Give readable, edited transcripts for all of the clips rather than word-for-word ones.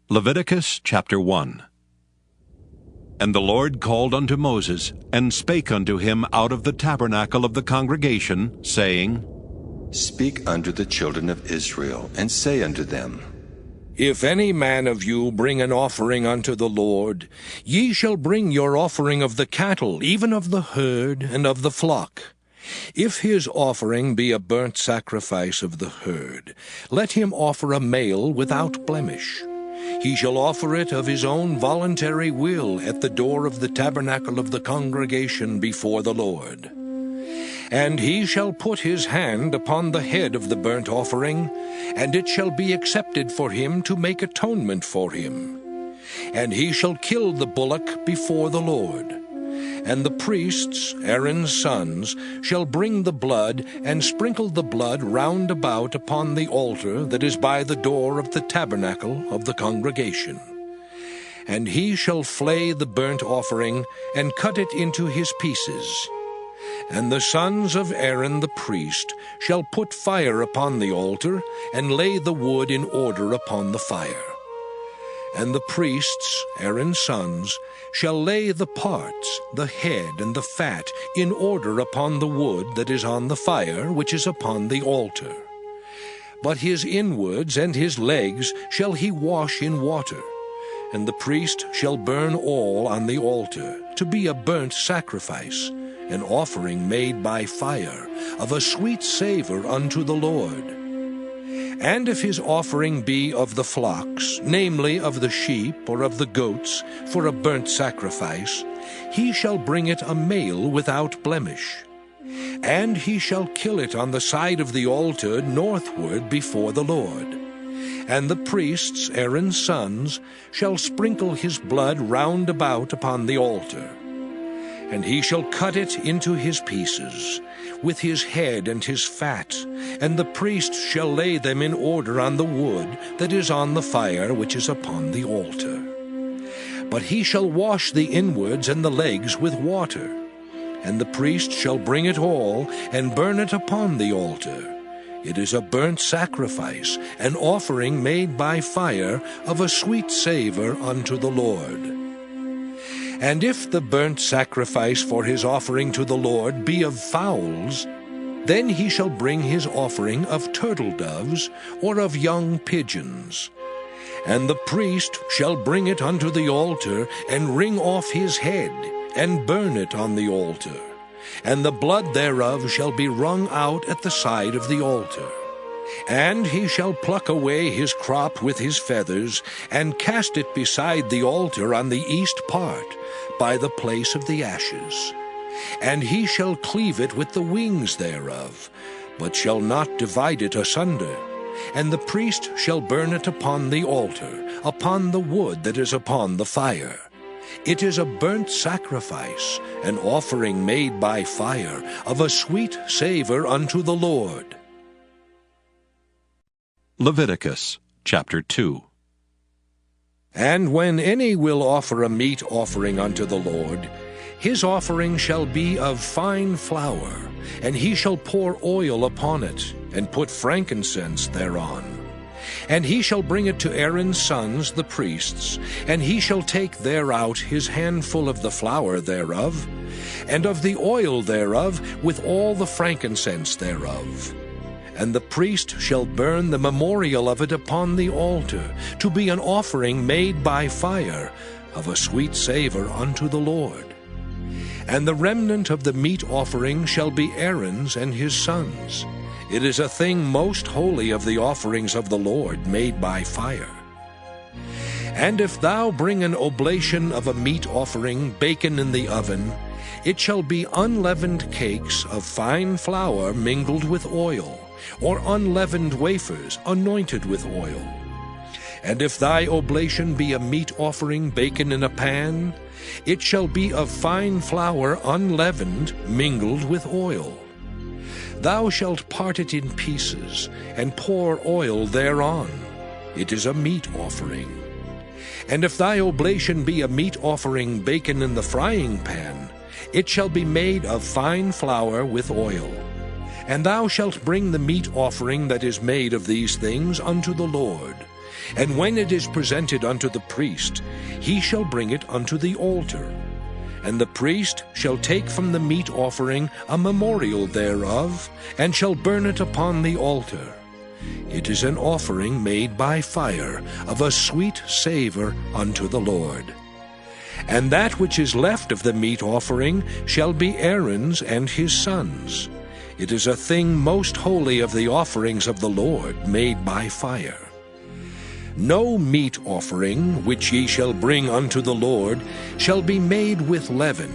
Leviticus chapter 1. And the Lord called unto Moses, and spake unto him out of the tabernacle of the congregation, saying, Speak unto the children of Israel, and say unto them, If any man of you bring an offering unto the Lord, ye shall bring your offering of the cattle, even of the herd and of the flock. If his offering be a burnt sacrifice of the herd, let him offer a male without blemish. He shall offer it of his own voluntary will at the door of the tabernacle of the congregation before the Lord. And he shall put his hand upon the head of the burnt offering, and it shall be accepted for him to make atonement for him. And he shall kill the bullock before the Lord. And the priests, Aaron's sons, shall bring the blood, and sprinkle the blood round about upon the altar that is by the door of the tabernacle of the congregation. And he shall flay the burnt offering, and cut it into his pieces. And the sons of Aaron the priest shall put fire upon the altar, and lay the wood in order upon the fire. And the priests, Aaron's sons, shall lay the parts, the head and the fat, in order upon the wood that is on the fire which is upon the altar. But his inwards and his legs shall he wash in water, and the priest shall burn all on the altar, to be a burnt sacrifice, an offering made by fire, of a sweet savor unto the Lord. And if his offering be of the flocks, namely of the sheep or of the goats, for a burnt sacrifice, he shall bring it a male without blemish. And he shall kill it on the side of the altar northward before the Lord. And the priests, Aaron's sons, shall sprinkle his blood round about upon the altar. And he shall cut it into his pieces, with his head and his fat, and the priest shall lay them in order on the wood that is on the fire which is upon the altar. But he shall wash the inwards and the legs with water, and the priest shall bring it all, and burn it upon the altar. It is a burnt sacrifice, an offering made by fire, of a sweet savor unto the Lord. And if the burnt sacrifice for his offering to the Lord be of fowls, then he shall bring his offering of turtle doves or of young pigeons. And the priest shall bring it unto the altar, and wring off his head, and burn it on the altar. And the blood thereof shall be wrung out at the side of the altar. And he shall pluck away his crop with his feathers, and cast it beside the altar on the east part, by the place of the ashes. And he shall cleave it with the wings thereof, but shall not divide it asunder. And the priest shall burn it upon the altar, upon the wood that is upon the fire. It is a burnt sacrifice, an offering made by fire, of a sweet savor unto the Lord. Leviticus chapter 2. And when any will offer a meat offering unto the Lord, his offering shall be of fine flour, and he shall pour oil upon it, and put frankincense thereon. And he shall bring it to Aaron's sons the priests, and he shall take thereout his handful of the flour thereof, and of the oil thereof, with all the frankincense thereof. And the priest shall burn the memorial of it upon the altar, to be an offering made by fire, of a sweet savor unto the Lord. And the remnant of the meat offering shall be Aaron's and his sons. It is a thing most holy of the offerings of the Lord made by fire. And if thou bring an oblation of a meat offering baken in the oven, it shall be unleavened cakes of fine flour mingled with oil, or unleavened wafers anointed with oil. And if thy oblation be a meat offering baken in a pan, it shall be of fine flour unleavened mingled with oil. Thou shalt part it in pieces, and pour oil thereon. It is a meat offering. And if thy oblation be a meat offering baken in the frying pan, it shall be made of fine flour with oil. And thou shalt bring the meat offering that is made of these things unto the Lord. And when it is presented unto the priest, he shall bring it unto the altar. And the priest shall take from the meat offering a memorial thereof, and shall burn it upon the altar. It is an offering made by fire, of a sweet savour unto the Lord. And that which is left of the meat offering shall be Aaron's and his sons'. It is a thing most holy of the offerings of the Lord, made by fire. No meat offering which ye shall bring unto the Lord shall be made with leaven,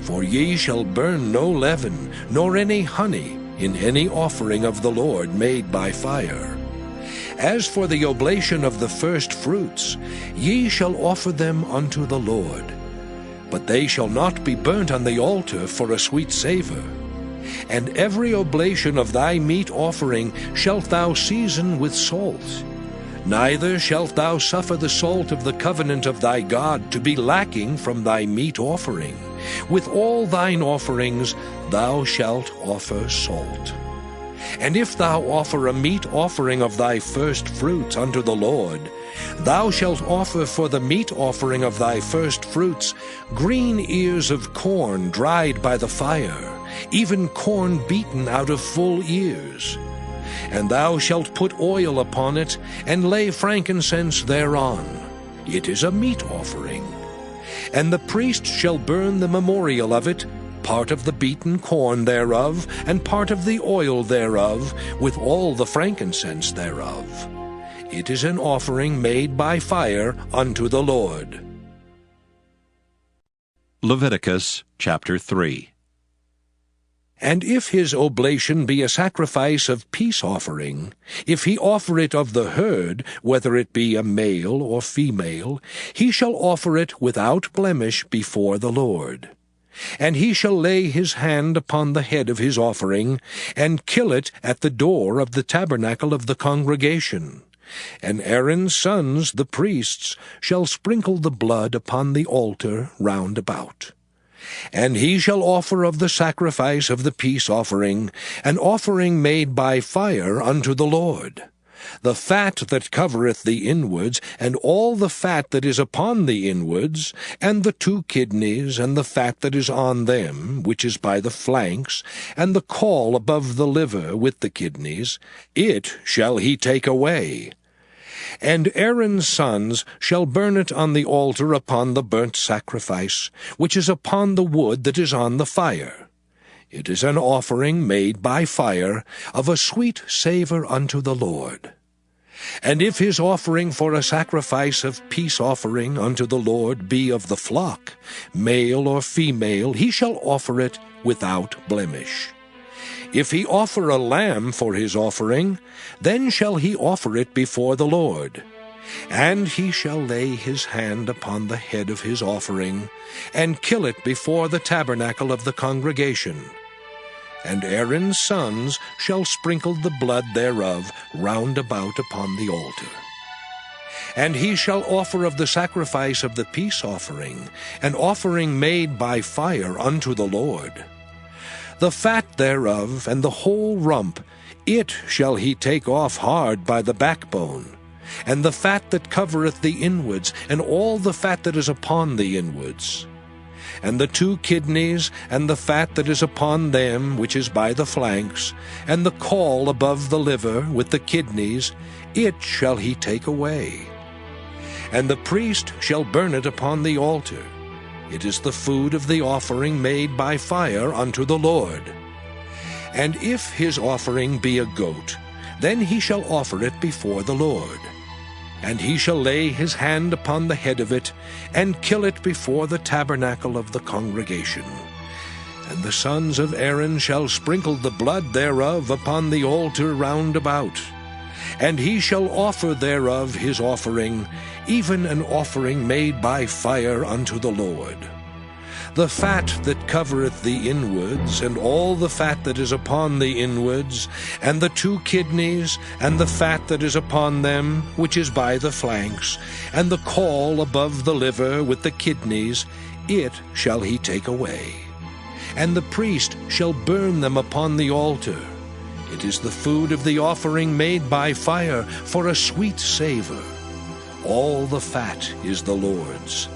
for ye shall burn no leaven, nor any honey, in any offering of the Lord made by fire. As for the oblation of the first fruits, ye shall offer them unto the Lord. But they shall not be burnt on the altar for a sweet savour. And every oblation of thy meat offering shalt thou season with salt. Neither shalt thou suffer the salt of the covenant of thy God to be lacking from thy meat offering. With all thine offerings thou shalt offer salt. And if thou offer a meat offering of thy first fruits unto the Lord, thou shalt offer for the meat offering of thy first fruits green ears of corn dried by the fire, even corn beaten out of full ears. And thou shalt put oil upon it, and lay frankincense thereon. It is a meat offering. And the priest shall burn the memorial of it, part of the beaten corn thereof, and part of the oil thereof, with all the frankincense thereof. It is an offering made by fire unto the Lord. Leviticus chapter 3. And if his oblation be a sacrifice of peace offering, if he offer it of the herd, whether it be a male or female, he shall offer it without blemish before the Lord. And he shall lay his hand upon the head of his offering, and kill it at the door of the tabernacle of the congregation. And Aaron's sons, the priests, shall sprinkle the blood upon the altar round about. And he shall offer of the sacrifice of the peace offering, an offering made by fire unto the Lord. The fat that covereth the inwards, and all the fat that is upon the inwards, and the 2 kidneys, and the fat that is on them, which is by the flanks, and the caul above the liver with the kidneys, it shall he take away. And Aaron's sons shall burn it on the altar upon the burnt sacrifice, which is upon the wood that is on the fire. It is an offering made by fire, of a sweet savour unto the Lord. And if his offering for a sacrifice of peace offering unto the Lord be of the flock, male or female, he shall offer it without blemish. If he offer a lamb for his offering, then shall he offer it before the Lord. And he shall lay his hand upon the head of his offering, and kill it before the tabernacle of the congregation. And Aaron's sons shall sprinkle the blood thereof round about upon the altar. And he shall offer of the sacrifice of the peace offering, an offering made by fire unto the Lord. The fat thereof, and the whole rump, it shall he take off hard by the backbone, and the fat that covereth the inwards, and all the fat that is upon the inwards. And the 2 kidneys, and the fat that is upon them, which is by the flanks, and the caul above the liver with the kidneys, it shall he take away. And the priest shall burn it upon the altar. It is the food of the offering made by fire unto the Lord. And if his offering be a goat, then he shall offer it before the Lord. And he shall lay his hand upon the head of it, and kill it before the tabernacle of the congregation. And the sons of Aaron shall sprinkle the blood thereof upon the altar round about. And he shall offer thereof his offering, even an offering made by fire unto the Lord. The fat that covereth the inwards, and all the fat that is upon the inwards, and the 2 kidneys, and the fat that is upon them, which is by the flanks, and the caul above the liver with the kidneys, it shall he take away. And the priest shall burn them upon the altar. It is the food of the offering made by fire for a sweet savor. All the fat is the Lord's.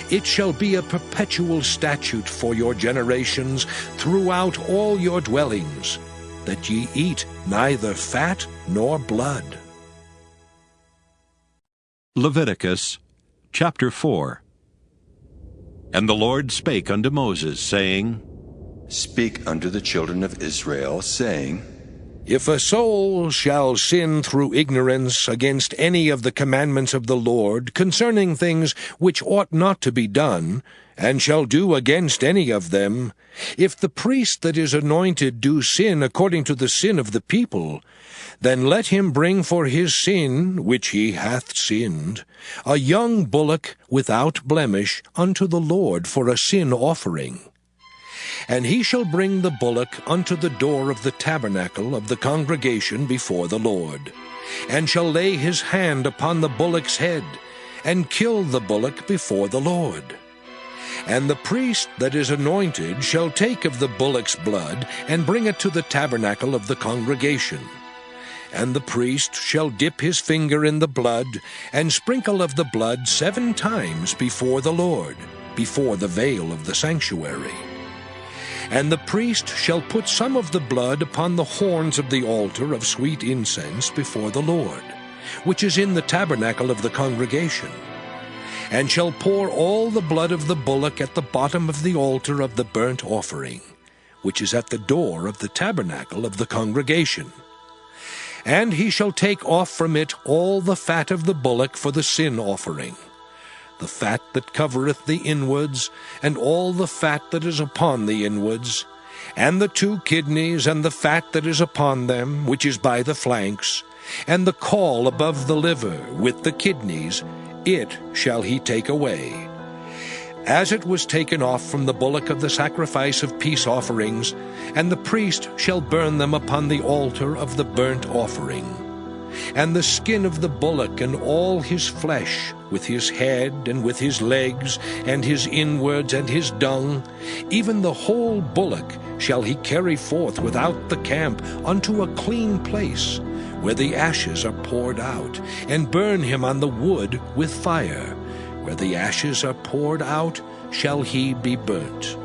It shall be a perpetual statute for your generations throughout all your dwellings, that ye eat neither fat nor blood. Leviticus chapter 4. And the Lord spake unto Moses, saying, Speak unto the children of Israel, saying, If a soul shall sin through ignorance against any of the commandments of the Lord concerning things which ought not to be done, and shall do against any of them, if the priest that is anointed do sin according to the sin of the people, then let him bring for his sin, which he hath sinned, a young bullock without blemish unto the Lord for a sin offering. And he shall bring the bullock unto the door of the tabernacle of the congregation before the Lord, and shall lay his hand upon the bullock's head, and kill the bullock before the Lord. And the priest that is anointed shall take of the bullock's blood, and bring it to the tabernacle of the congregation. And the priest shall dip his finger in the blood, and sprinkle of the blood 7 times before the Lord, before the veil of the sanctuary. And the priest shall put some of the blood upon the horns of the altar of sweet incense before the Lord, which is in the tabernacle of the congregation, and shall pour all the blood of the bullock at the bottom of the altar of the burnt offering, which is at the door of the tabernacle of the congregation. And he shall take off from it all the fat of the bullock for the sin offering, the fat that covereth the inwards, and all the fat that is upon the inwards, and the 2 kidneys, and the fat that is upon them, which is by the flanks, and the caul above the liver, with the kidneys, it shall he take away, as it was taken off from the bullock of the sacrifice of peace offerings, and the priest shall burn them upon the altar of the burnt offering. And the skin of the bullock and all his flesh, with his head and with his legs, and his inwards and his dung, even the whole bullock shall he carry forth without the camp unto a clean place, where the ashes are poured out, and burn him on the wood with fire. Where the ashes are poured out, shall he be burnt.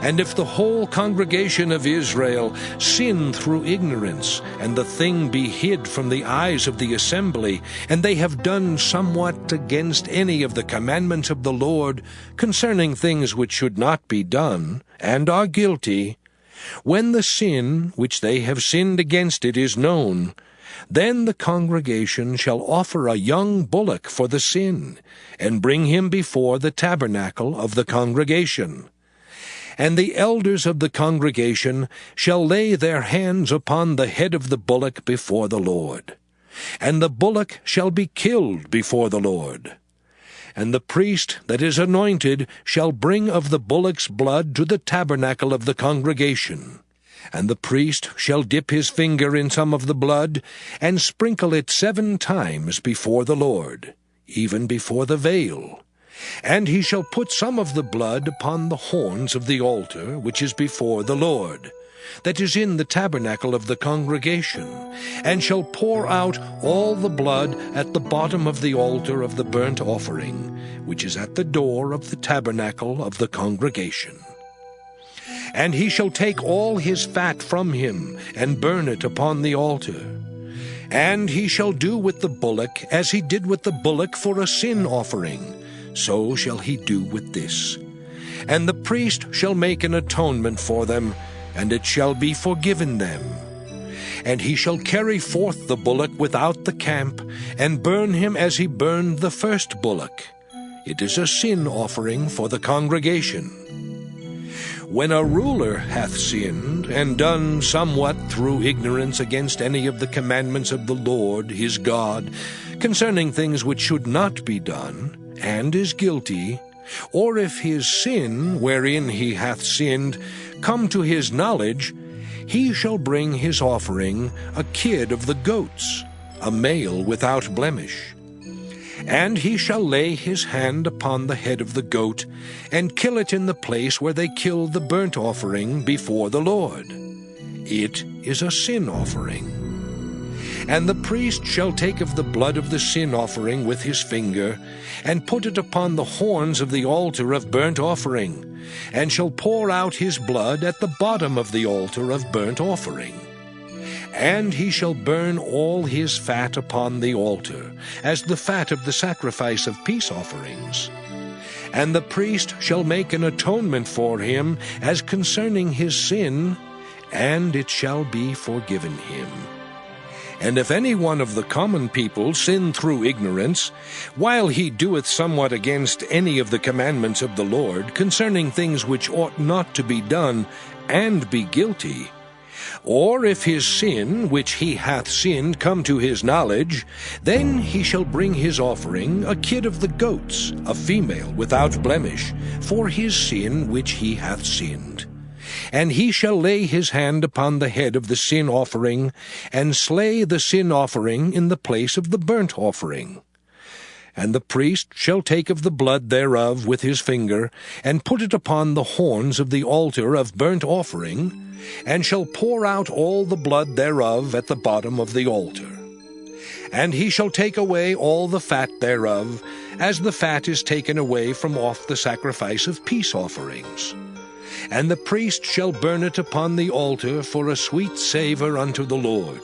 And if the whole congregation of Israel sin through ignorance, and the thing be hid from the eyes of the assembly, and they have done somewhat against any of the commandments of the Lord concerning things which should not be done, and are guilty, when the sin which they have sinned against it is known, then the congregation shall offer a young bullock for the sin, and bring him before the tabernacle of the congregation. And the elders of the congregation shall lay their hands upon the head of the bullock before the Lord. And the bullock shall be killed before the Lord. And the priest that is anointed shall bring of the bullock's blood to the tabernacle of the congregation. And the priest shall dip his finger in some of the blood, and sprinkle it 7 times before the Lord, even before the veil. And he shall put some of the blood upon the horns of the altar which is before the Lord, that is in the tabernacle of the congregation, and shall pour out all the blood at the bottom of the altar of the burnt offering, which is at the door of the tabernacle of the congregation. And he shall take all his fat from him, and burn it upon the altar. And he shall do with the bullock as he did with the bullock for a sin offering, so shall he do with this. And the priest shall make an atonement for them, and it shall be forgiven them. And he shall carry forth the bullock without the camp, and burn him as he burned the first bullock. It is a sin offering for the congregation. When a ruler hath sinned, and done somewhat through ignorance against any of the commandments of the Lord his God, concerning things which should not be done, and is guilty, or if his sin, wherein he hath sinned, come to his knowledge, he shall bring his offering, a kid of the goats, a male without blemish. And he shall lay his hand upon the head of the goat, and kill it in the place where they kill the burnt offering before the Lord. It is a sin offering. And the priest shall take of the blood of the sin offering with his finger, and put it upon the horns of the altar of burnt offering, and shall pour out his blood at the bottom of the altar of burnt offering. And he shall burn all his fat upon the altar, as the fat of the sacrifice of peace offerings. And the priest shall make an atonement for him as concerning his sin, and it shall be forgiven him. And if any one of the common people sin through ignorance, while he doeth somewhat against any of the commandments of the Lord, concerning things which ought not to be done, and be guilty, or if his sin which he hath sinned come to his knowledge, then he shall bring his offering, a kid of the goats, a female without blemish, for his sin which he hath sinned. And he shall lay his hand upon the head of the sin offering, and slay the sin offering in the place of the burnt offering. And the priest shall take of the blood thereof with his finger, and put it upon the horns of the altar of burnt offering, and shall pour out all the blood thereof at the bottom of the altar. And he shall take away all the fat thereof, as the fat is taken away from off the sacrifice of peace offerings. And the priest shall burn it upon the altar for a sweet savour unto the Lord.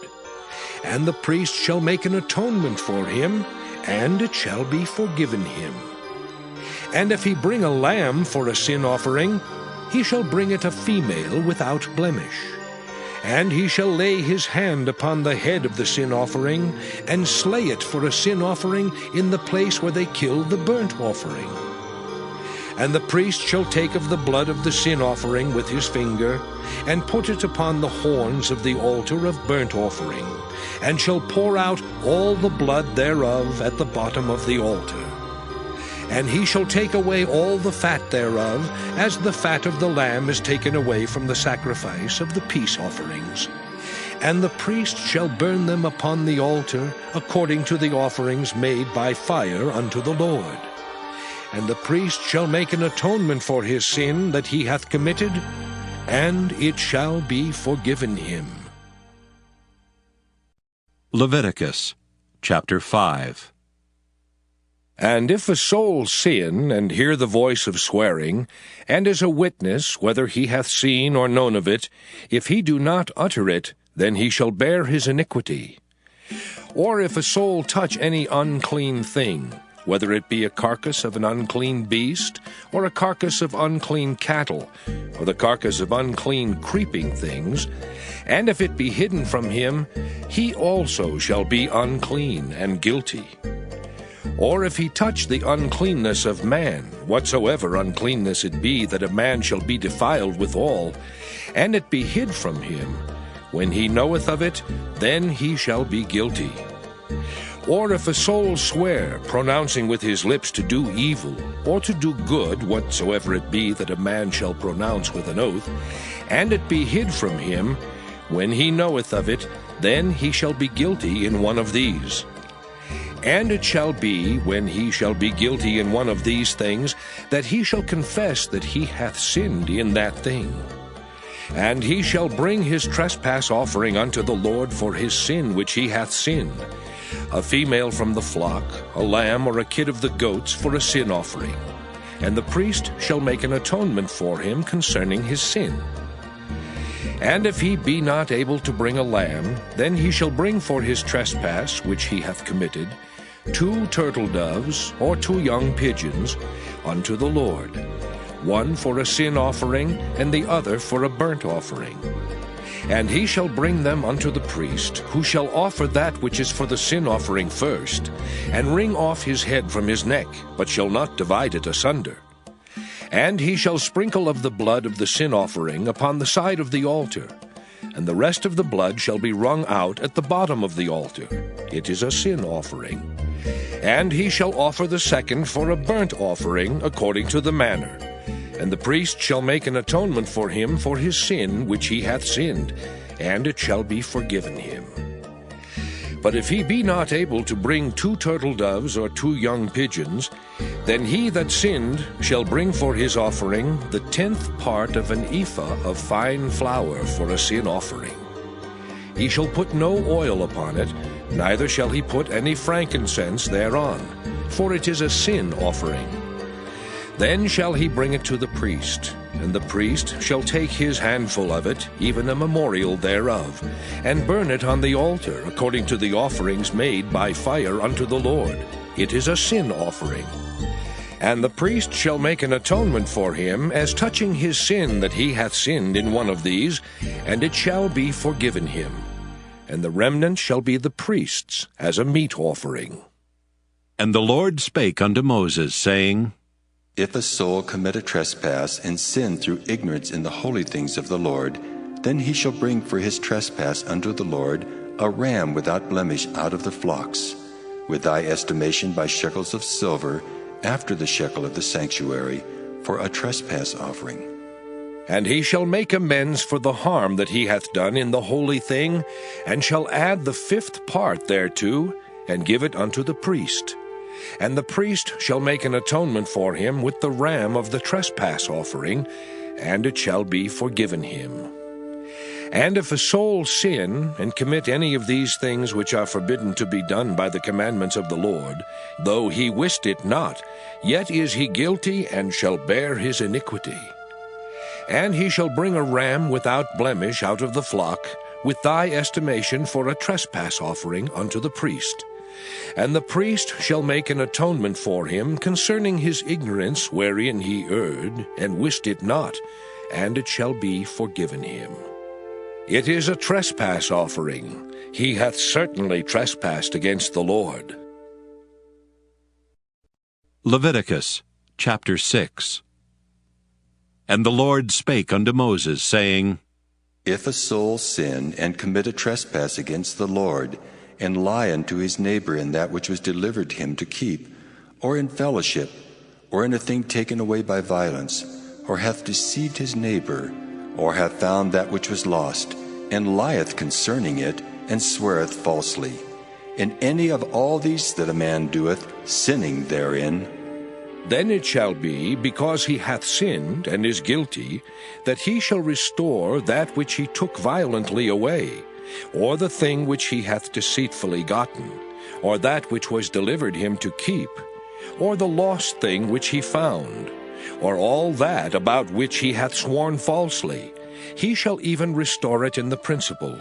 And the priest shall make an atonement for him, and it shall be forgiven him. And if he bring a lamb for a sin offering, he shall bring it a female without blemish. And he shall lay his hand upon the head of the sin offering, and slay it for a sin offering in the place where they killed the burnt offering. And the priest shall take of the blood of the sin offering with his finger, and put it upon the horns of the altar of burnt offering, and shall pour out all the blood thereof at the bottom of the altar. And he shall take away all the fat thereof, as the fat of the lamb is taken away from the sacrifice of the peace offerings. And the priest shall burn them upon the altar, according to the offerings made by fire unto the Lord. And the priest shall make an atonement for his sin that he hath committed, and it shall be forgiven him. Leviticus chapter 5. And if a soul sin, and hear the voice of swearing, and is a witness, whether he hath seen or known of it, if he do not utter it, then he shall bear his iniquity. Or if a soul touch any unclean thing, whether it be a carcass of an unclean beast, or a carcass of unclean cattle, or the carcass of unclean creeping things, and if it be hidden from him, he also shall be unclean and guilty. Or if he touch the uncleanness of man, whatsoever uncleanness it be, that a man shall be defiled withal, and it be hid from him, when he knoweth of it, then he shall be guilty. Or if a soul swear, pronouncing with his lips to do evil, or to do good, whatsoever it be that a man shall pronounce with an oath, and it be hid from him, when he knoweth of it, then he shall be guilty in one of these. And it shall be, when he shall be guilty in one of these things, that he shall confess that he hath sinned in that thing. And he shall bring his trespass offering unto the Lord for his sin which he hath sinned, a female from the flock, a lamb or a kid of the goats for a sin offering. And the priest shall make an atonement for him concerning his sin. And if he be not able to bring a lamb, then he shall bring for his trespass which he hath committed 2 turtle doves or 2 young pigeons unto the Lord, one for a sin offering, and the other for a burnt offering. And he shall bring them unto the priest, who shall offer that which is for the sin offering first, and wring off his head from his neck, but shall not divide it asunder. And he shall sprinkle of the blood of the sin offering upon the side of the altar, and the rest of the blood shall be wrung out at the bottom of the altar. It is a sin offering. And he shall offer the second for a burnt offering according to the manner. And the priest shall make an atonement for him for his sin which he hath sinned, and it shall be forgiven him. But if he be not able to bring 2 turtle doves or 2 young pigeons, then he that sinned shall bring for his offering the 10th part of an ephah of fine flour for a sin offering. He shall put no oil upon it, neither shall he put any frankincense thereon, for it is a sin offering. Then shall he bring it to the priest, and the priest shall take his handful of it, even a memorial thereof, and burn it on the altar, according to the offerings made by fire unto the Lord. It is a sin offering. And the priest shall make an atonement for him, as touching his sin that he hath sinned in one of these, and it shall be forgiven him. And the remnant shall be the priest's, as a meat offering. And the Lord spake unto Moses, saying, If a soul commit a trespass and sin through ignorance in the holy things of the Lord, then he shall bring for his trespass unto the Lord a ram without blemish out of the flocks, with thy estimation by shekels of silver, after the shekel of the sanctuary, for a trespass offering. And he shall make amends for the harm that he hath done in the holy thing, and shall add the 5th part thereto, and give it unto the priest. And the priest shall make an atonement for him with the ram of the trespass offering, and it shall be forgiven him. And if a soul sin, and commit any of these things which are forbidden to be done by the commandments of the Lord, though he wist it not, yet is he guilty, and shall bear his iniquity. And he shall bring a ram without blemish out of the flock, with thy estimation for a trespass offering unto the priest. And the priest shall make an atonement for him concerning his ignorance wherein he erred, and wist it not, and it shall be forgiven him. It is a trespass offering. He hath certainly trespassed against the Lord. Leviticus chapter 6. And the Lord spake unto Moses, saying, If a soul sin and commit a trespass against the Lord, and lie unto his neighbor in that which was delivered him to keep, or in fellowship, or in a thing taken away by violence, or hath deceived his neighbor, or hath found that which was lost, and lieth concerning it, and sweareth falsely. In any of all these that a man doeth, sinning therein, then it shall be, because he hath sinned and is guilty, that he shall restore that which he took violently away, or the thing which he hath deceitfully gotten, or that which was delivered him to keep, or the lost thing which he found, or all that about which he hath sworn falsely. He shall even restore it in the principal,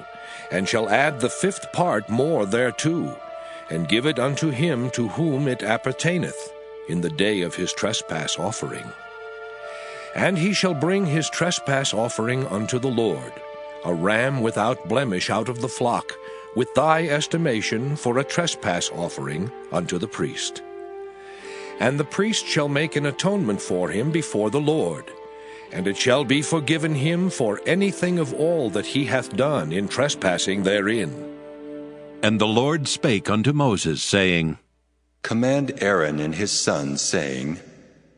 and shall add the 5th part more thereto, and give it unto him to whom it appertaineth, in the day of his trespass offering. And he shall bring his trespass offering unto the Lord, a ram without blemish out of the flock, with thy estimation for a trespass offering unto the priest. And the priest shall make an atonement for him before the Lord, and it shall be forgiven him for anything of all that he hath done in trespassing therein. And the Lord spake unto Moses, saying, Command Aaron and his sons, saying,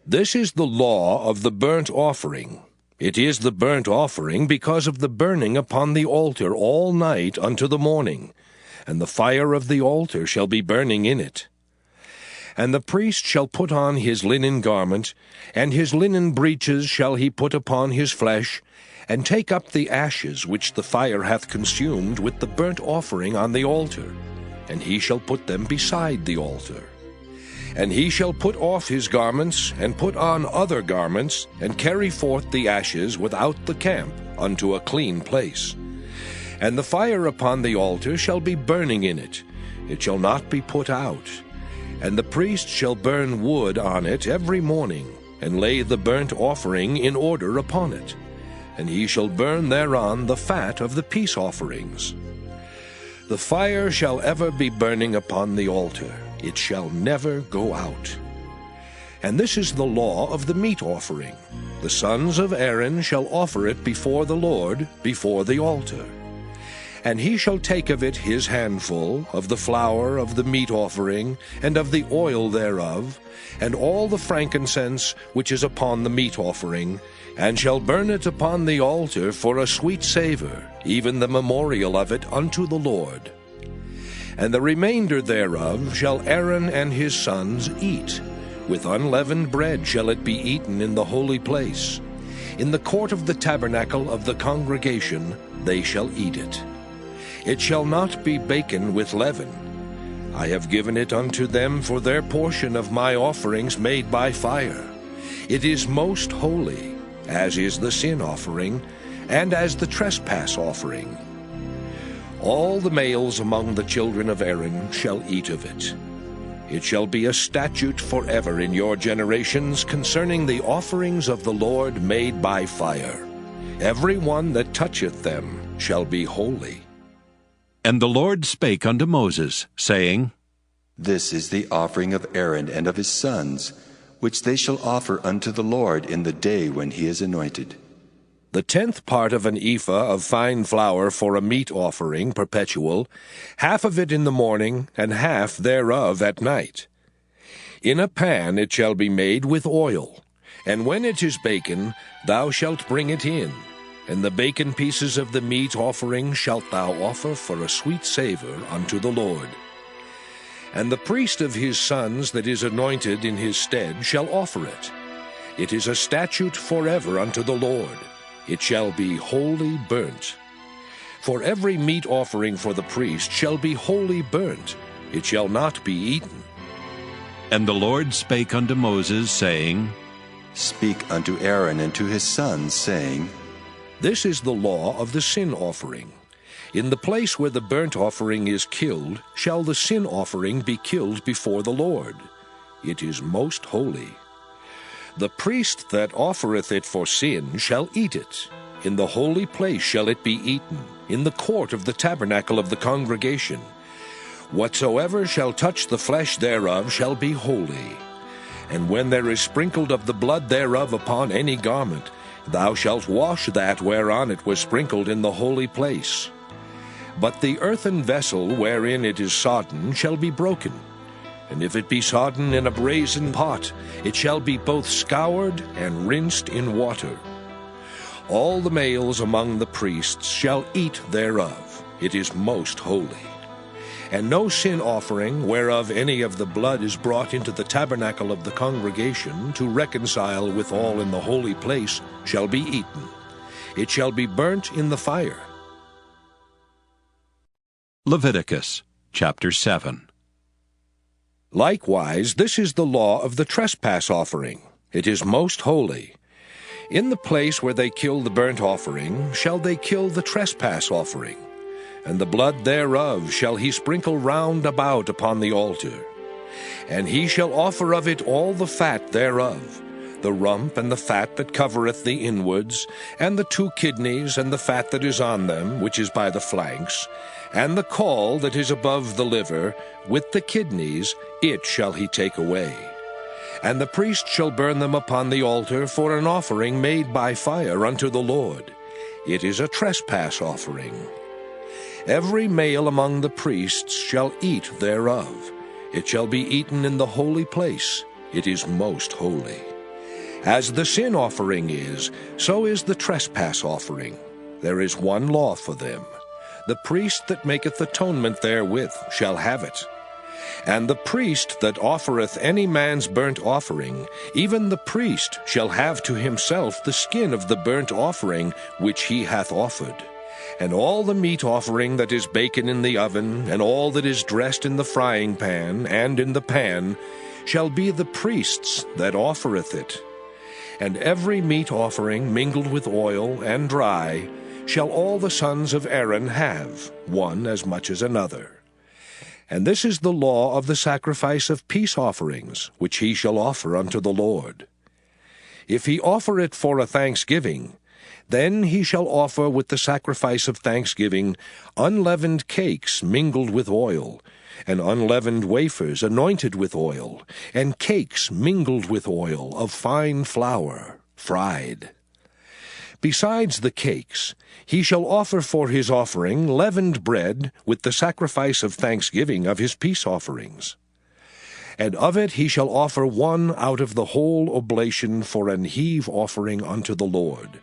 This is the law of the burnt offering. It is the burnt offering because of the burning upon the altar all night unto the morning, and the fire of the altar shall be burning in it. And the priest shall put on his linen garment, and his linen breeches shall he put upon his flesh, and take up the ashes which the fire hath consumed with the burnt offering on the altar, and he shall put them beside the altar. And he shall put off his garments, and put on other garments, and carry forth the ashes without the camp unto a clean place. And the fire upon the altar shall be burning in it, it shall not be put out. And the priest shall burn wood on it every morning, and lay the burnt offering in order upon it. And he shall burn thereon the fat of the peace offerings. The fire shall ever be burning upon the altar, it shall never go out. And this is the law of the meat offering. The sons of Aaron shall offer it before the Lord, before the altar. And he shall take of it his handful, of the flour of the meat offering, and of the oil thereof, and all the frankincense which is upon the meat offering, and shall burn it upon the altar for a sweet savour, even the memorial of it unto the Lord. And the remainder thereof shall Aaron and his sons eat. With unleavened bread shall it be eaten in the holy place. In the court of the tabernacle of the congregation they shall eat it. It shall not be baken with leaven. I have given it unto them for their portion of my offerings made by fire. It is most holy, as is the sin offering, and as the trespass offering. All the males among the children of Aaron shall eat of it. It shall be a statute forever in your generations concerning the offerings of the Lord made by fire. Every one that toucheth them shall be holy. And the Lord spake unto Moses, saying, This is the offering of Aaron and of his sons, which they shall offer unto the Lord in the day when he is anointed. The 10th part of an ephah of fine flour for a meat offering perpetual, half of it in the morning, and half thereof at night. In a pan it shall be made with oil, and when it is baken, thou shalt bring it in, and the baken pieces of the meat offering shalt thou offer for a sweet savour unto the Lord. And the priest of his sons that is anointed in his stead shall offer it. It is a statute forever unto the Lord. It shall be wholly burnt. For every meat offering for the priest shall be wholly burnt. It shall not be eaten. And the Lord spake unto Moses, saying, Speak unto Aaron and to his sons, saying, This is the law of the sin offering. In the place where the burnt offering is killed, shall the sin offering be killed before the Lord. It is most holy. The priest that offereth it for sin shall eat it. In the holy place shall it be eaten, in the court of the tabernacle of the congregation. Whatsoever shall touch the flesh thereof shall be holy. And when there is sprinkled of the blood thereof upon any garment, thou shalt wash that whereon it was sprinkled in the holy place. But the earthen vessel wherein it is sodden shall be broken. And if it be sodden in a brazen pot, it shall be both scoured and rinsed in water. All the males among the priests shall eat thereof. It is most holy. And no sin offering, whereof any of the blood is brought into the tabernacle of the congregation to reconcile with all in the holy place, shall be eaten. It shall be burnt in the fire. Leviticus chapter 7. Likewise, this is the law of the trespass offering. It is most holy. In the place where they kill the burnt offering shall they kill the trespass offering, and the blood thereof shall he sprinkle round about upon the altar. And he shall offer of it all the fat thereof, the rump and the fat that covereth the inwards, and the 2 kidneys and the fat that is on them, which is by the flanks, and the caul that is above the liver, with the kidneys, it shall he take away. And the priest shall burn them upon the altar for an offering made by fire unto the Lord. It is a trespass offering. Every male among the priests shall eat thereof. It shall be eaten in the holy place. It is most holy. As the sin offering is, so is the trespass offering. There is one law for them. The priest that maketh atonement therewith shall have it. And the priest that offereth any man's burnt offering, even the priest shall have to himself the skin of the burnt offering which he hath offered. And all the meat offering that is baken in the oven, and all that is dressed in the frying pan and in the pan, shall be the priest's that offereth it. And every meat offering mingled with oil and dry shall all the sons of Aaron have, one as much as another. And this is the law of the sacrifice of peace offerings, which he shall offer unto the Lord. If he offer it for a thanksgiving, then he shall offer with the sacrifice of thanksgiving unleavened cakes mingled with oil, and unleavened wafers anointed with oil, and cakes mingled with oil of fine flour, fried. Besides the cakes, he shall offer for his offering leavened bread with the sacrifice of thanksgiving of his peace offerings. And of it he shall offer one out of the whole oblation for an heave offering unto the Lord.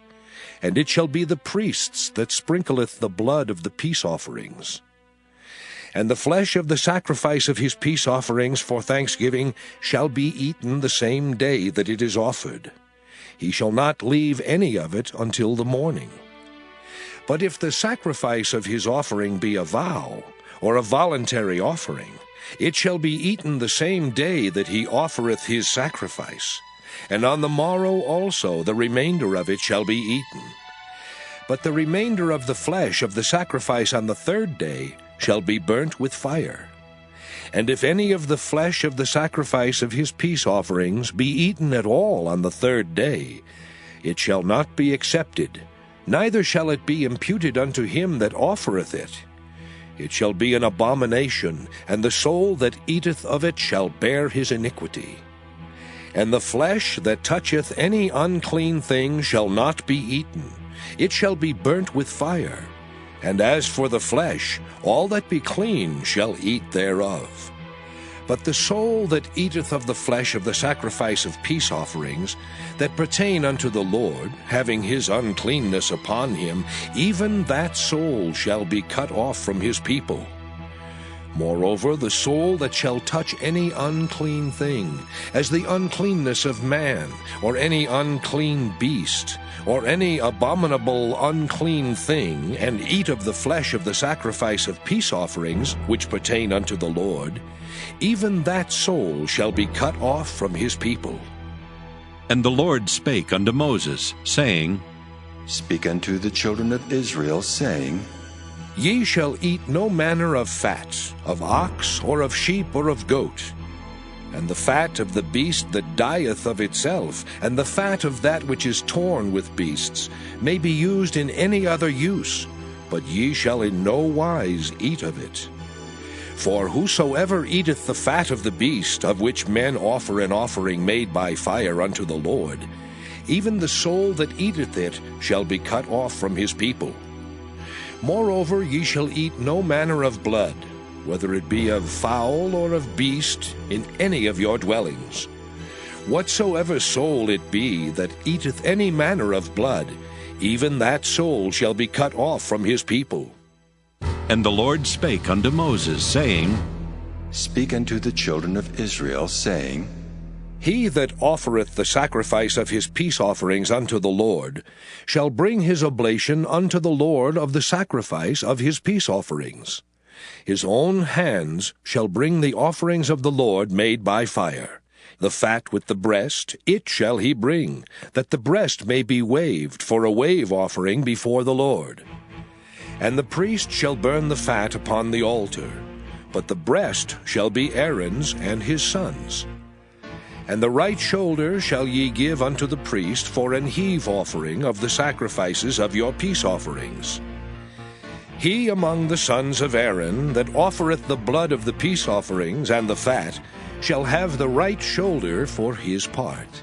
And it shall be the priest's that sprinkleth the blood of the peace offerings. And the flesh of the sacrifice of his peace offerings for thanksgiving shall be eaten the same day that it is offered. He shall not leave any of it until the morning. But if the sacrifice of his offering be a vow, or a voluntary offering, it shall be eaten the same day that he offereth his sacrifice, and on the morrow also the remainder of it shall be eaten. But the remainder of the flesh of the sacrifice on the third day shall be burnt with fire. And if any of the flesh of the sacrifice of his peace offerings be eaten at all on the third day, it shall not be accepted, neither shall it be imputed unto him that offereth it. It shall be an abomination, and the soul that eateth of it shall bear his iniquity. And the flesh that toucheth any unclean thing shall not be eaten, it shall be burnt with fire. And as for the flesh, all that be clean shall eat thereof. But the soul that eateth of the flesh of the sacrifice of peace offerings, that pertain unto the Lord, having his uncleanness upon him, even that soul shall be cut off from his people. Moreover, the soul that shall touch any unclean thing, as the uncleanness of man, or any unclean beast, or any abominable unclean thing, and eat of the flesh of the sacrifice of peace offerings, which pertain unto the Lord, even that soul shall be cut off from his people. And the Lord spake unto Moses, saying, Speak unto the children of Israel, saying, Ye shall eat no manner of fat, of ox, or of sheep, or of goat. And the fat of the beast that dieth of itself, and the fat of that which is torn with beasts, may be used in any other use, but ye shall in no wise eat of it. For whosoever eateth the fat of the beast, of which men offer an offering made by fire unto the Lord, even the soul that eateth it shall be cut off from his people. Moreover, ye shall eat no manner of blood, whether it be of fowl or of beast, in any of your dwellings. Whatsoever soul it be that eateth any manner of blood, even that soul shall be cut off from his people. And the Lord spake unto Moses, saying, Speak unto the children of Israel, saying, He that offereth the sacrifice of his peace offerings unto the Lord shall bring his oblation unto the Lord of the sacrifice of his peace offerings. His own hands shall bring the offerings of the Lord made by fire. The fat with the breast, it shall he bring, that the breast may be waved for a wave offering before the Lord. And the priest shall burn the fat upon the altar, but the breast shall be Aaron's and his sons'. And the right shoulder shall ye give unto the priest for an heave offering of the sacrifices of your peace offerings. He among the sons of Aaron that offereth the blood of the peace offerings and the fat shall have the right shoulder for his part.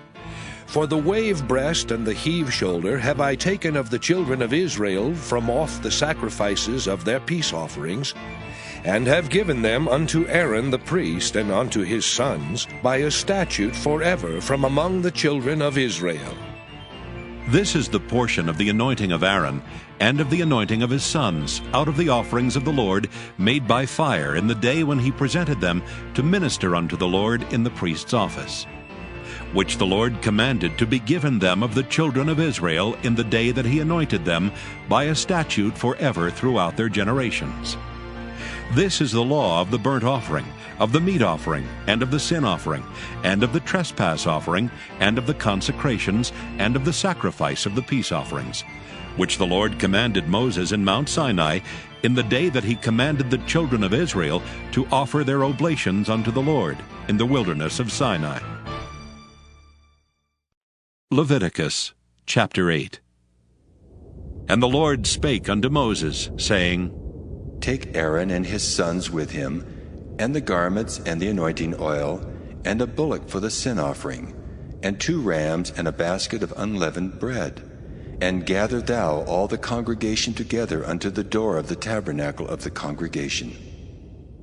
For the wave breast and the heave shoulder have I taken of the children of Israel from off the sacrifices of their peace offerings, and have given them unto Aaron the priest and unto his sons by a statute forever from among the children of Israel. This is the portion of the anointing of Aaron, and of the anointing of his sons, out of the offerings of the Lord, made by fire in the day when he presented them to minister unto the Lord in the priest's office, which the Lord commanded to be given them of the children of Israel in the day that he anointed them, by a statute forever throughout their generations. This is the law of the burnt offering, of the meat offering, and of the sin offering, and of the trespass offering, and of the consecrations, and of the sacrifice of the peace offerings, which the Lord commanded Moses in Mount Sinai, in the day that he commanded the children of Israel to offer their oblations unto the Lord in the wilderness of Sinai. Leviticus chapter 8. And the Lord spake unto Moses, saying, Take Aaron and his sons with him, and the garments and the anointing oil, and a bullock for the sin offering, and 2 rams and a basket of unleavened bread. And gather thou all the congregation together unto the door of the tabernacle of the congregation.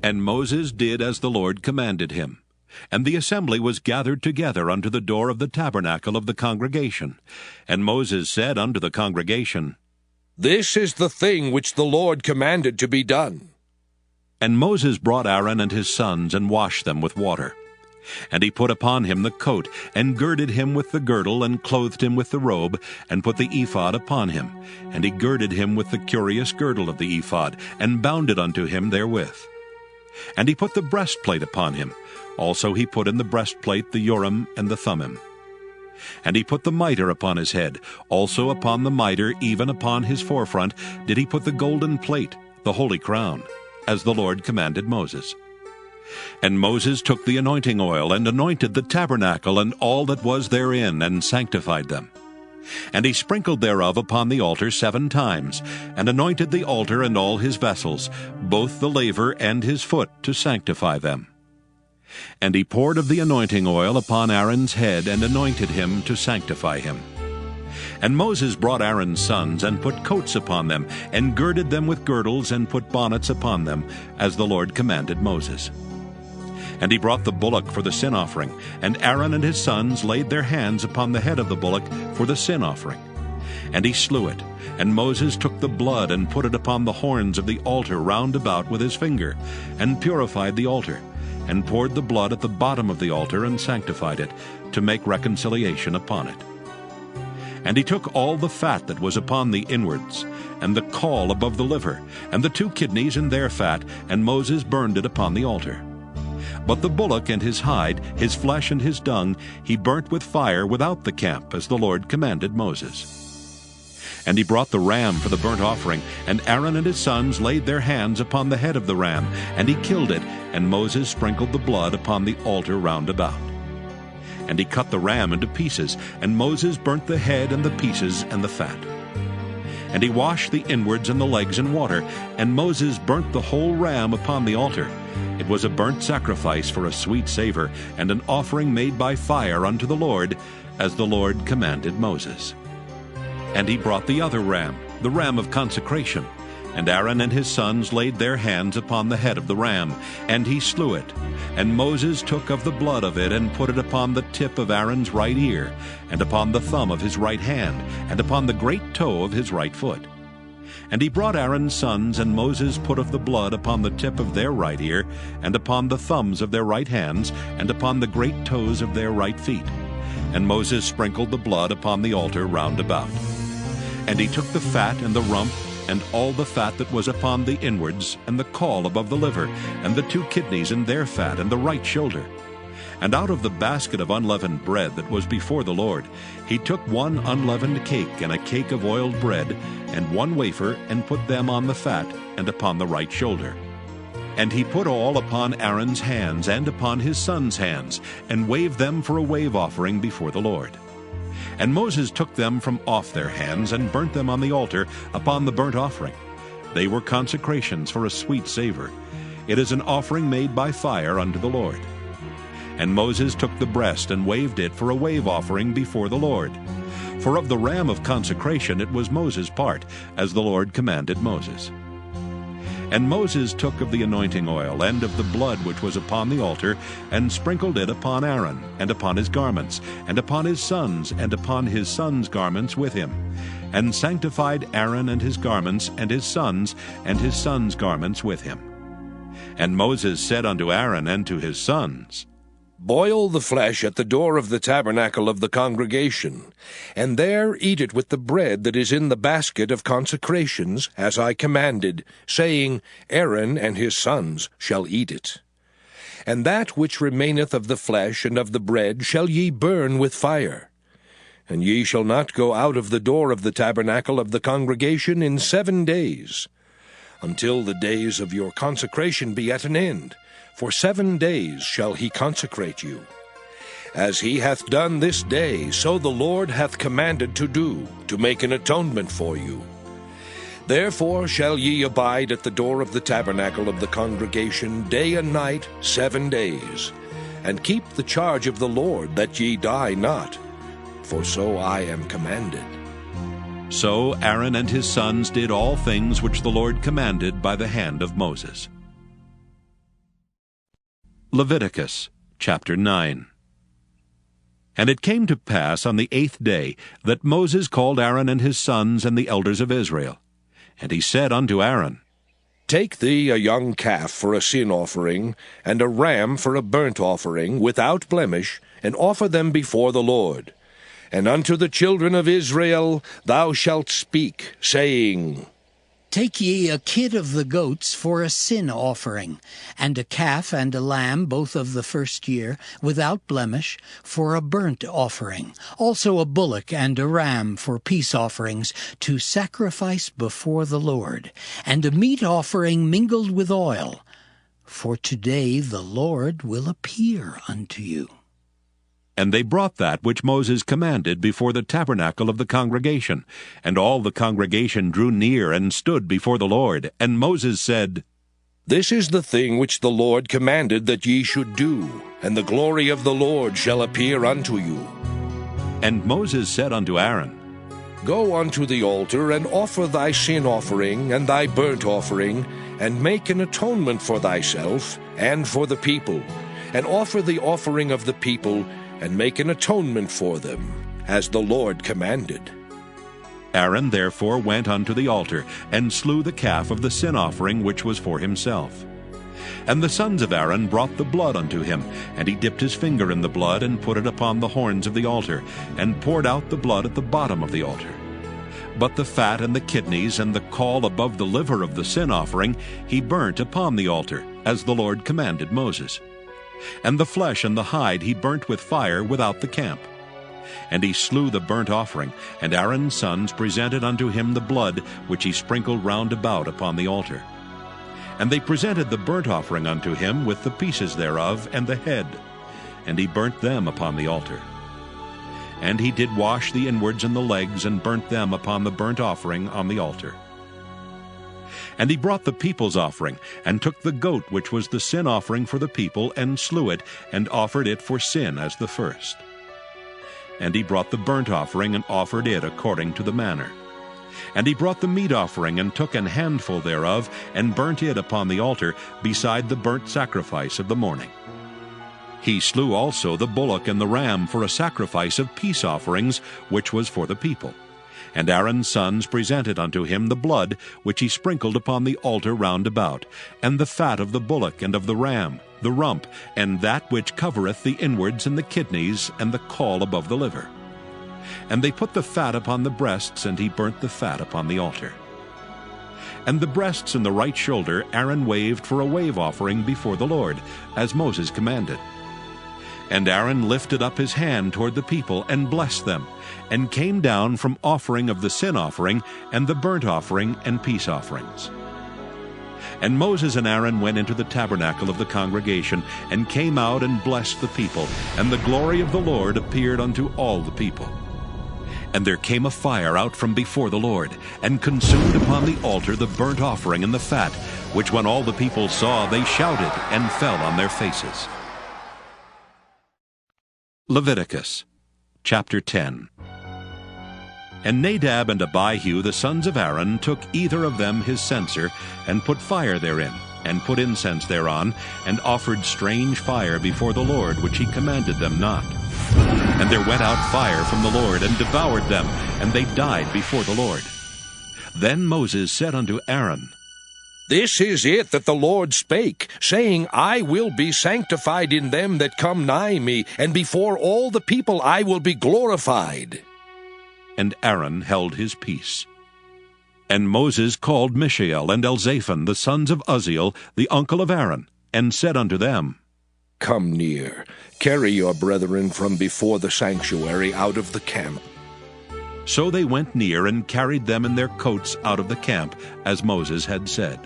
And Moses did as the Lord commanded him. And the assembly was gathered together unto the door of the tabernacle of the congregation. And Moses said unto the congregation, This is the thing which the Lord commanded to be done. And Moses brought Aaron and his sons, and washed them with water. And he put upon him the coat, and girded him with the girdle, and clothed him with the robe, and put the ephod upon him. And he girded him with the curious girdle of the ephod, and bound it unto him therewith. And he put the breastplate upon him. Also he put in the breastplate the Urim and the Thummim. And he put the mitre upon his head. Also upon the mitre, even upon his forefront, did he put the golden plate, the holy crown, as the Lord commanded Moses. And Moses took the anointing oil, and anointed the tabernacle and all that was therein, and sanctified them. And he sprinkled thereof upon the altar 7 times, and anointed the altar and all his vessels, both the laver and his foot, to sanctify them. And he poured of the anointing oil upon Aaron's head, and anointed him to sanctify him. And Moses brought Aaron's sons, and put coats upon them, and girded them with girdles, and put bonnets upon them, as the Lord commanded Moses. And he brought the bullock for the sin offering, and Aaron and his sons laid their hands upon the head of the bullock for the sin offering. And he slew it, and Moses took the blood, and put it upon the horns of the altar round about with his finger, and purified the altar, and poured the blood at the bottom of the altar, and sanctified it, to make reconciliation upon it. And he took all the fat that was upon the inwards, and the caul above the liver, and the 2 kidneys and their fat, and Moses burned it upon the altar. But the bullock and his hide, his flesh and his dung, he burnt with fire without the camp, as the Lord commanded Moses. And he brought the ram for the burnt offering, and Aaron and his sons laid their hands upon the head of the ram, and he killed it, and Moses sprinkled the blood upon the altar round about. And he cut the ram into pieces, and Moses burnt the head and the pieces and the fat. And he washed the inwards and the legs in water, and Moses burnt the whole ram upon the altar. It was a burnt sacrifice for a sweet savor, and an offering made by fire unto the Lord, as the Lord commanded Moses. And he brought the other ram, the ram of consecration, and Aaron and his sons laid their hands upon the head of the ram, and he slew it. And Moses took of the blood of it, and put it upon the tip of Aaron's right ear, and upon the thumb of his right hand, and upon the great toe of his right foot. And he brought Aaron's sons, and Moses put of the blood upon the tip of their right ear, and upon the thumbs of their right hands, and upon the great toes of their right feet. And Moses sprinkled the blood upon the altar round about. And he took the fat and the rump, and all the fat that was upon the inwards, and the caul above the liver, and the 2 kidneys and their fat, and the right shoulder. And out of the basket of unleavened bread that was before the Lord, he took 1 unleavened cake, and a cake of oiled bread, and 1 wafer, and put them on the fat, and upon the right shoulder. And he put all upon Aaron's hands, and upon his sons' hands, and waved them for a wave offering before the Lord. And Moses took them from off their hands, and burnt them on the altar upon the burnt offering. They were consecrations for a sweet savor. It is an offering made by fire unto the Lord. And Moses took the breast, and waved it for a wave offering before the Lord. For of the ram of consecration it was Moses' part, as the Lord commanded Moses. And Moses took of the anointing oil, and of the blood which was upon the altar, and sprinkled it upon Aaron, and upon his garments, and upon his sons, and upon his sons' garments with him, and sanctified Aaron and his garments, and his sons garments with him. And Moses said unto Aaron and to his sons, Boil the flesh at the door of the tabernacle of the congregation, and there eat it with the bread that is in the basket of consecrations, as I commanded, saying, Aaron and his sons shall eat it. And that which remaineth of the flesh and of the bread shall ye burn with fire. And ye shall not go out of the door of the tabernacle of the congregation in 7 days, until the days of your consecration be at an end. For 7 days shall he consecrate you. As he hath done this day, so the Lord hath commanded to do, to make an atonement for you. Therefore shall ye abide at the door of the tabernacle of the congregation day and night 7 days, and keep the charge of the Lord, that ye die not, for so I am commanded. So Aaron and his sons did all things which the Lord commanded by the hand of Moses. Leviticus chapter 9. And it came to pass on the 8th day that Moses called Aaron and his sons and the elders of Israel. And he said unto Aaron, Take thee a young calf for a sin offering, and a ram for a burnt offering, without blemish, and offer them before the Lord. And unto the children of Israel thou shalt speak, saying, Take ye a kid of the goats for a sin offering, and a calf and a lamb, both of the first year, without blemish, for a burnt offering. Also a bullock and a ram for peace offerings, to sacrifice before the Lord. And a meat offering mingled with oil. For today the Lord will appear unto you. And they brought that which Moses commanded before the tabernacle of the congregation. And all the congregation drew near and stood before the Lord. And Moses said, This is the thing which the Lord commanded that ye should do, and the glory of the Lord shall appear unto you. And Moses said unto Aaron, Go unto the altar, and offer thy sin offering and thy burnt offering, and make an atonement for thyself and for the people, and offer the offering of the people, and make an atonement for them, as the Lord commanded. Aaron therefore went unto the altar, and slew the calf of the sin offering which was for himself. And the sons of Aaron brought the blood unto him, and he dipped his finger in the blood, and put it upon the horns of the altar, and poured out the blood at the bottom of the altar. But the fat and the kidneys and the caul above the liver of the sin offering he burnt upon the altar, as the Lord commanded Moses. And the flesh and the hide he burnt with fire without the camp. And he slew the burnt offering, and Aaron's sons presented unto him the blood which he sprinkled round about upon the altar. And they presented the burnt offering unto him with the pieces thereof and the head, and he burnt them upon the altar. And he did wash the inwards and the legs, and burnt them upon the burnt offering on the altar. And he brought the people's offering, and took the goat which was the sin offering for the people, and slew it, and offered it for sin as the first. And he brought the burnt offering, and offered it according to the manner. And he brought the meat offering, and took an handful thereof, and burnt it upon the altar, beside the burnt sacrifice of the morning. He slew also the bullock and the ram for a sacrifice of peace offerings, which was for the people. And Aaron's sons presented unto him the blood which he sprinkled upon the altar round about, and the fat of the bullock and of the ram, the rump, and that which covereth the inwards and the kidneys, and the caul above the liver. And they put the fat upon the breasts, and he burnt the fat upon the altar. And the breasts and the right shoulder Aaron waved for a wave offering before the Lord, as Moses commanded. And Aaron lifted up his hand toward the people, and blessed them, and came down from offering of the sin offering, and the burnt offering, and peace offerings. And Moses and Aaron went into the tabernacle of the congregation, and came out and blessed the people, and the glory of the Lord appeared unto all the people. And there came a fire out from before the Lord, and consumed upon the altar the burnt offering and the fat, which when all the people saw, they shouted, and fell on their faces. Leviticus chapter 10. And Nadab and Abihu the sons of Aaron took either of them his censer, and put fire therein, and put incense thereon, and offered strange fire before the Lord, which he commanded them not. And there went out fire from the Lord, and devoured them, and they died before the Lord. Then Moses said unto Aaron, This is it that the Lord spake, saying, I will be sanctified in them that come nigh me, and before all the people I will be glorified. And Aaron held his peace. And Moses called Mishael and Elzaphan, the sons of Uzziel, the uncle of Aaron, and said unto them, Come near, carry your brethren from before the sanctuary out of the camp. So they went near, and carried them in their coats out of the camp, as Moses had said.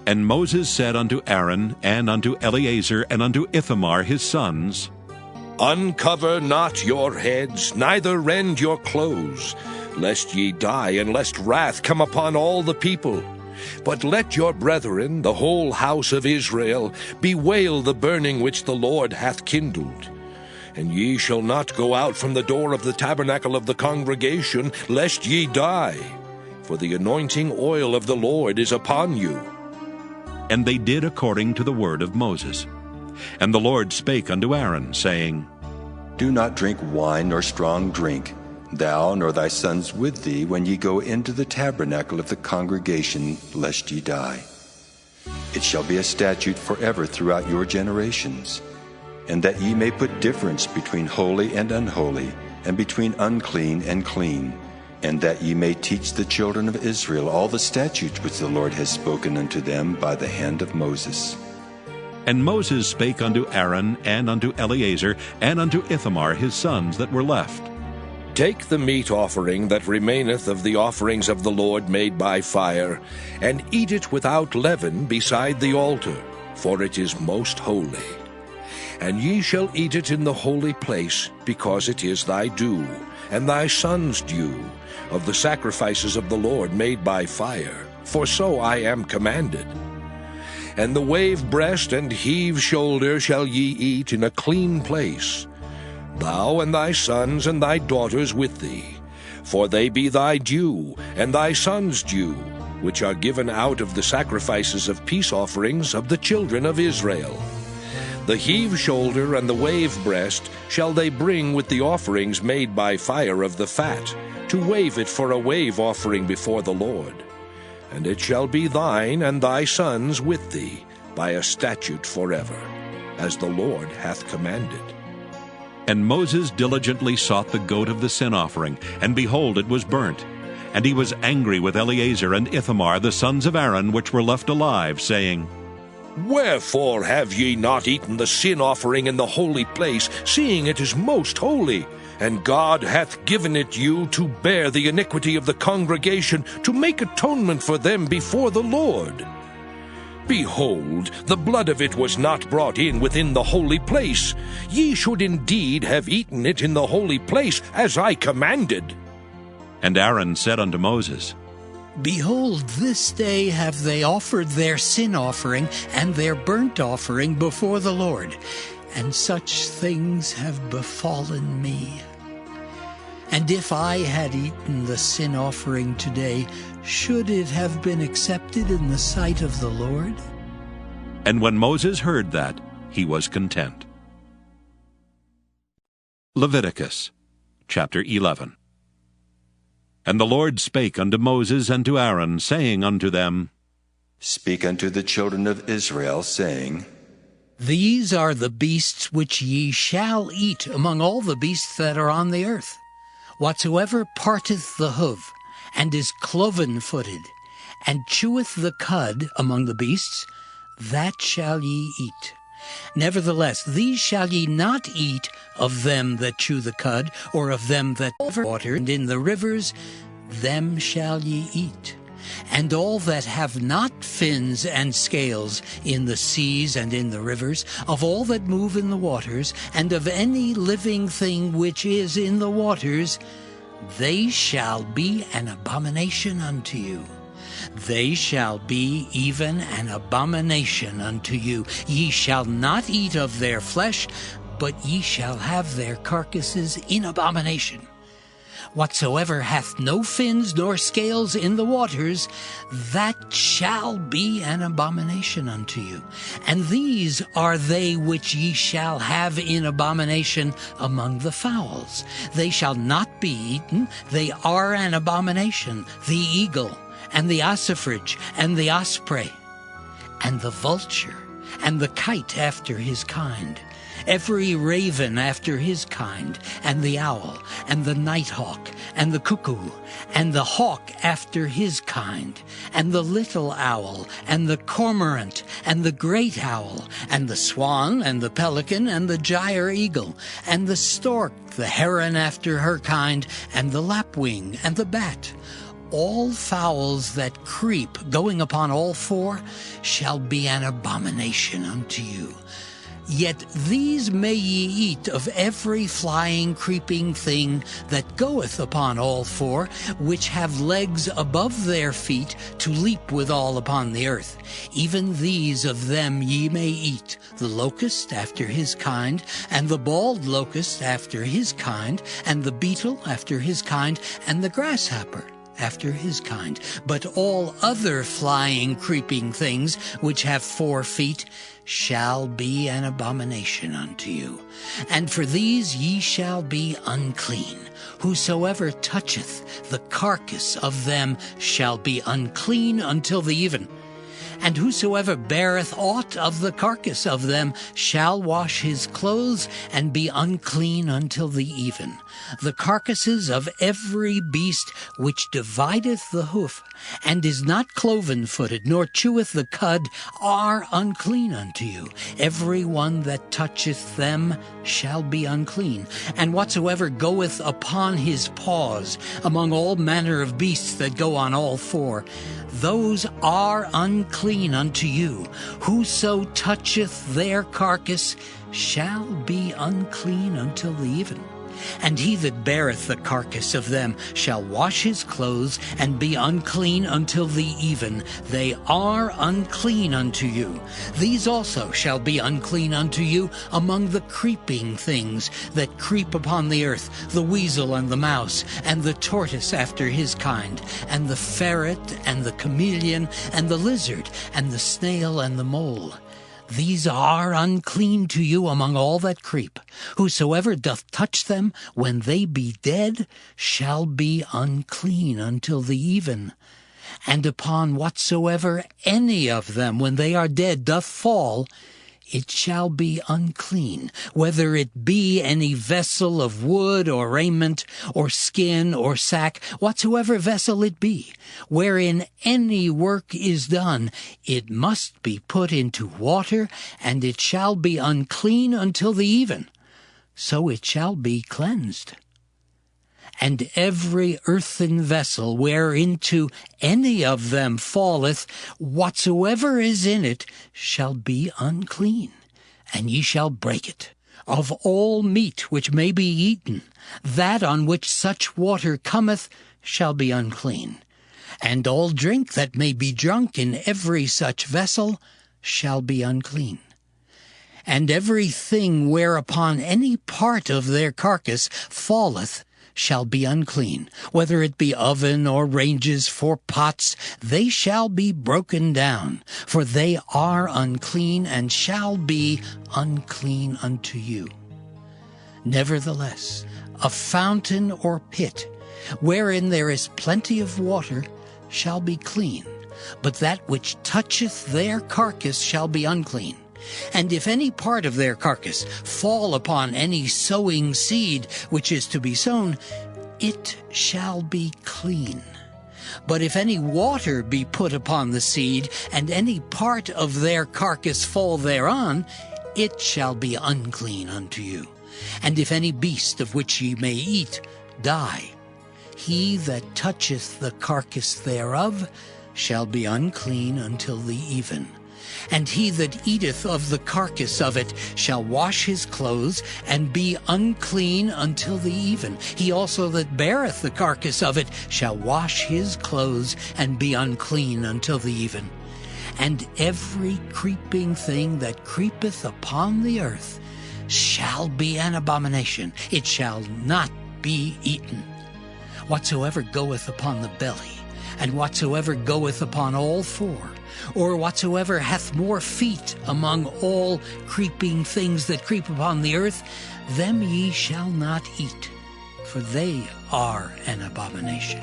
And Moses said unto Aaron, and unto Eleazar, and unto Ithamar his sons, Uncover not your heads, neither rend your clothes, lest ye die, and lest wrath come upon all the people. But let your brethren, the whole house of Israel, bewail the burning which the Lord hath kindled. And ye shall not go out from the door of the tabernacle of the congregation, lest ye die. For the anointing oil of the Lord is upon you. And they did according to the word of Moses. And the Lord spake unto Aaron, saying, Do not drink wine nor strong drink, thou nor thy sons with thee, when ye go into the tabernacle of the congregation, lest ye die. It shall be a statute forever throughout your generations. And that ye may put difference between holy and unholy, and between unclean and clean, and that ye may teach the children of Israel all the statutes which the Lord has spoken unto them by the hand of Moses. And Moses spake unto Aaron, and unto Eleazar, and unto Ithamar his sons that were left. Take the meat offering that remaineth of the offerings of the Lord made by fire, and eat it without leaven beside the altar, for it is most holy. And ye shall eat it in the holy place, because it is thy due, and thy son's due, of the sacrifices of the Lord made by fire, for so I am commanded. And the wave breast and heave shoulder shall ye eat in a clean place, thou and thy sons and thy daughters with thee, for they be thy due, and thy sons' due, which are given out of the sacrifices of peace offerings of the children of Israel. The heave shoulder and the wave breast shall they bring with the offerings made by fire of the fat, to wave it for a wave offering before the Lord. And it shall be thine and thy sons with thee, by a statute forever, as the Lord hath commanded. And Moses diligently sought the goat of the sin offering, and behold, it was burnt. And he was angry with Eleazar and Ithamar, the sons of Aaron, which were left alive, saying, Wherefore have ye not eaten the sin offering in the holy place, seeing it is most holy? And God hath given it you to bear the iniquity of the congregation, to make atonement for them before the Lord. Behold, the blood of it was not brought in within the holy place. Ye should indeed have eaten it in the holy place, as I commanded. And Aaron said unto Moses, Behold, this day have they offered their sin offering and their burnt offering before the Lord, and such things have befallen me. And if I had eaten the sin offering today, should it have been accepted in the sight of the Lord? And when Moses heard that, he was content. Leviticus chapter 11. And the Lord spake unto Moses and to Aaron, saying unto them, Speak unto the children of Israel, saying, These are the beasts which ye shall eat among all the beasts that are on the earth. Whatsoever parteth the hoof, and is cloven-footed, and cheweth the cud among the beasts, that shall ye eat. Nevertheless, these shall ye not eat of them that chew the cud, or of them that water, and in the rivers, them shall ye eat. And all that have not fins and scales in the seas and in the rivers, of all that move in the waters, and of any living thing which is in the waters, they shall be an abomination unto you. They shall be even an abomination unto you. Ye shall not eat of their flesh, but ye shall have their carcasses in abomination. Whatsoever hath no fins nor scales in the waters, that shall be an abomination unto you. And these are they which ye shall have in abomination among the fowls. They shall not be eaten, they are an abomination, the eagle, and the ossifrage, and the osprey, and the vulture, and the kite after his kind, every raven after his kind, and the owl, and the nighthawk, and the cuckoo, and the hawk after his kind, and the little owl, and the cormorant, and the great owl, and the swan, and the pelican, and the gyre eagle, and the stork, the heron after her kind, and the lapwing, and the bat. All fowls that creep, going upon all four, shall be an abomination unto you. Yet these may ye eat of every flying, creeping thing that goeth upon all four, which have legs above their feet to leap withal upon the earth. Even these of them ye may eat, the locust after his kind, and the bald locust after his kind, and the beetle after his kind, and the grasshopper after his kind. But all other flying, creeping things which have 4 feet shall be an abomination unto you. And for these ye shall be unclean. Whosoever toucheth the carcass of them shall be unclean until the even. And whosoever beareth aught of the carcass of them shall wash his clothes, and be unclean until the even. The carcasses of every beast which divideth the hoof, and is not cloven-footed, nor cheweth the cud, are unclean unto you. Every one that toucheth them shall be unclean. And whatsoever goeth upon his paws among all manner of beasts that go on all four, those are unclean unto you. Whoso toucheth their carcass shall be unclean until the even. And he that beareth the carcass of them shall wash his clothes, and be unclean until the even. They are unclean unto you. These also shall be unclean unto you among the creeping things that creep upon the earth, the weasel and the mouse, and the tortoise after his kind, and the ferret, and the chameleon, and the lizard, and the snail, and the mole. These are unclean to you among all that creep. Whosoever doth touch them when they be dead shall be unclean until the even. And upon whatsoever any of them when they are dead doth fall, it shall be unclean, whether it be any vessel of wood or raiment or skin or sack, whatsoever vessel it be, wherein any work is done, it must be put into water, and it shall be unclean until the even. So it shall be cleansed. And every earthen vessel whereinto any of them falleth, whatsoever is in it shall be unclean, and ye shall break it. Of all meat which may be eaten, that on which such water cometh shall be unclean. And all drink that may be drunk in every such vessel shall be unclean. And every thing whereupon any part of their carcass falleth shall be unclean, whether it be oven or ranges for pots, they shall be broken down, for they are unclean, and shall be unclean unto you. Nevertheless, a fountain or pit, wherein there is plenty of water, shall be clean, but that which toucheth their carcass shall be unclean. And if any part of their carcass fall upon any sowing seed which is to be sown, it shall be clean. But if any water be put upon the seed, and any part of their carcass fall thereon, it shall be unclean unto you. And if any beast of which ye may eat die, he that toucheth the carcass thereof shall be unclean until the even. And he that eateth of the carcass of it shall wash his clothes, and be unclean until the even. He also that beareth the carcass of it shall wash his clothes, and be unclean until the even. And every creeping thing that creepeth upon the earth shall be an abomination. It shall not be eaten. Whatsoever goeth upon the belly, and whatsoever goeth upon all four, or whatsoever hath more feet among all creeping things that creep upon the earth, them ye shall not eat, for they are an abomination.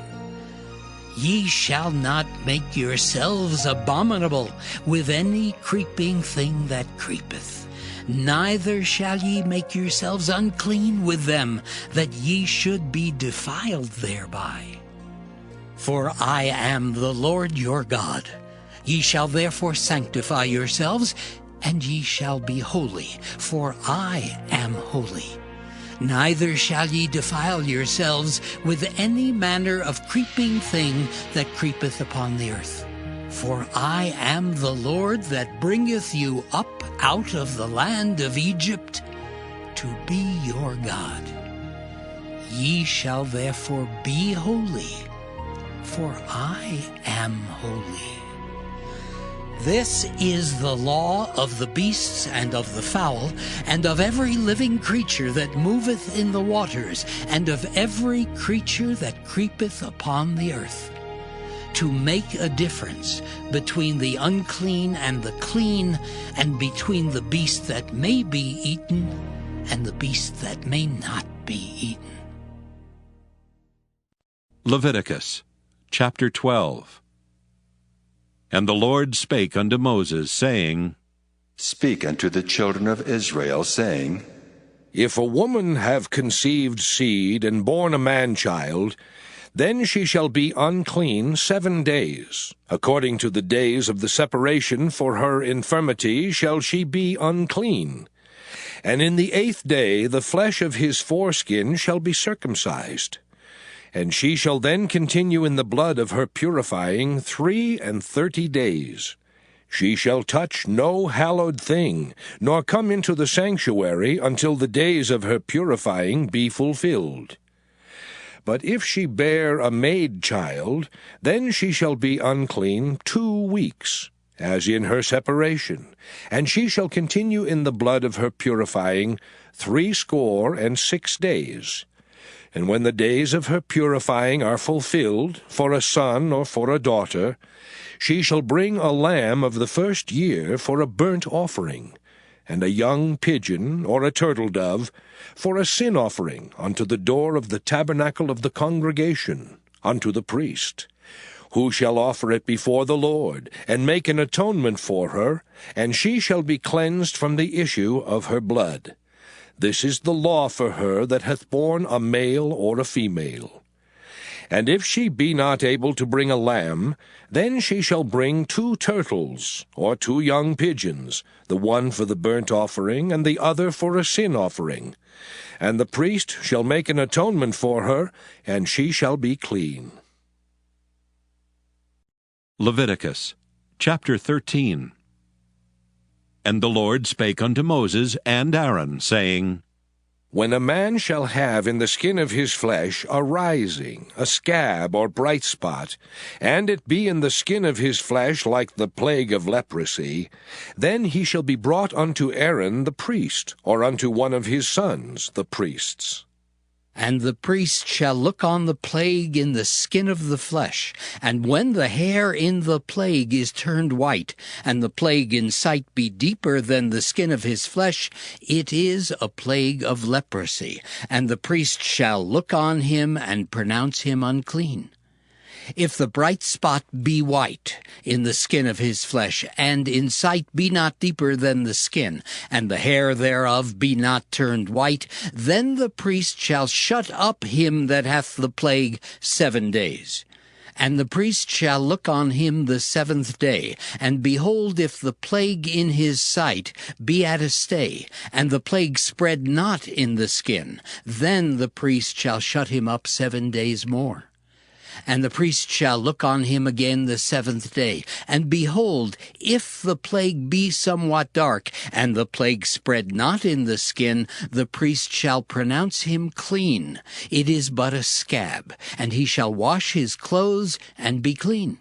Ye shall not make yourselves abominable with any creeping thing that creepeth, neither shall ye make yourselves unclean with them, that ye should be defiled thereby. For I am the Lord your God. Ye shall therefore sanctify yourselves, and ye shall be holy, for I am holy. Neither shall ye defile yourselves with any manner of creeping thing that creepeth upon the earth. For I am the Lord that bringeth you up out of the land of Egypt to be your God. Ye shall therefore be holy, for I am holy. This is the law of the beasts and of the fowl, and of every living creature that moveth in the waters, and of every creature that creepeth upon the earth, to make a difference between the unclean and the clean, and between the beast that may be eaten and the beast that may not be eaten. Leviticus chapter 12. And the Lord spake unto Moses, saying, Speak unto the children of Israel, saying, If a woman have conceived seed and born a man-child, then she shall be unclean 7 days. According to the days of the separation for her infirmity shall she be unclean. And in the 8th day the flesh of his foreskin shall be circumcised. And she shall then continue in the blood of her purifying 33 days. She shall touch no hallowed thing, nor come into the sanctuary until the days of her purifying be fulfilled. But if she bear a maid-child, then she shall be unclean 2 weeks, as in her separation, and she shall continue in the blood of her purifying 66 days. And when the days of her purifying are fulfilled, for a son or for a daughter, she shall bring a lamb of the 1st year for a burnt offering, and a young pigeon or a turtle-dove for a sin offering unto the door of the tabernacle of the congregation, unto the priest, who shall offer it before the Lord, and make an atonement for her, and she shall be cleansed from the issue of her blood. This is the law for her that hath borne a male or a female. And if she be not able to bring a lamb, then she shall bring 2 turtles, or 2 young pigeons, the one for the burnt offering, and the other for a sin offering. And the priest shall make an atonement for her, and she shall be clean. Leviticus chapter 13. And the Lord spake unto Moses and Aaron, saying, When a man shall have in the skin of his flesh a rising, a scab or bright spot, and it be in the skin of his flesh like the plague of leprosy, then he shall be brought unto Aaron the priest, or unto one of his sons, the priests. And the priest shall look on the plague in the skin of the flesh, and when the hair in the plague is turned white, and the plague in sight be deeper than the skin of his flesh, it is a plague of leprosy, and the priest shall look on him and pronounce him unclean. If the bright spot be white in the skin of his flesh, and in sight be not deeper than the skin, and the hair thereof be not turned white, then the priest shall shut up him that hath the plague 7 days. And the priest shall look on him the 7th day, and behold, if the plague in his sight be at a stay, and the plague spread not in the skin, then the priest shall shut him up 7 days more. And the priest shall look on him again the 7th day, and behold, if the plague be somewhat dark, and the plague spread not in the skin, the priest shall pronounce him clean. It is but a scab, and he shall wash his clothes and be clean.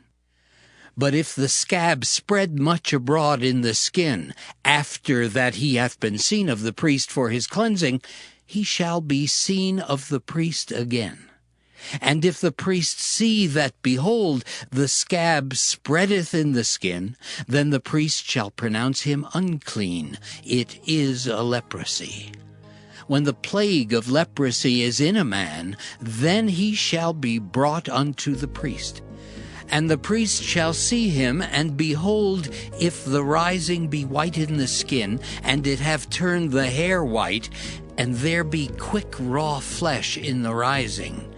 But if the scab spread much abroad in the skin, after that he hath been seen of the priest for his cleansing, he shall be seen of the priest again. And if the priest see that, behold, the scab spreadeth in the skin, then the priest shall pronounce him unclean. It is a leprosy. When the plague of leprosy is in a man, then he shall be brought unto the priest. And the priest shall see him, and behold, if the rising be white in the skin, and it have turned the hair white, and there be quick raw flesh in the rising,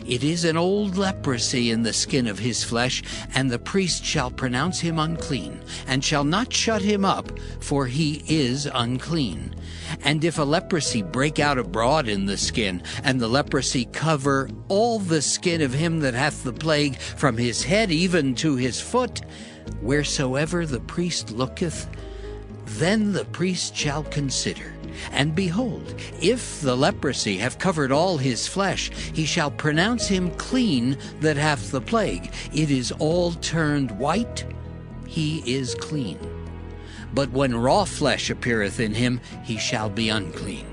it is an old leprosy in the skin of his flesh, and the priest shall pronounce him unclean, and shall not shut him up, for he is unclean. And if a leprosy break out abroad in the skin, and the leprosy cover all the skin of him that hath the plague, from his head even to his foot, wheresoever the priest looketh, then the priest shall consider. And behold, if the leprosy have covered all his flesh, he shall pronounce him clean that hath the plague. It is all turned white, he is clean. But when raw flesh appeareth in him, he shall be unclean.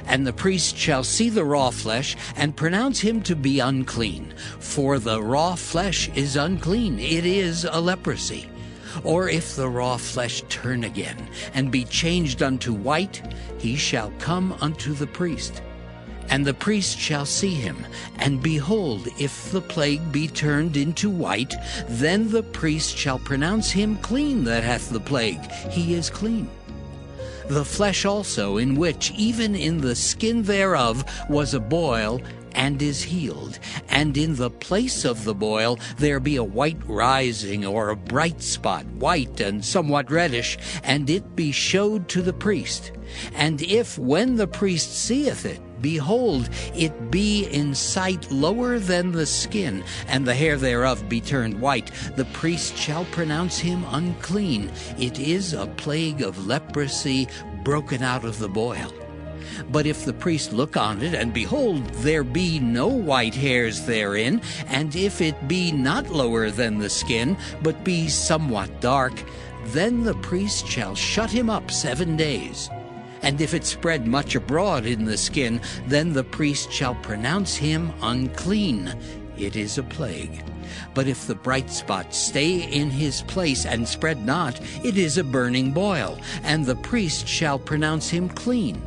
And the priest shall see the raw flesh, and pronounce him to be unclean. For the raw flesh is unclean, it is a leprosy. Or if the raw flesh turn again, and be changed unto white, he shall come unto the priest. And the priest shall see him, and behold, if the plague be turned into white, then the priest shall pronounce him clean that hath the plague. He is clean. The flesh also, in which, even in the skin thereof, was a boil, and is healed, and in the place of the boil there be a white rising, or a bright spot, white and somewhat reddish, and it be showed to the priest. And if, when the priest seeth it, behold, it be in sight lower than the skin, and the hair thereof be turned white, the priest shall pronounce him unclean. It is a plague of leprosy broken out of the boil. But if the priest look on it, and behold, there be no white hairs therein, and if it be not lower than the skin, but be somewhat dark, then the priest shall shut him up 7 days. And if it spread much abroad in the skin, then the priest shall pronounce him unclean. It is a plague. But if the bright spot stay in his place and spread not, it is a burning boil, and the priest shall pronounce him clean.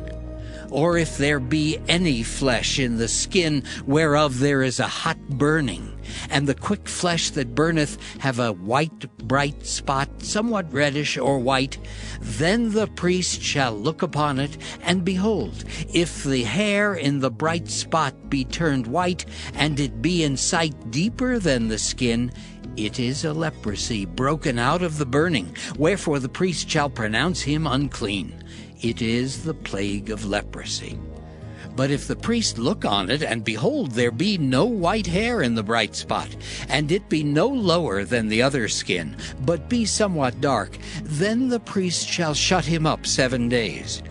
Or if there be any flesh in the skin whereof there is a hot burning, and the quick flesh that burneth have a white bright spot, somewhat reddish or white, then the priest shall look upon it, and behold, if the hair in the bright spot be turned white, and it be in sight deeper than the skin, it is a leprosy broken out of the burning, wherefore the priest shall pronounce him unclean. It is the plague of leprosy. But if the priest look on it, and behold, there be no white hair in the bright spot, and it be no lower than the other skin, but be somewhat dark, then the priest shall shut him up 7 days.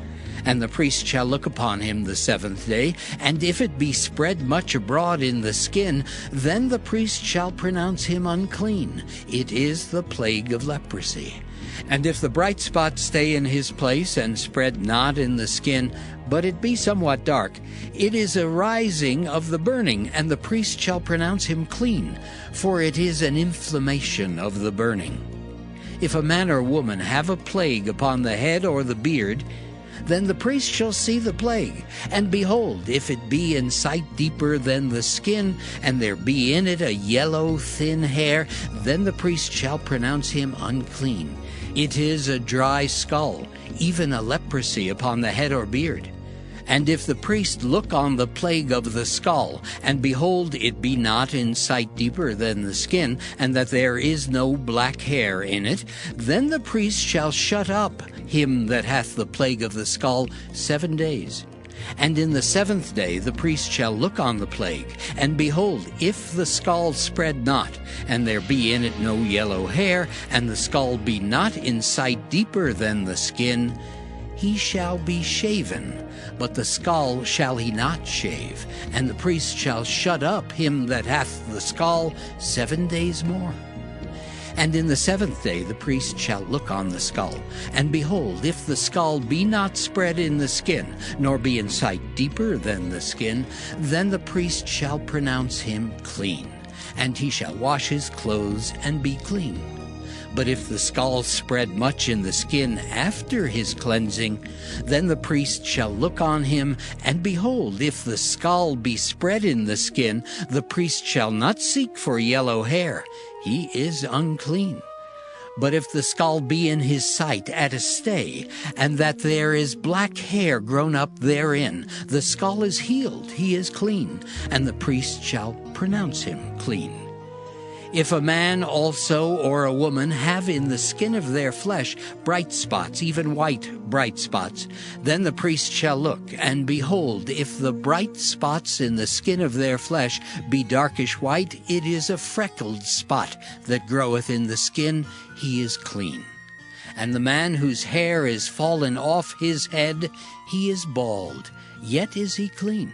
And the priest shall look upon him the 7th day, and if it be spread much abroad in the skin, then the priest shall pronounce him unclean. It is the plague of leprosy. And if the bright spot stay in his place, and spread not in the skin, but it be somewhat dark, it is a rising of the burning, and the priest shall pronounce him clean, for it is an inflammation of the burning. If a man or woman have a plague upon the head or the beard, then the priest shall see the plague, and behold, if it be in sight deeper than the skin, and there be in it a yellow thin hair, then the priest shall pronounce him unclean. It is a dry skull, even a leprosy upon the head or beard. And if the priest look on the plague of the skull, and behold, it be not in sight deeper than the skin, and that there is no black hair in it, then the priest shall shut up him that hath the plague of the skull 7 days. And in the 7th day the priest shall look on the plague, and behold, if the skull spread not, and there be in it no yellow hair, and the skull be not in sight deeper than the skin, he shall be shaven, but the skull shall he not shave, and the priest shall shut up him that hath the skull 7 days more. And in the 7th day the priest shall look on the skull, and behold, if the skull be not spread in the skin, nor be in sight deeper than the skin, then the priest shall pronounce him clean, and he shall wash his clothes and be clean. But if the skull spread much in the skin after his cleansing, then the priest shall look on him, and behold, if the skull be spread in the skin, the priest shall not seek for yellow hair. He is unclean. But if the skull be in his sight at a stay, and that there is black hair grown up therein, the skull is healed, he is clean, and the priest shall pronounce him clean. If a man also or a woman have in the skin of their flesh bright spots, even white bright spots, then the priest shall look, and behold, if the bright spots in the skin of their flesh be darkish white, it is a freckled spot that groweth in the skin, he is clean. And the man whose hair is fallen off his head, he is bald, yet is he clean.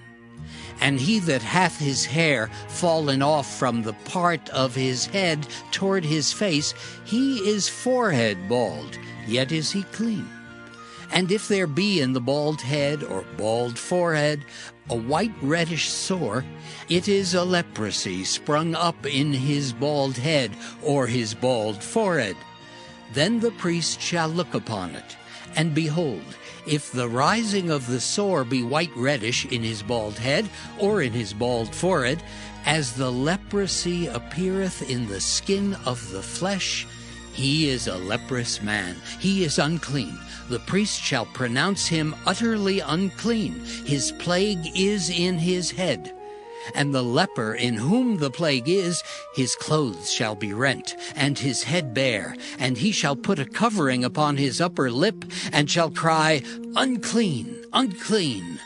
And he that hath his hair fallen off from the part of his head toward his face, he is forehead bald, yet is he clean. And if there be in the bald head or bald forehead a white reddish sore, it is a leprosy sprung up in his bald head or his bald forehead. Then the priest shall look upon it, And behold, if the rising of the sore be white-reddish in his bald head, or in his bald forehead, as the leprosy appeareth in the skin of the flesh, he is a leprous man. He is unclean. The priest shall pronounce him utterly unclean. His plague is in his head. And the leper in whom the plague is, his clothes shall be rent, and his head bare, and he shall put a covering upon his upper lip, and shall cry, Unclean, unclean.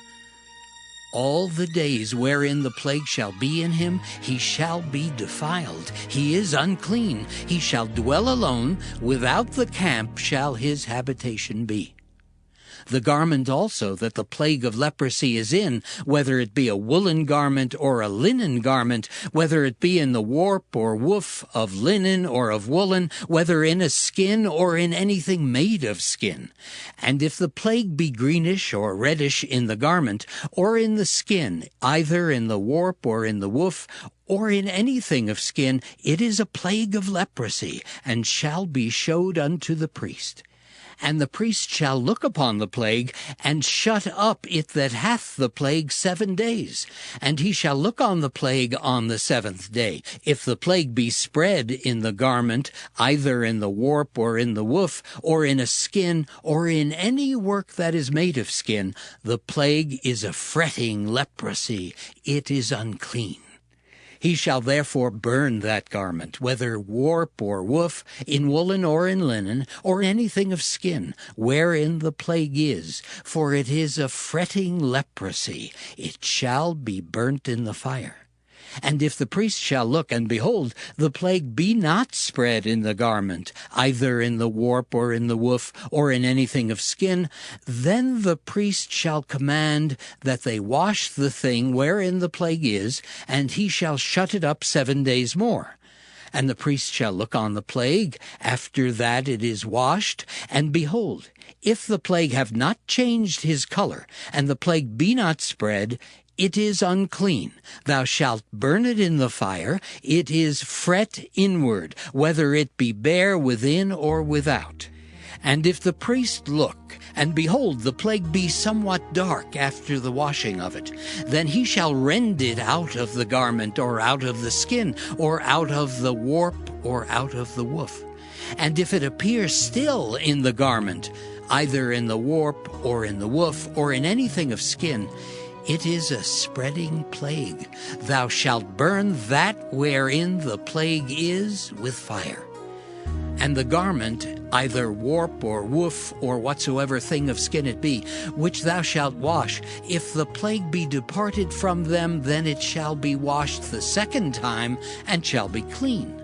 All the days wherein the plague shall be in him, he shall be defiled. He is unclean. He shall dwell alone. Without the camp shall his habitation be. The garment also that the plague of leprosy is in, whether it be a woolen garment or a linen garment, whether it be in the warp or woof of linen or of woolen, whether in a skin or in anything made of skin. And if the plague be greenish or reddish in the garment, or in the skin, either in the warp or in the woof, or in anything of skin, it is a plague of leprosy, and shall be showed unto the priest. And the priest shall look upon the plague, and shut up it that hath the plague 7 days. And he shall look on the plague on the 7th day. If the plague be spread in the garment, either in the warp or in the woof, or in a skin, or in any work that is made of skin, the plague is a fretting leprosy. It is unclean. He shall therefore burn that garment, whether warp or woof, in woolen or in linen, or anything of skin, wherein the plague is, for it is a fretting leprosy. It shall be burnt in the fire. And if the priest shall look, and behold, the plague be not spread in the garment, either in the warp or in the woof, or in anything of skin, then the priest shall command that they wash the thing wherein the plague is, and he shall shut it up 7 days more. And the priest shall look on the plague after that it is washed, and behold, if the plague have not changed his color, and the plague be not spread, it is unclean. Thou shalt burn it in the fire. It is fret inward, whether it be bare within or without. And if the priest look, and behold, the plague be somewhat dark after the washing of it, then he shall rend it out of the garment, or out of the skin, or out of the warp, or out of the woof. And if it appear still in the garment, either in the warp, or in the woof, or in anything of skin, it is a spreading plague. Thou shalt burn that wherein the plague is with fire. And the garment, either warp or woof, or whatsoever thing of skin it be, which thou shalt wash, if the plague be departed from them, then it shall be washed the 2nd time, and shall be clean.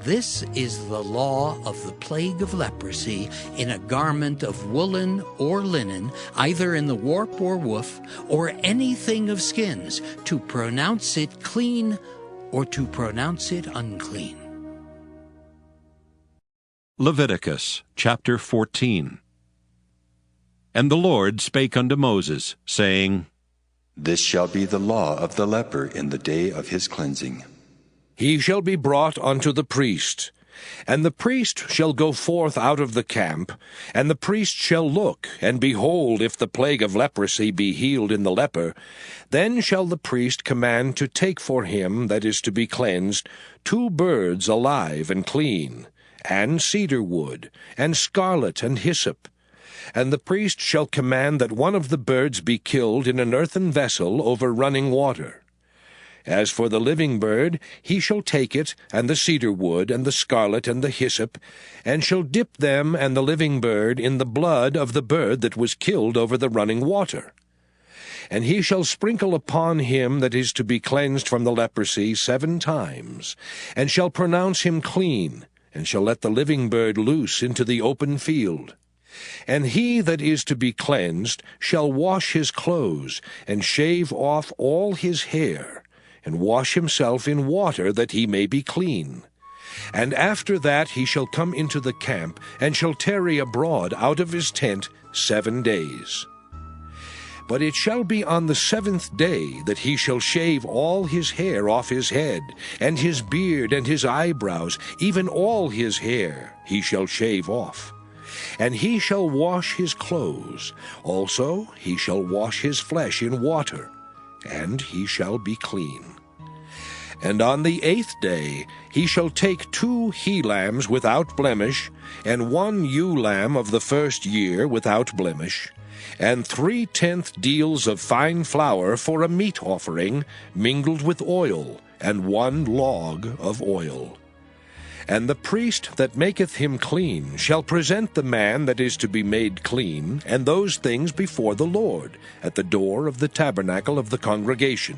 This is the law of the plague of leprosy in a garment of woolen or linen, either in the warp or woof, or anything of skins, to pronounce it clean or to pronounce it unclean. Leviticus chapter 14. And the Lord spake unto Moses, saying, This shall be the law of the leper in the day of his cleansing. He shall be brought unto the priest, and the priest shall go forth out of the camp, and the priest shall look, and behold, if the plague of leprosy be healed in the leper, then shall the priest command to take for him that is to be cleansed 2 birds alive and clean, and cedar wood, and scarlet and hyssop. And the priest shall command that one of the birds be killed in an earthen vessel over running water. As for the living bird, he shall take it, and the cedar wood, and the scarlet, and the hyssop, and shall dip them and the living bird in the blood of the bird that was killed over the running water. And he shall sprinkle upon him that is to be cleansed from the leprosy 7 times, and shall pronounce him clean, and shall let the living bird loose into the open field. And he that is to be cleansed shall wash his clothes, and shave off all his hair, and wash himself in water, that he may be clean. And after that he shall come into the camp, and shall tarry abroad out of his tent 7 days. But it shall be on the 7th day that he shall shave all his hair off his head, and his beard and his eyebrows, even all his hair he shall shave off. And he shall wash his clothes, also he shall wash his flesh in water, and he shall be clean. And on the 8th day he shall take 2 he-lambs without blemish, and 1 ewe-lamb of the first year without blemish, and 3/10 deals of fine flour for a meat offering, mingled with oil, and 1 log of oil. And the priest that maketh him clean shall present the man that is to be made clean, and those things before the Lord, at the door of the tabernacle of the congregation.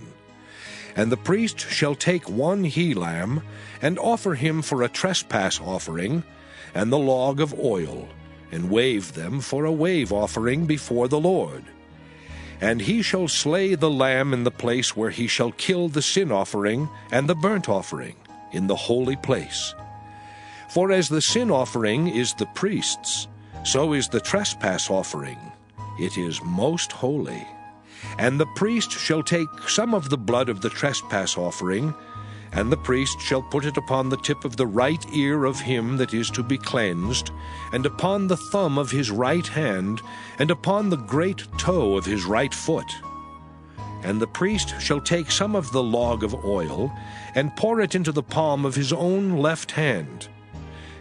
And the priest shall take 1 he-lamb, and offer him for a trespass offering, and the log of oil, and wave them for a wave offering before the Lord. And he shall slay the lamb in the place where he shall kill the sin offering and the burnt offering, in the holy place. For as the sin offering is the priest's, so is the trespass offering. It is most holy. And the priest shall take some of the blood of the trespass offering, and the priest shall put it upon the tip of the right ear of him that is to be cleansed, and upon the thumb of his right hand, and upon the great toe of his right foot. And the priest shall take some of the log of oil, and pour it into the palm of his own left hand.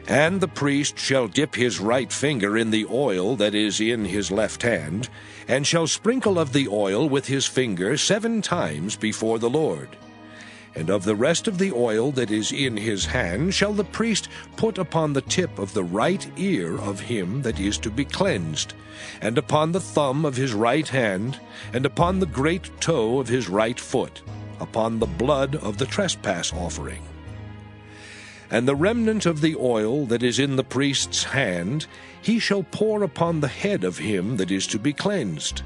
And the priest shall dip his right finger in the oil that is in his left hand, and shall sprinkle of the oil with his finger 7 times before the Lord. And of the rest of the oil that is in his hand shall the priest put upon the tip of the right ear of him that is to be cleansed, and upon the thumb of his right hand, and upon the great toe of his right foot, upon the blood of the trespass offering. And the remnant of the oil that is in the priest's hand he shall pour upon the head of him that is to be cleansed.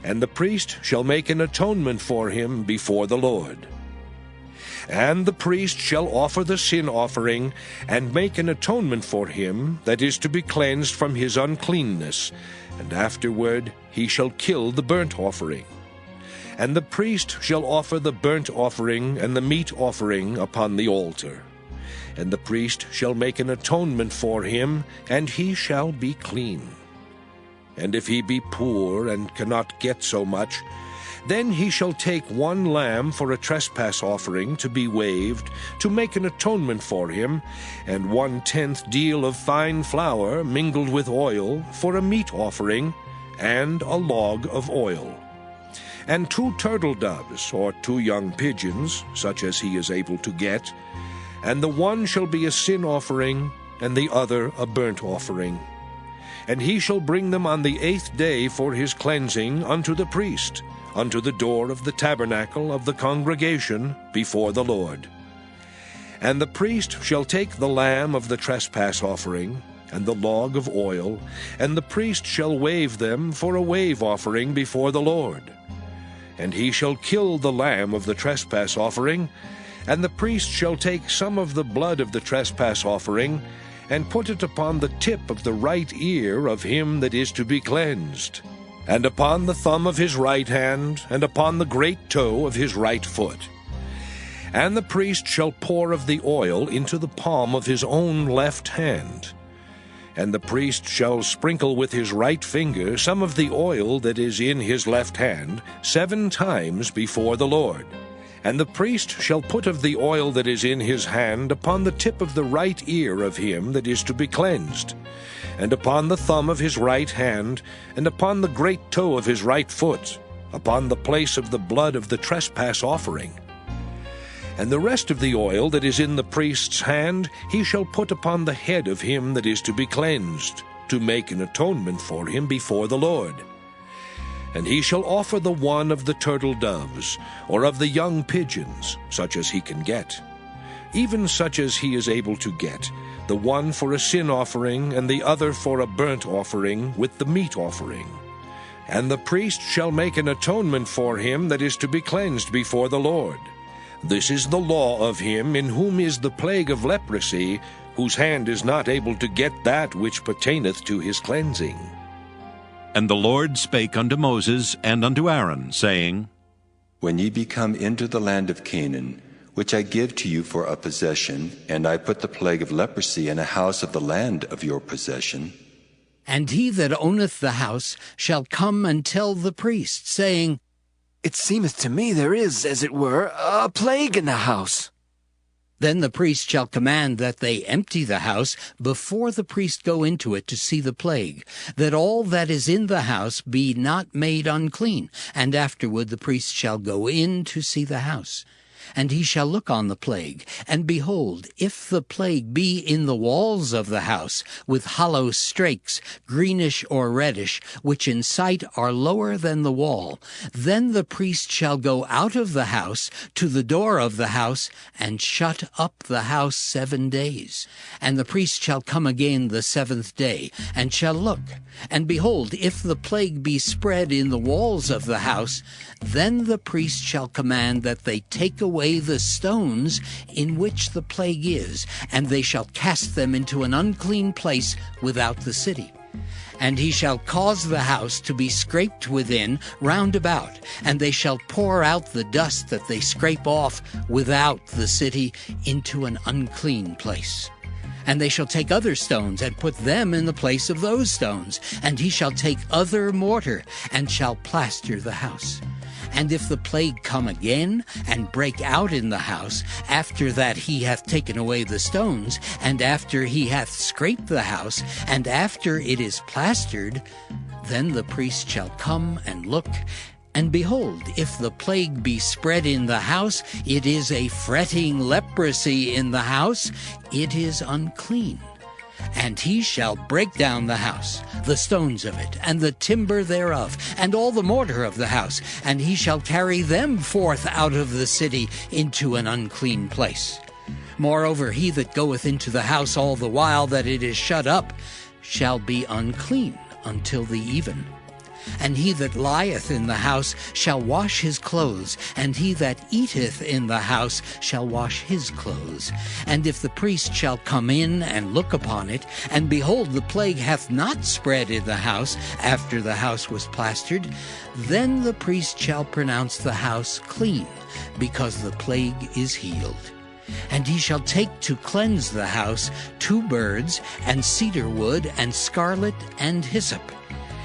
And the priest shall make an atonement for him before the Lord. And the priest shall offer the sin offering, and make an atonement for him that is to be cleansed from his uncleanness, and afterward he shall kill the burnt offering. And the priest shall offer the burnt offering and the meat offering upon the altar. And the priest shall make an atonement for him, and he shall be clean. And if he be poor and cannot get so much, then he shall take 1 lamb for a trespass offering to be waved, to make an atonement for him, and 1/10 deal of fine flour mingled with oil for a meat offering, and a log of oil. And 2 turtle doves, or 2 young pigeons, such as he is able to get, and the one shall be a sin offering, and the other a burnt offering. And he shall bring them on the 8th day for his cleansing unto the priest, unto the door of the tabernacle of the congregation before the Lord. And the priest shall take the lamb of the trespass offering, and the log of oil, and the priest shall wave them for a wave offering before the Lord. And he shall kill the lamb of the trespass offering, and the priest shall take some of the blood of the trespass offering, and put it upon the tip of the right ear of him that is to be cleansed, and upon the thumb of his right hand, and upon the great toe of his right foot. And the priest shall pour of the oil into the palm of his own left hand. And the priest shall sprinkle with his right finger some of the oil that is in his left hand 7 times before the Lord. And the priest shall put of the oil that is in his hand upon the tip of the right ear of him that is to be cleansed, and upon the thumb of his right hand, and upon the great toe of his right foot, upon the place of the blood of the trespass offering. And the rest of the oil that is in the priest's hand he shall put upon the head of him that is to be cleansed, to make an atonement for him before the Lord. And he shall offer the one of the turtle doves, or of the young pigeons, such as he can get, even such as he is able to get, the one for a sin offering, and the other for a burnt offering with the meat offering. And the priest shall make an atonement for him that is to be cleansed before the Lord. This is the law of him in whom is the plague of leprosy, whose hand is not able to get that which pertaineth to his cleansing. And the Lord spake unto Moses and unto Aaron, saying, When ye be come into the land of Canaan, which I give to you for a possession, and I put the plague of leprosy in a house of the land of your possession, And he that owneth the house shall come and tell the priest, saying, It seemeth to me there is, as it were, a plague in the house. Then the priest shall command that they empty the house before the priest go into it to see the plague, that all that is in the house be not made unclean. And afterward the priest shall go in to see the house. And he shall look on the plague, and behold, if the plague be in the walls of the house, with hollow strakes, greenish or reddish, which in sight are lower than the wall, then the priest shall go out of the house to the door of the house, and shut up the house 7 days. And the priest shall come again the 7th day, and shall look. And behold, if the plague be spread in the walls of the house, then the priest shall command that they take away the stones in which the plague is, and they shall cast them into an unclean place without the city. And he shall cause the house to be scraped within round about, and they shall pour out the dust that they scrape off without the city into an unclean place. And they shall take other stones, and put them in the place of those stones. And he shall take other mortar, and shall plaster the house. And if the plague come again, and break out in the house, after that he hath taken away the stones, and after he hath scraped the house, and after it is plastered, then the priest shall come and look. And behold, if the plague be spread in the house, it is a fretting leprosy in the house, it is unclean. And he shall break down the house, the stones of it, and the timber thereof, and all the mortar of the house, and he shall carry them forth out of the city into an unclean place. Moreover, he that goeth into the house all the while that it is shut up shall be unclean until the even. And he that lieth in the house shall wash his clothes, and he that eateth in the house shall wash his clothes. And if the priest shall come in and look upon it, and behold, the plague hath not spread in the house after the house was plastered, then the priest shall pronounce the house clean, because the plague is healed. And he shall take to cleanse the house 2 birds, and cedar wood, and scarlet, and hyssop.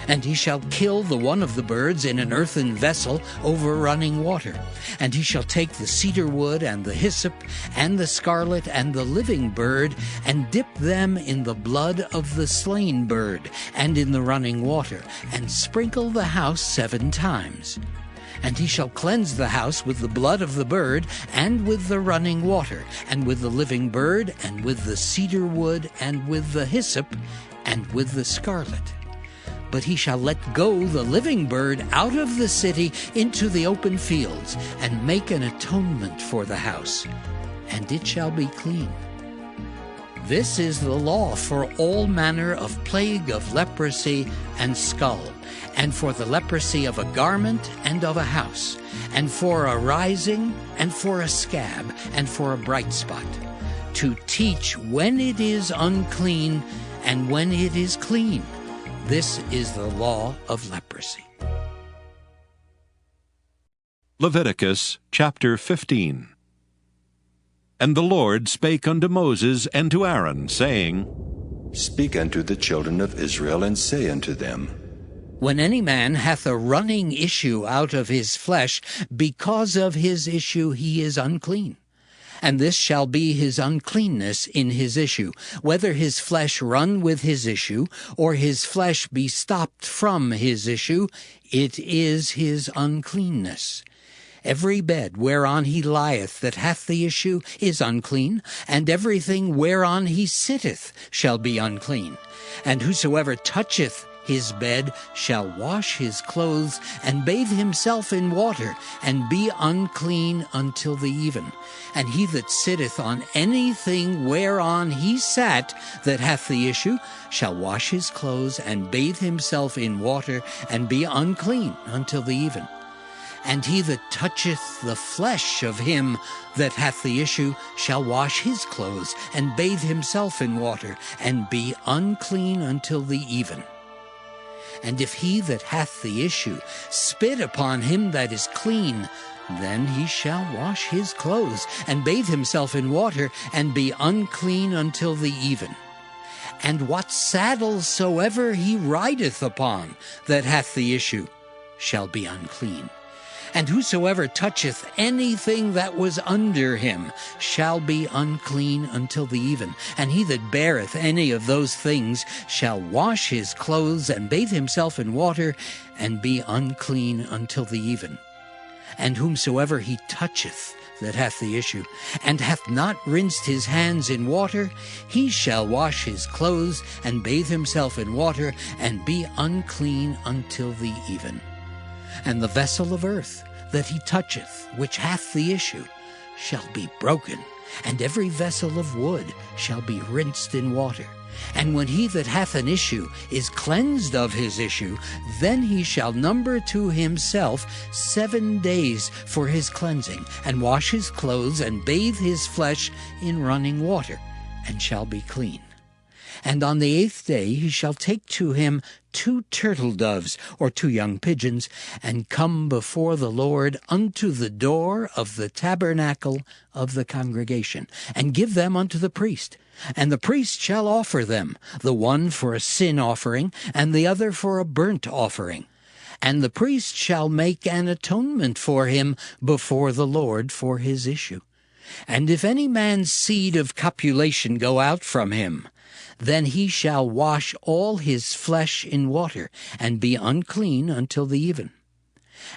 And he shall kill the one of the birds in an earthen vessel over running water. And he shall take the cedar wood, and the hyssop, and the scarlet, and the living bird, and dip them in the blood of the slain bird, and in the running water, and sprinkle the house 7 times. And he shall cleanse the house with the blood of the bird, and with the running water, and with the living bird, and with the cedar wood, and with the hyssop, and with the scarlet. But he shall let go the living bird out of the city into the open fields, and make an atonement for the house, and it shall be clean. This is the law for all manner of plague of leprosy and skull, and for the leprosy of a garment and of a house, and for a rising, and for a scab, and for a bright spot, to teach when it is unclean and when it is clean. This is the law of leprosy. Leviticus chapter 15. And the Lord spake unto Moses and to Aaron, saying, Speak unto the children of Israel, and say unto them, When any man hath a running issue out of his flesh, because of his issue he is unclean. And this shall be his uncleanness in his issue, whether his flesh run with his issue, or his flesh be stopped from his issue, it is his uncleanness. Every bed whereon he lieth that hath the issue is unclean, and everything whereon he sitteth shall be unclean. And whosoever toucheth his bed shall wash his clothes, and bathe himself in water, and be unclean until the even. And he that sitteth on anything whereon he sat that hath the issue shall wash his clothes, and bathe himself in water, and be unclean until the even. And he that toucheth the flesh of him that hath the issue shall wash his clothes, and bathe himself in water, and be unclean until the even. And if he that hath the issue spit upon him that is clean, then he shall wash his clothes, and bathe himself in water, and be unclean until the even. And what saddle soever he rideth upon that hath the issue shall be unclean. And whosoever toucheth anything that was under him shall be unclean until the even. And he that beareth any of those things shall wash his clothes and bathe himself in water, and be unclean until the even. And whomsoever he toucheth that hath the issue, and hath not rinsed his hands in water, he shall wash his clothes and bathe himself in water, and be unclean until the even. And the vessel of earth that he toucheth, which hath the issue, shall be broken, and every vessel of wood shall be rinsed in water. And when he that hath an issue is cleansed of his issue, then he shall number to himself 7 days for his cleansing, and wash his clothes, and bathe his flesh in running water, and shall be clean. And on the 8th day he shall take to him 2 turtle doves, or 2 young pigeons, and come before the Lord unto the door of the tabernacle of the congregation, and give them unto the priest. And the priest shall offer them, the one for a sin offering, and the other for a burnt offering. And the priest shall make an atonement for him before the Lord for his issue. And if any man's seed of copulation go out from him, then he shall wash all his flesh in water, and be unclean until the even.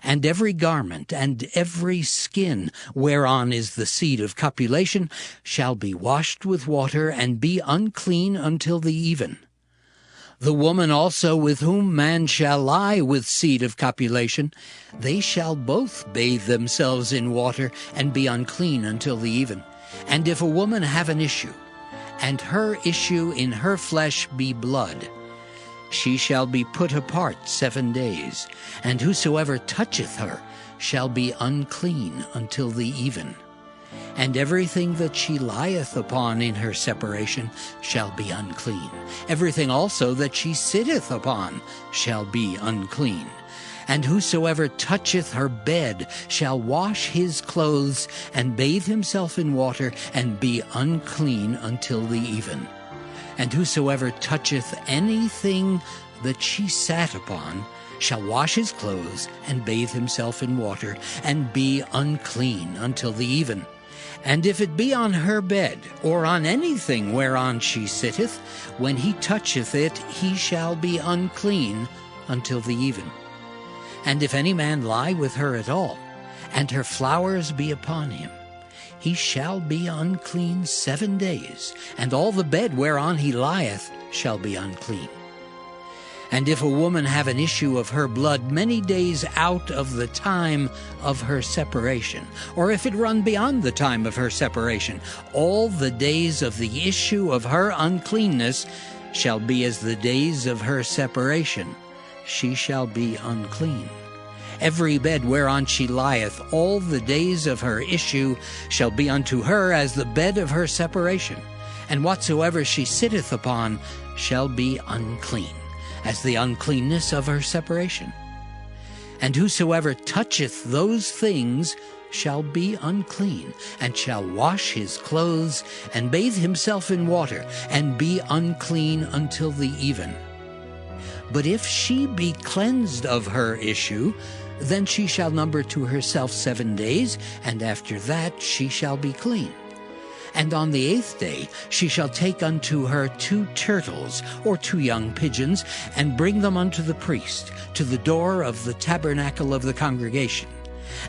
And every garment and every skin whereon is the seed of copulation shall be washed with water, and be unclean until the even. The woman also with whom man shall lie with seed of copulation, they shall both bathe themselves in water, and be unclean until the even. And if a woman have an issue, and her issue in her flesh be blood, she shall be put apart 7 days, and whosoever toucheth her shall be unclean until the even. And everything that she lieth upon in her separation shall be unclean. Everything also that she sitteth upon shall be unclean. And whosoever toucheth her bed shall wash his clothes, and bathe himself in water, and be unclean until the even. And whosoever toucheth anything that she sat upon shall wash his clothes, and bathe himself in water, and be unclean until the even. And if it be on her bed, or on anything whereon she sitteth, when he toucheth it, he shall be unclean until the even. And if any man lie with her at all, and her flowers be upon him, he shall be unclean 7 days, and all the bed whereon he lieth shall be unclean. And if a woman have an issue of her blood many days out of the time of her separation, or if it run beyond the time of her separation, all the days of the issue of her uncleanness shall be as the days of her separation. She shall be unclean. Every bed whereon she lieth all the days of her issue shall be unto her as the bed of her separation, and whatsoever she sitteth upon shall be unclean, as the uncleanness of her separation. And whosoever toucheth those things shall be unclean, and shall wash his clothes, and bathe himself in water, and be unclean until the even. But if she be cleansed of her issue, then she shall number to herself 7 days, and after that she shall be clean. And on the 8th day she shall take unto her 2 turtles, or 2 young pigeons, and bring them unto the priest, to the door of the tabernacle of the congregation.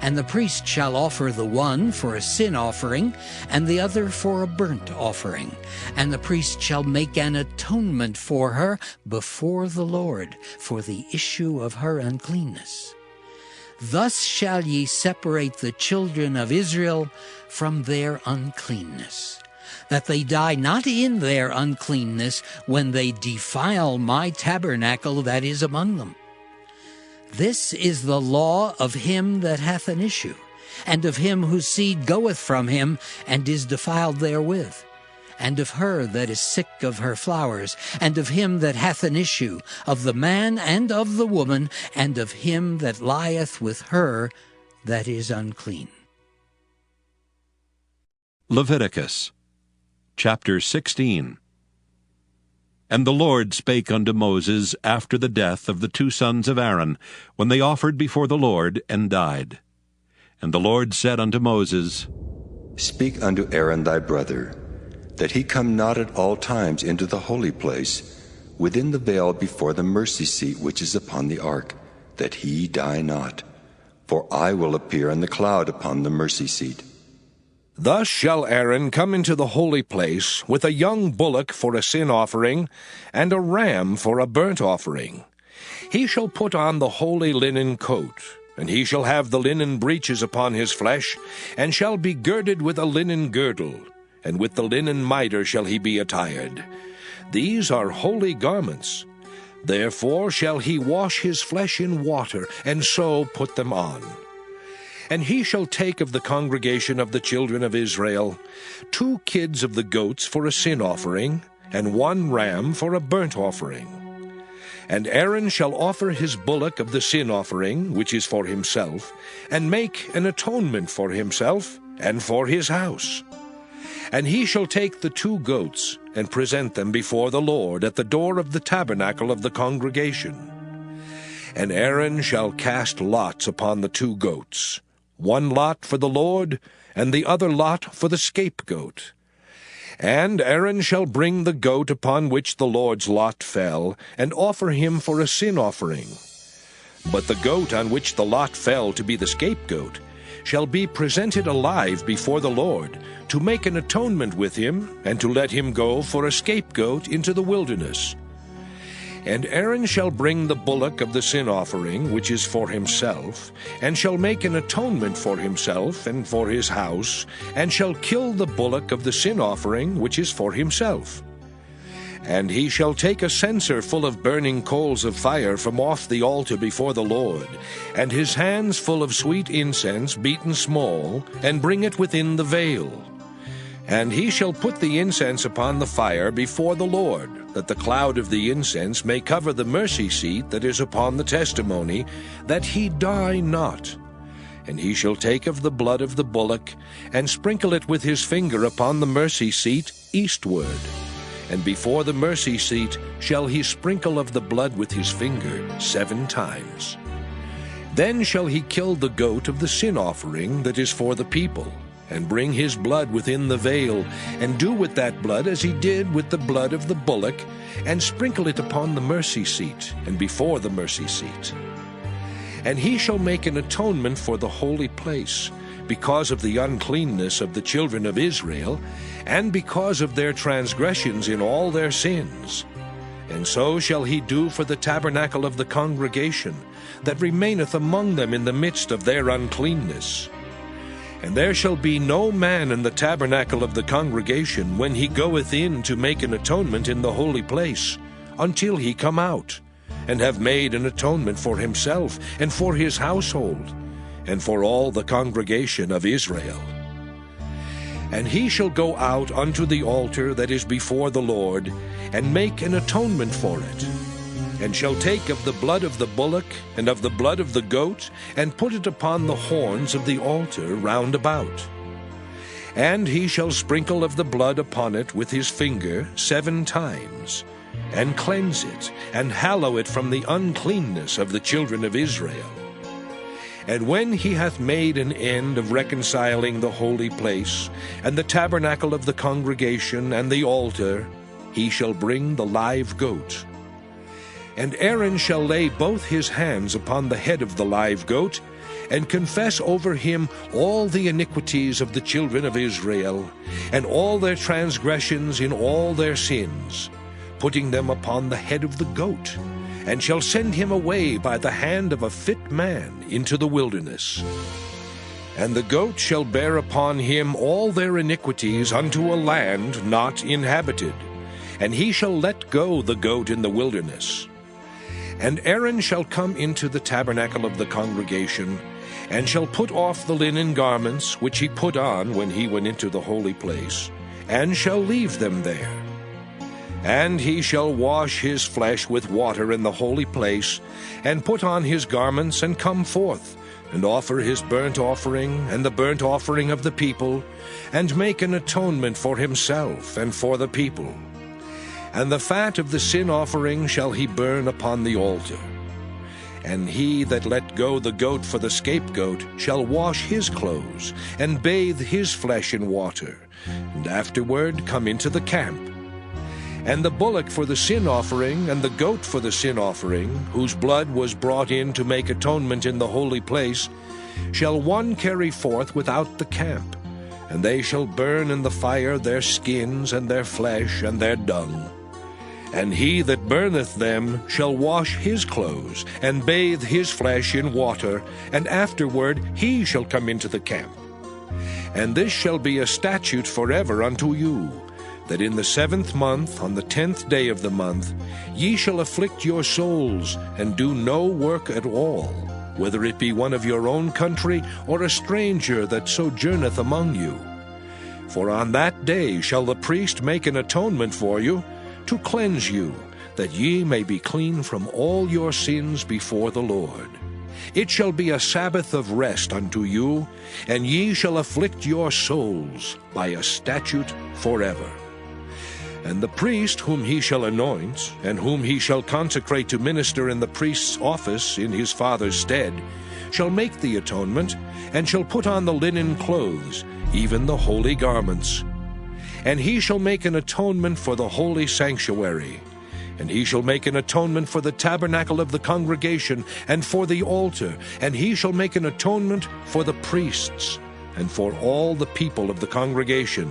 And the priest shall offer the one for a sin offering, and the other for a burnt offering. And the priest shall make an atonement for her before the Lord for the issue of her uncleanness. Thus shall ye separate the children of Israel from their uncleanness, that they die not in their uncleanness when they defile my tabernacle that is among them. This is the law of him that hath an issue, and of him whose seed goeth from him, and is defiled therewith, and of her that is sick of her flowers, and of him that hath an issue, of the man and of the woman, and of him that lieth with her that is unclean. Leviticus chapter 16. And the Lord spake unto Moses after the death of the two sons of Aaron, when they offered before the Lord, and died. And the Lord said unto Moses, Speak unto Aaron thy brother, that he come not at all times into the holy place, within the veil before the mercy seat which is upon the ark, that he die not. For I will appear in the cloud upon the mercy seat. Thus shall Aaron come into the holy place with a young bullock for a sin offering, and a ram for a burnt offering. He shall put on the holy linen coat, and he shall have the linen breeches upon his flesh, and shall be girded with a linen girdle, and with the linen mitre shall he be attired. These are holy garments. Therefore shall he wash his flesh in water, and so put them on. And he shall take of the congregation of the children of Israel 2 kids of the goats for a sin offering, and 1 ram for a burnt offering. And Aaron shall offer his bullock of the sin offering, which is for himself, and make an atonement for himself and for his house. And he shall take the 2 goats, and present them before the Lord at the door of the tabernacle of the congregation. And Aaron shall cast lots upon the 2 goats, 1 lot for the Lord, and the other lot for the scapegoat. And Aaron shall bring the goat upon which the Lord's lot fell, and offer him for a sin offering. But the goat on which the lot fell to be the scapegoat shall be presented alive before the Lord, to make an atonement with him, and to let him go for a scapegoat into the wilderness. And Aaron shall bring the bullock of the sin offering, which is for himself, and shall make an atonement for himself and for his house, and shall kill the bullock of the sin offering, which is for himself. And he shall take a censer full of burning coals of fire from off the altar before the Lord, and his hands full of sweet incense beaten small, and bring it within the veil. And he shall put the incense upon the fire before the Lord, that the cloud of the incense may cover the mercy seat that is upon the testimony, that he die not. And he shall take of the blood of the bullock, and sprinkle it with his finger upon the mercy seat eastward. And before the mercy seat shall he sprinkle of the blood with his finger 7 times. Then shall he kill the goat of the sin offering that is for the people, and bring his blood within the veil, and do with that blood as he did with the blood of the bullock, and sprinkle it upon the mercy seat, and before the mercy seat. And he shall make an atonement for the holy place, because of the uncleanness of the children of Israel, and because of their transgressions in all their sins. And so shall he do for the tabernacle of the congregation, that remaineth among them in the midst of their uncleanness. And there shall be no man in the tabernacle of the congregation when he goeth in to make an atonement in the holy place, until he come out, and have made an atonement for himself, and for his household, and for all the congregation of Israel. And he shall go out unto the altar that is before the Lord, and make an atonement for it, and shall take of the blood of the bullock and of the blood of the goat, and put it upon the horns of the altar round about. And he shall sprinkle of the blood upon it with his finger 7 times, and cleanse it, and hallow it from the uncleanness of the children of Israel. And when he hath made an end of reconciling the holy place, and the tabernacle of the congregation, and the altar, he shall bring the live goat. And Aaron shall lay both his hands upon the head of the live goat, and confess over him all the iniquities of the children of Israel, and all their transgressions in all their sins, putting them upon the head of the goat, and shall send him away by the hand of a fit man into the wilderness. And the goat shall bear upon him all their iniquities unto a land not inhabited, and he shall let go the goat in the wilderness. And Aaron shall come into the tabernacle of the congregation, and shall put off the linen garments which he put on when he went into the holy place, and shall leave them there. And he shall wash his flesh with water in the holy place, and put on his garments, and come forth, and offer his burnt offering, and the burnt offering of the people, and make an atonement for himself and for the people. And the fat of the sin offering shall he burn upon the altar. And he that let go the goat for the scapegoat shall wash his clothes, and bathe his flesh in water, and afterward come into the camp. And the bullock for the sin offering, and the goat for the sin offering, whose blood was brought in to make atonement in the holy place, shall one carry forth without the camp, and they shall burn in the fire their skins, and their flesh, and their dung. And he that burneth them shall wash his clothes, and bathe his flesh in water, and afterward he shall come into the camp. And this shall be a statute forever unto you, that in the 7th month, on the 10th day of the month, ye shall afflict your souls, and do no work at all, whether it be one of your own country, or a stranger that sojourneth among you. For on that day shall the priest make an atonement for you, to cleanse you, that ye may be clean from all your sins before the Lord. It shall be a Sabbath of rest unto you, and ye shall afflict your souls by a statute forever. And the priest whom he shall anoint, and whom he shall consecrate to minister in the priest's office in his father's stead, shall make the atonement, and shall put on the linen clothes, even the holy garments. And he shall make an atonement for the holy sanctuary, and he shall make an atonement for the tabernacle of the congregation, and for the altar, and he shall make an atonement for the priests, and for all the people of the congregation.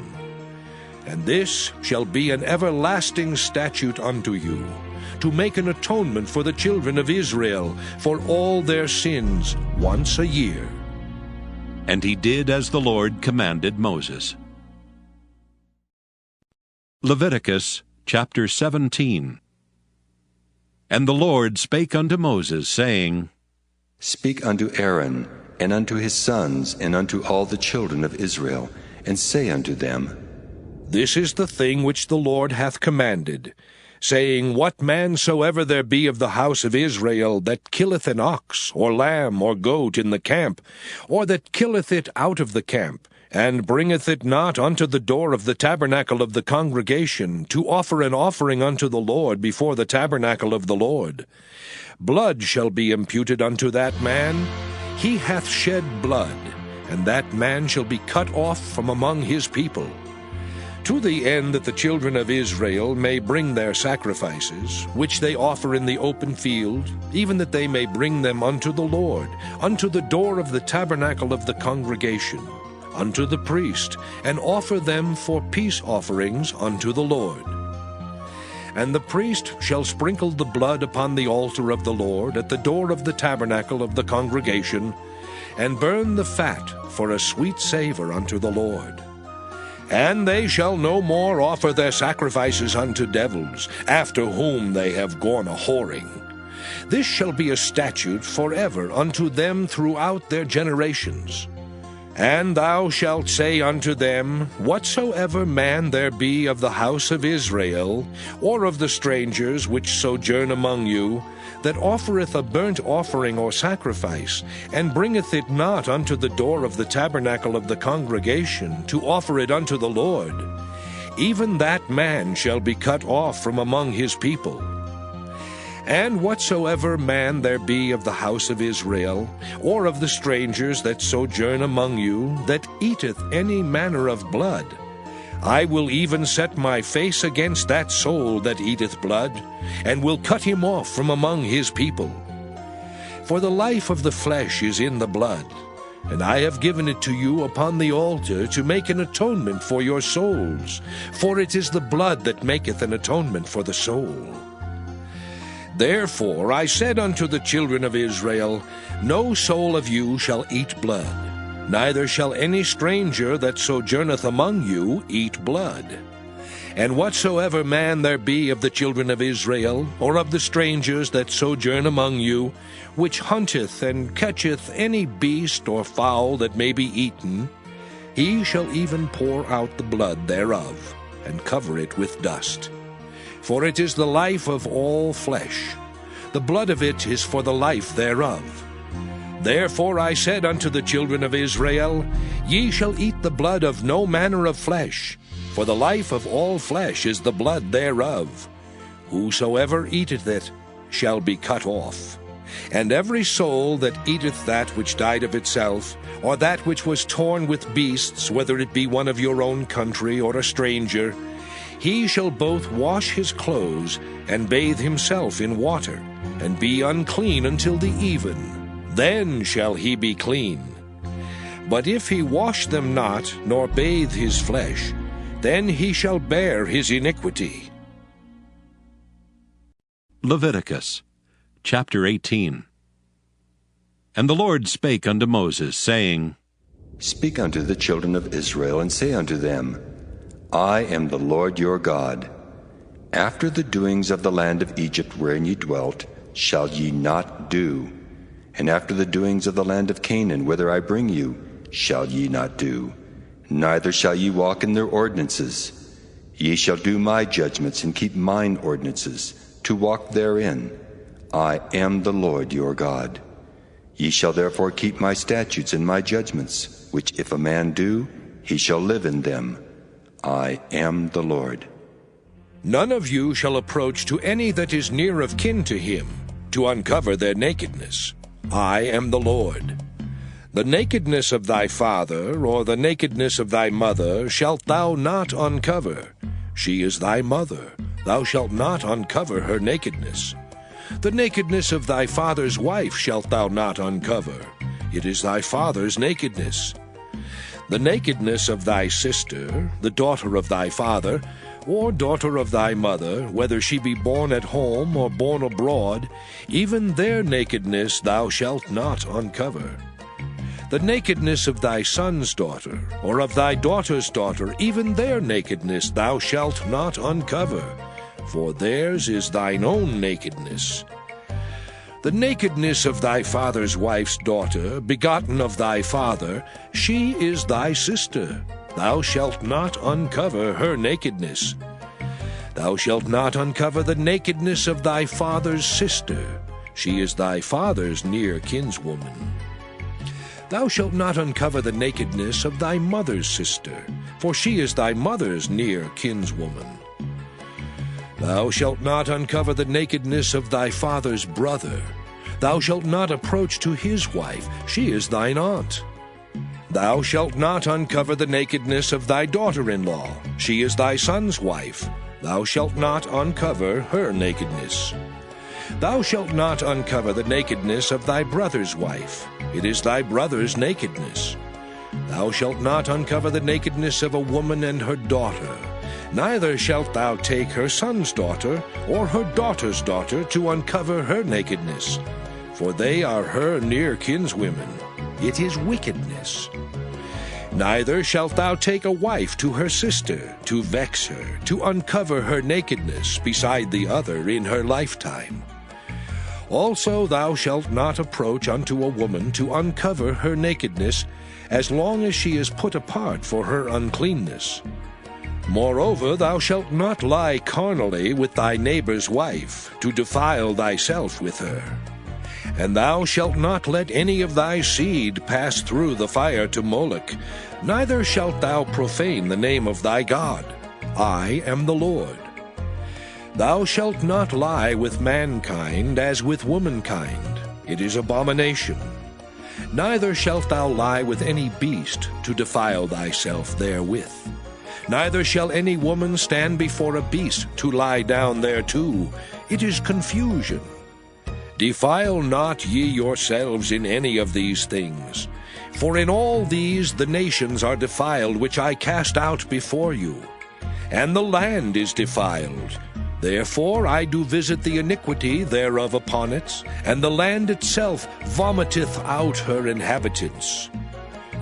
And this shall be an everlasting statute unto you, to make an atonement for the children of Israel for all their sins once a year. And he did as the Lord commanded Moses. Leviticus chapter 17. And the Lord spake unto Moses, saying, Speak unto Aaron, and unto his sons, and unto all the children of Israel, and say unto them, This is the thing which the Lord hath commanded, saying, What man soever there be of the house of Israel that killeth an ox, or lamb, or goat in the camp, or that killeth it out of the camp, and bringeth it not unto the door of the tabernacle of the congregation, to offer an offering unto the Lord before the tabernacle of the Lord, blood shall be imputed unto that man. He hath shed blood, and that man shall be cut off from among his people. To the end that the children of Israel may bring their sacrifices, which they offer in the open field, even that they may bring them unto the Lord, unto the door of the tabernacle of the congregation, unto the priest, and offer them for peace offerings unto the Lord. And the priest shall sprinkle the blood upon the altar of the Lord at the door of the tabernacle of the congregation, and burn the fat for a sweet savor unto the Lord. And they shall no more offer their sacrifices unto devils, after whom they have gone a-whoring. This shall be a statute forever unto them throughout their generations. And thou shalt say unto them, Whatsoever man there be of the house of Israel, or of the strangers which sojourn among you, that offereth a burnt offering or sacrifice, and bringeth it not unto the door of the tabernacle of the congregation, to offer it unto the Lord, even that man shall be cut off from among his people. And whatsoever man there be of the house of Israel, or of the strangers that sojourn among you, that eateth any manner of blood, I will even set my face against that soul that eateth blood, and will cut him off from among his people. For the life of the flesh is in the blood, and I have given it to you upon the altar to make an atonement for your souls, for it is the blood that maketh an atonement for the soul. Therefore I said unto the children of Israel, No soul of you shall eat blood, neither shall any stranger that sojourneth among you eat blood. And whatsoever man there be of the children of Israel, or of the strangers that sojourn among you, which hunteth and catcheth any beast or fowl that may be eaten, he shall even pour out the blood thereof, and cover it with dust. For it is the life of all flesh. The blood of it is for the life thereof. Therefore I said unto the children of Israel, Ye shall eat the blood of no manner of flesh, For the life of all flesh is the blood thereof. Whosoever eateth it shall be cut off. And every soul that eateth that which died of itself, or that which was torn with beasts, whether it be one of your own country or a stranger, he shall both wash his clothes and bathe himself in water, and be unclean until the even. Then shall he be clean. But if he wash them not, nor bathe his flesh, then he shall bear his iniquity. Leviticus chapter 18. And the Lord spake unto Moses, saying, Speak unto the children of Israel, and say unto them, I am the Lord your God. After the doings of the land of Egypt wherein ye dwelt, shall ye not do. And after the doings of the land of Canaan, whither I bring you, shall ye not do. Neither shall ye walk in their ordinances. Ye shall do my judgments, and keep mine ordinances, to walk therein. I am the Lord your God. Ye shall therefore keep my statutes and my judgments, which if a man do, he shall live in them. I am the Lord. None of you shall approach to any that is near of kin to him, to uncover their nakedness. I am the Lord. The nakedness of thy father, or the nakedness of thy mother, shalt thou not uncover. She is thy mother. Thou shalt not uncover her nakedness. The nakedness of thy father's wife shalt thou not uncover. It is thy father's nakedness. The nakedness of thy sister, the daughter of thy father, or daughter of thy mother, whether she be born at home or born abroad, even their nakedness thou shalt not uncover. The nakedness of thy son's daughter, or of thy daughter's daughter, even their nakedness thou shalt not uncover, for theirs is thine own nakedness. The nakedness of thy father's wife's daughter, begotten of thy father, she is thy sister. Thou shalt not uncover her nakedness. Thou shalt not uncover the nakedness of thy father's sister. She is thy father's near kinswoman. Thou shalt not uncover the nakedness of thy mother's sister, for she is thy mother's near kinswoman. Thou shalt not uncover the nakedness of thy father's brother. Thou shalt not approach to his wife, she is thine aunt. Thou shalt not uncover the nakedness of thy daughter-in-law, she is thy son's wife. Thou shalt not uncover her nakedness. Thou shalt not uncover the nakedness of thy brother's wife, it is thy brother's nakedness. Thou shalt not uncover the nakedness of a woman and her daughter. Neither shalt thou take her son's daughter, or her daughter's daughter, to uncover her nakedness, for they are her near kinswomen. It is wickedness. Neither shalt thou take a wife to her sister, to vex her, to uncover her nakedness beside the other in her lifetime. Also thou shalt not approach unto a woman to uncover her nakedness, as long as she is put apart for her uncleanness. Moreover, thou shalt not lie carnally with thy neighbor's wife, to defile thyself with her. And thou shalt not let any of thy seed pass through the fire to Moloch, neither shalt thou profane the name of thy God. I am the Lord. Thou shalt not lie with mankind as with womankind. It is abomination. Neither shalt thou lie with any beast, to defile thyself therewith. Neither shall any woman stand before a beast to lie down thereto. It is confusion. Defile not ye yourselves in any of these things. For in all these the nations are defiled, which I cast out before you. And the land is defiled. Therefore I do visit the iniquity thereof upon it, and the land itself vomiteth out her inhabitants.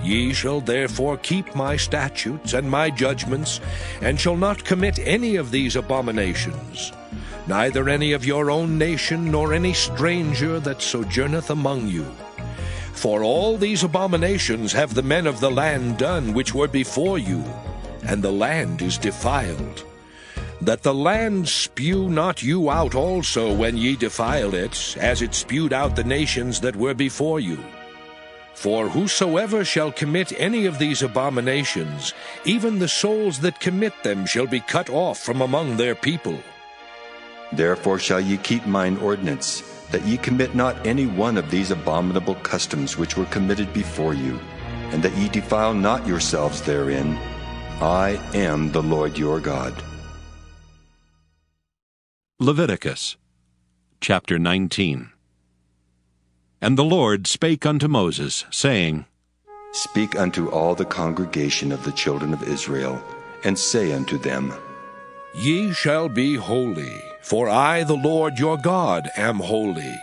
Ye shall therefore keep my statutes and my judgments, and shall not commit any of these abominations, neither any of your own nation, nor any stranger that sojourneth among you. For all these abominations have the men of the land done which were before you, and the land is defiled. That the land spew not you out also when ye defile it, as it spewed out the nations that were before you. For whosoever shall commit any of these abominations, even the souls that commit them shall be cut off from among their people. Therefore shall ye keep mine ordinance, that ye commit not any one of these abominable customs which were committed before you, and that ye defile not yourselves therein. I am the Lord your God. Leviticus chapter 19. And the Lord spake unto Moses, saying, Speak unto all the congregation of the children of Israel, and say unto them, Ye shall be holy, for I, the Lord your God, am holy.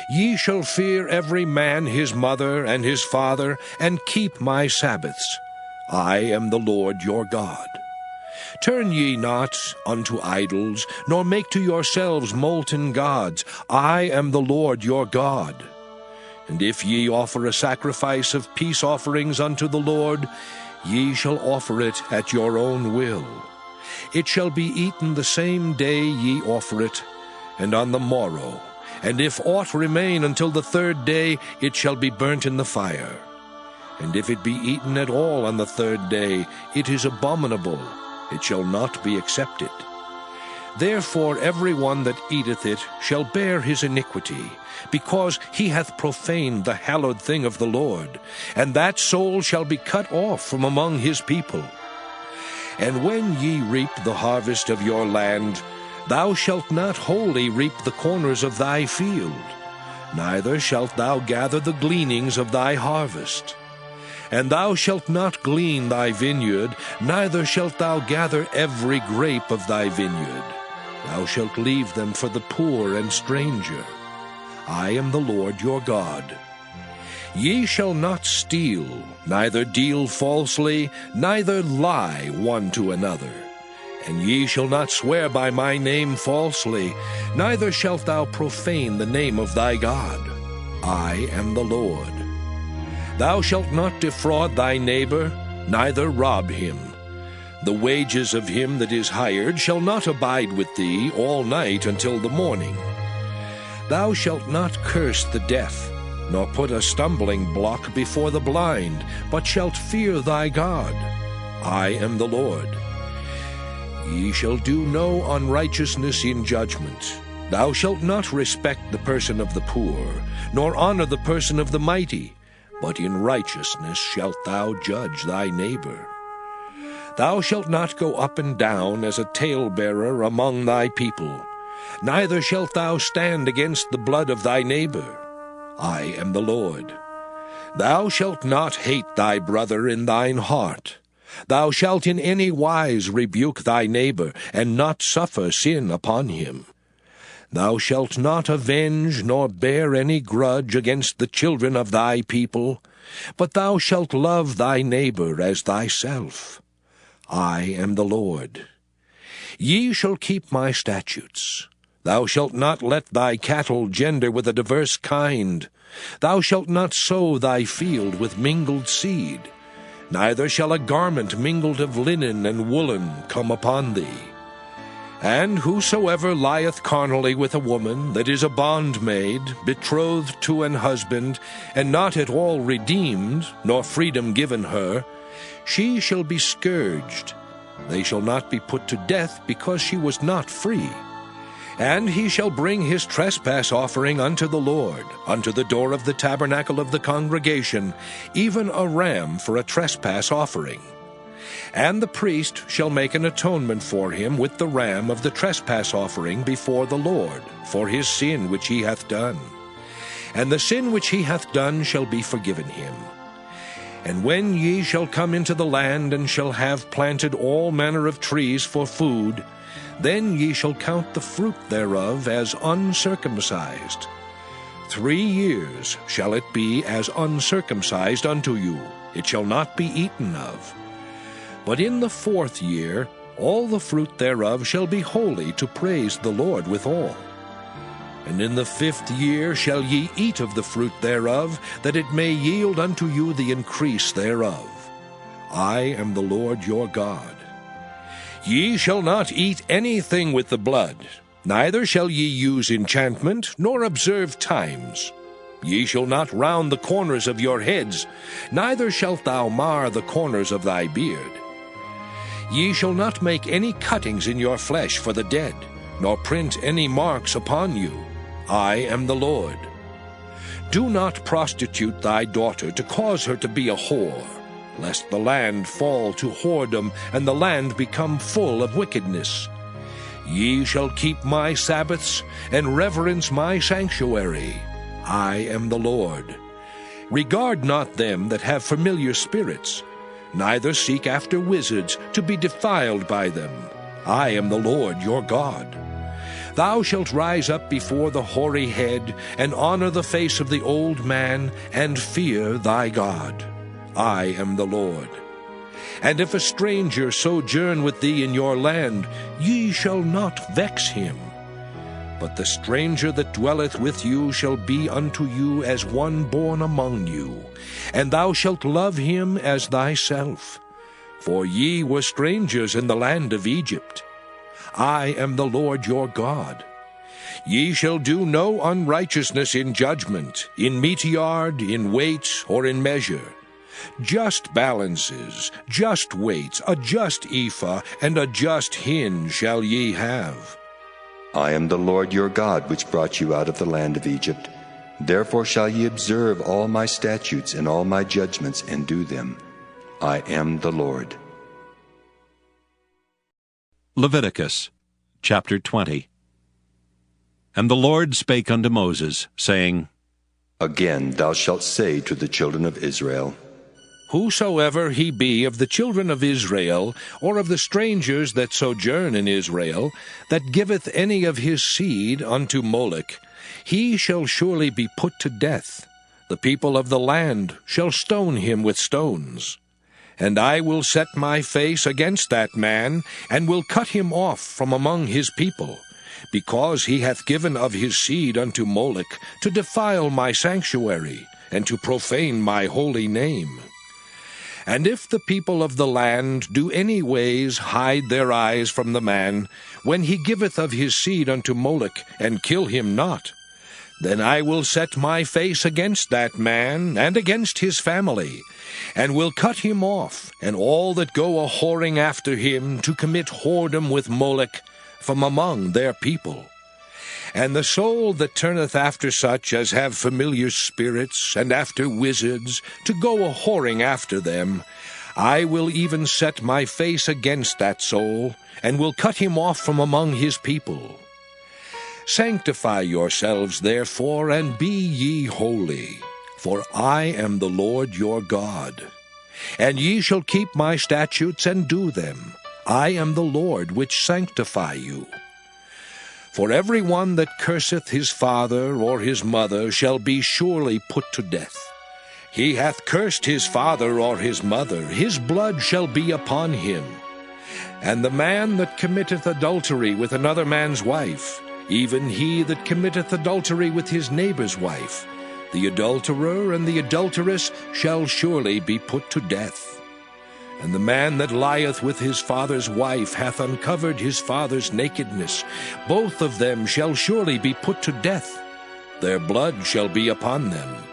Ye shall fear every man his mother and his father, and keep my Sabbaths. I am the Lord your God. Turn ye not unto idols, nor make to yourselves molten gods. I am the Lord your God. And if ye offer a sacrifice of peace offerings unto the Lord, ye shall offer it at your own will. It shall be eaten the same day ye offer it, and on the morrow. And if aught remain until the third day, it shall be burnt in the fire. And if it be eaten at all on the third day, it is abominable, it shall not be accepted. Therefore every one that eateth it shall bear his iniquity, because he hath profaned the hallowed thing of the Lord, and that soul shall be cut off from among his people. And when ye reap the harvest of your land, thou shalt not wholly reap the corners of thy field, neither shalt thou gather the gleanings of thy harvest. And thou shalt not glean thy vineyard, neither shalt thou gather every grape of thy vineyard. Thou shalt leave them for the poor and stranger. I am the Lord your God. Ye shall not steal, neither deal falsely, neither lie one to another. And ye shall not swear by my name falsely, neither shalt thou profane the name of thy God. I am the Lord. Thou shalt not defraud thy neighbor, neither rob him. The wages of him that is hired shall not abide with thee all night until the morning. Thou shalt not curse the deaf, nor put a stumbling block before the blind, but shalt fear thy God. I am the Lord. Ye shall do no unrighteousness in judgment. Thou shalt not respect the person of the poor, nor honor the person of the mighty, but in righteousness shalt thou judge thy neighbor. Thou shalt not go up and down as a talebearer among thy people, neither shalt thou stand against the blood of thy neighbor. I am the Lord. Thou shalt not hate thy brother in thine heart. Thou shalt in any wise rebuke thy neighbor, and not suffer sin upon him. Thou shalt not avenge nor bear any grudge against the children of thy people, but thou shalt love thy neighbor as thyself. I am the Lord. Ye shall keep my statutes. Thou shalt not let thy cattle gender with a diverse kind. Thou shalt not sow thy field with mingled seed. Neither shall a garment mingled of linen and woolen come upon thee. And whosoever lieth carnally with a woman that is a bondmaid, betrothed to an husband, and not at all redeemed, nor freedom given her, she shall be scourged. They shall not be put to death, because she was not free. And he shall bring his trespass offering unto the Lord, unto the door of the tabernacle of the congregation, even a ram for a trespass offering. And the priest shall make an atonement for him with the ram of the trespass offering before the Lord, for his sin which he hath done. And the sin which he hath done shall be forgiven him. And when ye shall come into the land, and shall have planted all manner of trees for food, then ye shall count the fruit thereof as uncircumcised. 3 years shall it be as uncircumcised unto you, it shall not be eaten of. But in the 4th year all the fruit thereof shall be holy, to praise the Lord withal. And in the 5th year shall ye eat of the fruit thereof, that it may yield unto you the increase thereof. I am the Lord your God. Ye shall not eat anything with the blood, neither shall ye use enchantment, nor observe times. Ye shall not round the corners of your heads, neither shalt thou mar the corners of thy beard. Ye shall not make any cuttings in your flesh for the dead, nor print any marks upon you. I am the Lord. Do not prostitute thy daughter to cause her to be a whore, lest the land fall to whoredom, and the land become full of wickedness. Ye shall keep my Sabbaths, and reverence my sanctuary. I am the Lord. Regard not them that have familiar spirits, neither seek after wizards to be defiled by them. I am the Lord your God. Thou shalt rise up before the hoary head, and honor the face of the old man, and fear thy God. I am the Lord. And if a stranger sojourn with thee in your land, ye shall not vex him. But the stranger that dwelleth with you shall be unto you as one born among you, and thou shalt love him as thyself. For ye were strangers in the land of Egypt. I am the Lord your God. Ye shall do no unrighteousness in judgment, in meteyard, in weight, or in measure. Just balances, just weights, a just ephah, and a just hin shall ye have. I am the Lord your God, which brought you out of the land of Egypt. Therefore shall ye observe all my statutes and all my judgments, and do them. I am the Lord. Leviticus chapter 20. And the Lord spake unto Moses, saying, Again thou shalt say to the children of Israel, Whosoever he be of the children of Israel, or of the strangers that sojourn in Israel, that giveth any of his seed unto Moloch, he shall surely be put to death. The people of the land shall stone him with stones. And I will set my face against that man, and will cut him off from among his people, because he hath given of his seed unto Moloch, to defile my sanctuary, and to profane my holy name. And if the people of the land do any ways hide their eyes from the man, when he giveth of his seed unto Moloch, and kill him not, then I will set my face against that man, and against his family, and will cut him off, and all that go a-whoring after him, to commit whoredom with Moloch, from among their people. And the soul that turneth after such as have familiar spirits, and after wizards, to go a-whoring after them, I will even set my face against that soul, and will cut him off from among his people. Sanctify yourselves therefore, and be ye holy, for I am the Lord your God. And ye shall keep my statutes and do them. I am the Lord which sanctify you. For every one that curseth his father or his mother shall be surely put to death. He hath cursed his father or his mother, his blood shall be upon him. And the man that committeth adultery with another man's wife, even he that committeth adultery with his neighbor's wife, the adulterer and the adulteress shall surely be put to death. And the man that lieth with his father's wife hath uncovered his father's nakedness. Both of them shall surely be put to death. Their blood shall be upon them.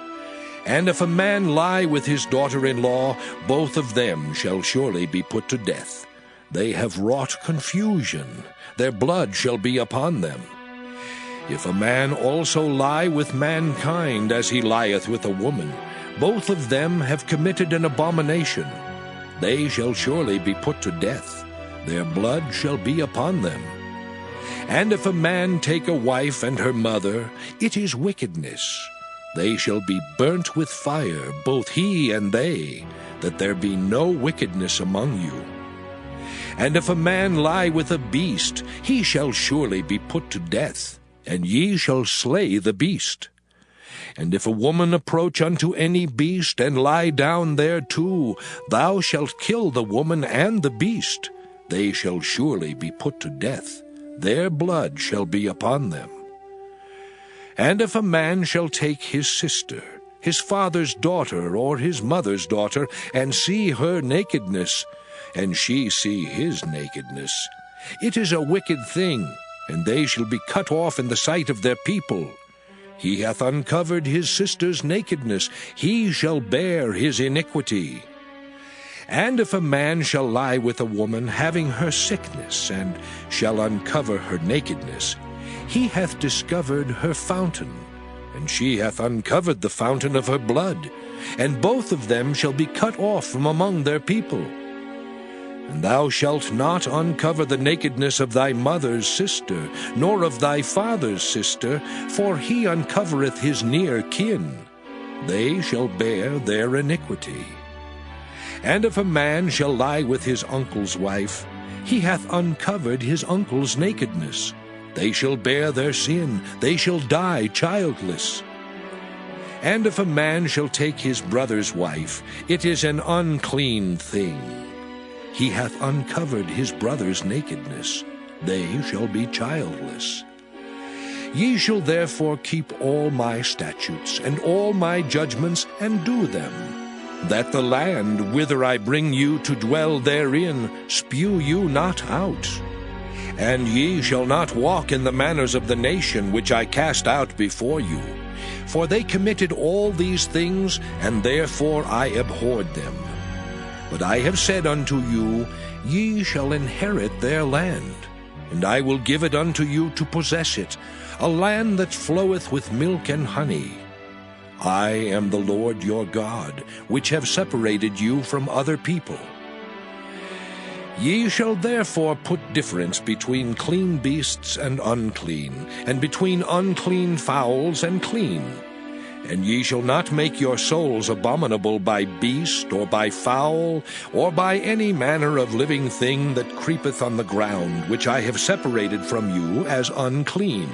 And if a man lie with his daughter-in-law, both of them shall surely be put to death. They have wrought confusion. Their blood shall be upon them. If a man also lie with mankind as he lieth with a woman, both of them have committed an abomination. They shall surely be put to death. Their blood shall be upon them. And if a man take a wife and her mother, it is wickedness. They shall be burnt with fire, both he and they, that there be no wickedness among you. And if a man lie with a beast, he shall surely be put to death, and ye shall slay the beast. And if a woman approach unto any beast, and lie down thereto, thou shalt kill the woman and the beast. They shall surely be put to death. Their blood shall be upon them. And if a man shall take his sister, his father's daughter, or his mother's daughter, and see her nakedness, and she see his nakedness, it is a wicked thing, and they shall be cut off in the sight of their people. He hath uncovered his sister's nakedness, he shall bear his iniquity. And if a man shall lie with a woman having her sickness, and shall uncover her nakedness, he hath discovered her fountain, and she hath uncovered the fountain of her blood, and both of them shall be cut off from among their people. And thou shalt not uncover the nakedness of thy mother's sister, nor of thy father's sister, for he uncovereth his near kin. They shall bear their iniquity. And if a man shall lie with his uncle's wife, he hath uncovered his uncle's nakedness. They shall bear their sin, they shall die childless. And if a man shall take his brother's wife, it is an unclean thing. He hath uncovered his brother's nakedness. They shall be childless. Ye shall therefore keep all my statutes and all my judgments, and do them, that the land whither I bring you to dwell therein spew you not out. And ye shall not walk in the manners of the nation which I cast out before you. For they committed all these things, and therefore I abhorred them. But I have said unto you, Ye shall inherit their land, and I will give it unto you to possess it, a land that floweth with milk and honey. I am the Lord your God, which have separated you from other people. Ye shall therefore put difference between clean beasts and unclean, and between unclean fowls and clean. And ye shall not make your souls abominable by beast, or by fowl, or by any manner of living thing that creepeth on the ground, which I have separated from you as unclean.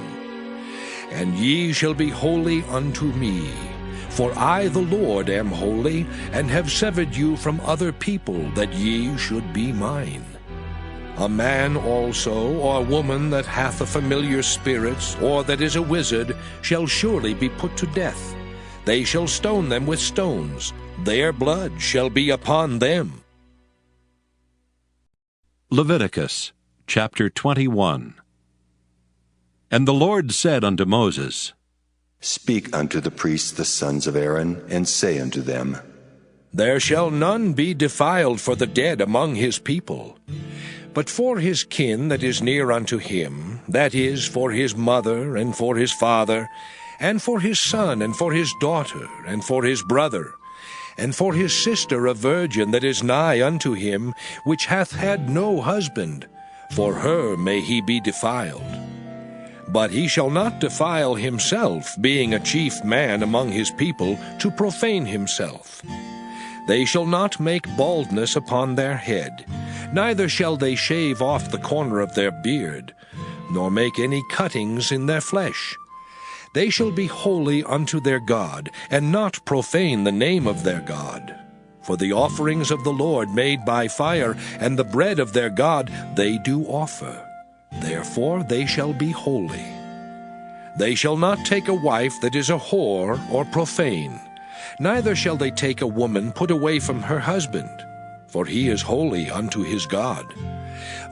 And ye shall be holy unto me, for I the Lord am holy, and have severed you from other people, that ye should be mine. A man also, or woman that hath a familiar spirit, or that is a wizard, shall surely be put to death. They shall stone them with stones. Their blood shall be upon them. Leviticus chapter 21. And the Lord said unto Moses, Speak unto the priests the sons of Aaron, and say unto them, There shall none be defiled for the dead among his people. But for his kin that is near unto him, that is, for his mother, and for his father, and for his son, and for his daughter, and for his brother, and for his sister a virgin that is nigh unto him, which hath had no husband, for her may he be defiled. But he shall not defile himself, being a chief man among his people, to profane himself. They shall not make baldness upon their head, neither shall they shave off the corner of their beard, nor make any cuttings in their flesh. They shall be holy unto their God, and not profane the name of their God. For the offerings of the Lord made by fire, and the bread of their God, they do offer. Therefore they shall be holy. They shall not take a wife that is a whore or profane, neither shall they take a woman put away from her husband, for he is holy unto his God.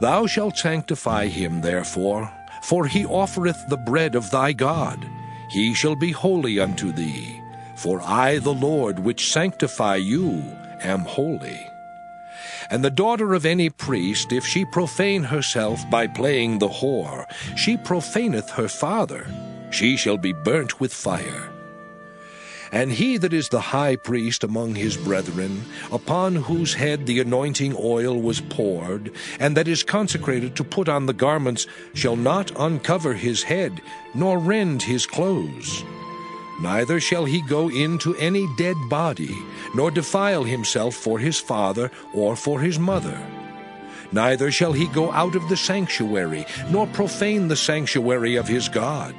Thou shalt sanctify him therefore, for he offereth the bread of thy God. He shall be holy unto thee, for I the Lord which sanctify you am holy. And the daughter of any priest, if she profane herself by playing the whore, she profaneth her father. She shall be burnt with fire. And he that is the high priest among his brethren, upon whose head the anointing oil was poured, and that is consecrated to put on the garments, shall not uncover his head, nor rend his clothes. Neither shall he go into any dead body, nor defile himself for his father or for his mother. Neither shall he go out of the sanctuary, nor profane the sanctuary of his God.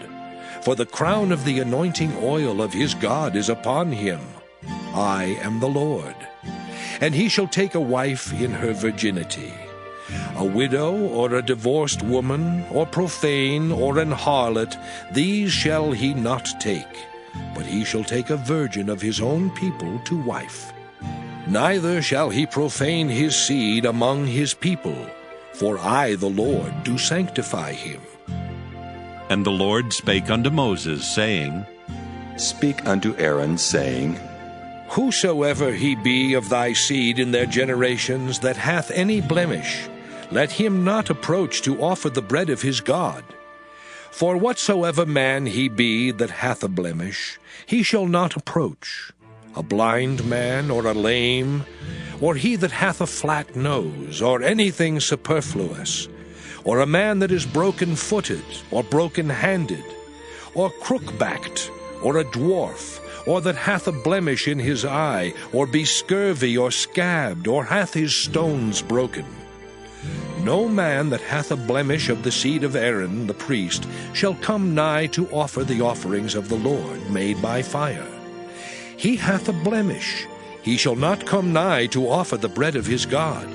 For the crown of the anointing oil of his God is upon him. I am the Lord. And he shall take a wife in her virginity. A widow, or a divorced woman, or profane, or an harlot, these shall he not take, but he shall take a virgin of his own people to wife. Neither shall he profane his seed among his people, for I the Lord do sanctify him. And the Lord spake unto Moses, saying, Speak unto Aaron, saying, Whosoever he be of thy seed in their generations that hath any blemish, let him not approach to offer the bread of his God. For whatsoever man he be that hath a blemish, he shall not approach, a blind man, or a lame, or he that hath a flat nose, or anything superfluous, or a man that is broken-footed, or broken-handed, or crook-backed, or a dwarf, or that hath a blemish in his eye, or be scurvy, or scabbed, or hath his stones broken. No man that hath a blemish of the seed of Aaron the priest shall come nigh to offer the offerings of the Lord made by fire. He hath a blemish, he shall not come nigh to offer the bread of his God.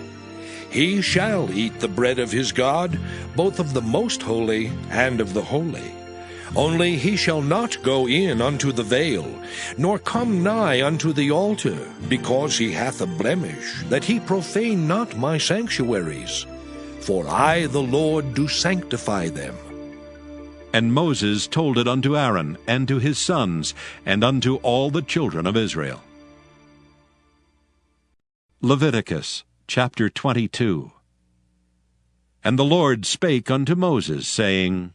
He shall eat the bread of his God, both of the most holy and of the holy. Only he shall not go in unto the veil, nor come nigh unto the altar, because he hath a blemish, that he profane not my sanctuaries. For I, the Lord, do sanctify them. And Moses told it unto Aaron, and to his sons, and unto all the children of Israel. Leviticus chapter 22. And the Lord spake unto Moses, saying,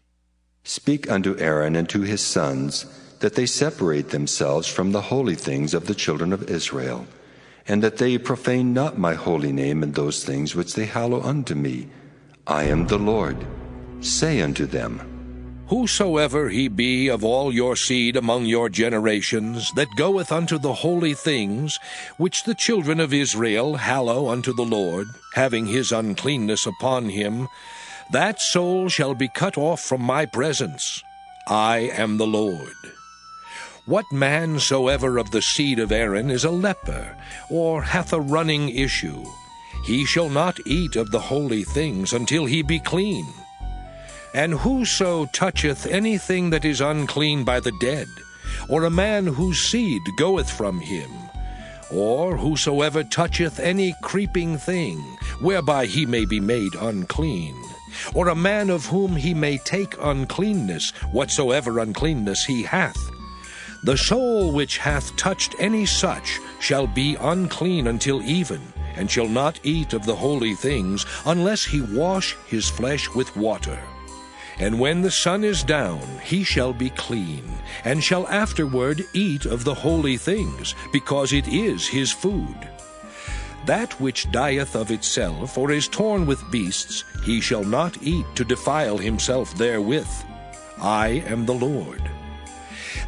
Speak unto Aaron and to his sons, that they separate themselves from the holy things of the children of Israel, and that they profane not my holy name in those things which they hallow unto me. I am the Lord. Say unto them, Whosoever he be of all your seed among your generations, that goeth unto the holy things, which the children of Israel hallow unto the Lord, having his uncleanness upon him, that soul shall be cut off from my presence. I am the Lord. What man soever of the seed of Aaron is a leper, or hath a running issue, he shall not eat of the holy things until he be clean. And whoso toucheth anything that is unclean by the dead, or a man whose seed goeth from him, or whosoever toucheth any creeping thing, whereby he may be made unclean, or a man of whom he may take uncleanness, whatsoever uncleanness he hath, the soul which hath touched any such shall be unclean until even, and shall not eat of the holy things, unless he wash his flesh with water. And when the sun is down, he shall be clean, and shall afterward eat of the holy things, because it is his food. That which dieth of itself, or is torn with beasts, he shall not eat to defile himself therewith. I am the Lord.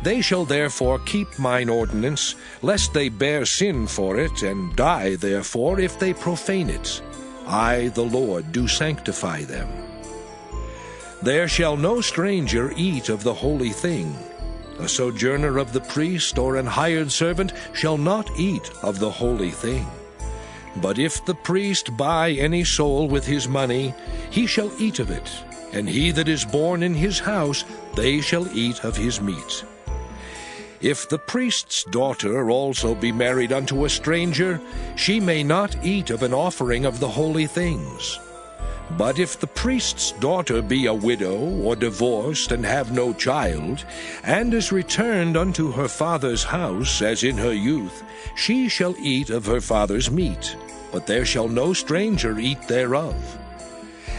They shall therefore keep mine ordinance, lest they bear sin for it, and die therefore if they profane it. I, the Lord, do sanctify them. There shall no stranger eat of the holy thing. A sojourner of the priest or an hired servant shall not eat of the holy thing. But if the priest buy any soul with his money, he shall eat of it, and he that is born in his house, they shall eat of his meat. If the priest's daughter also be married unto a stranger, she may not eat of an offering of the holy things. But if the priest's daughter be a widow, or divorced, and have no child, and is returned unto her father's house, as in her youth, she shall eat of her father's meat, but there shall no stranger eat thereof.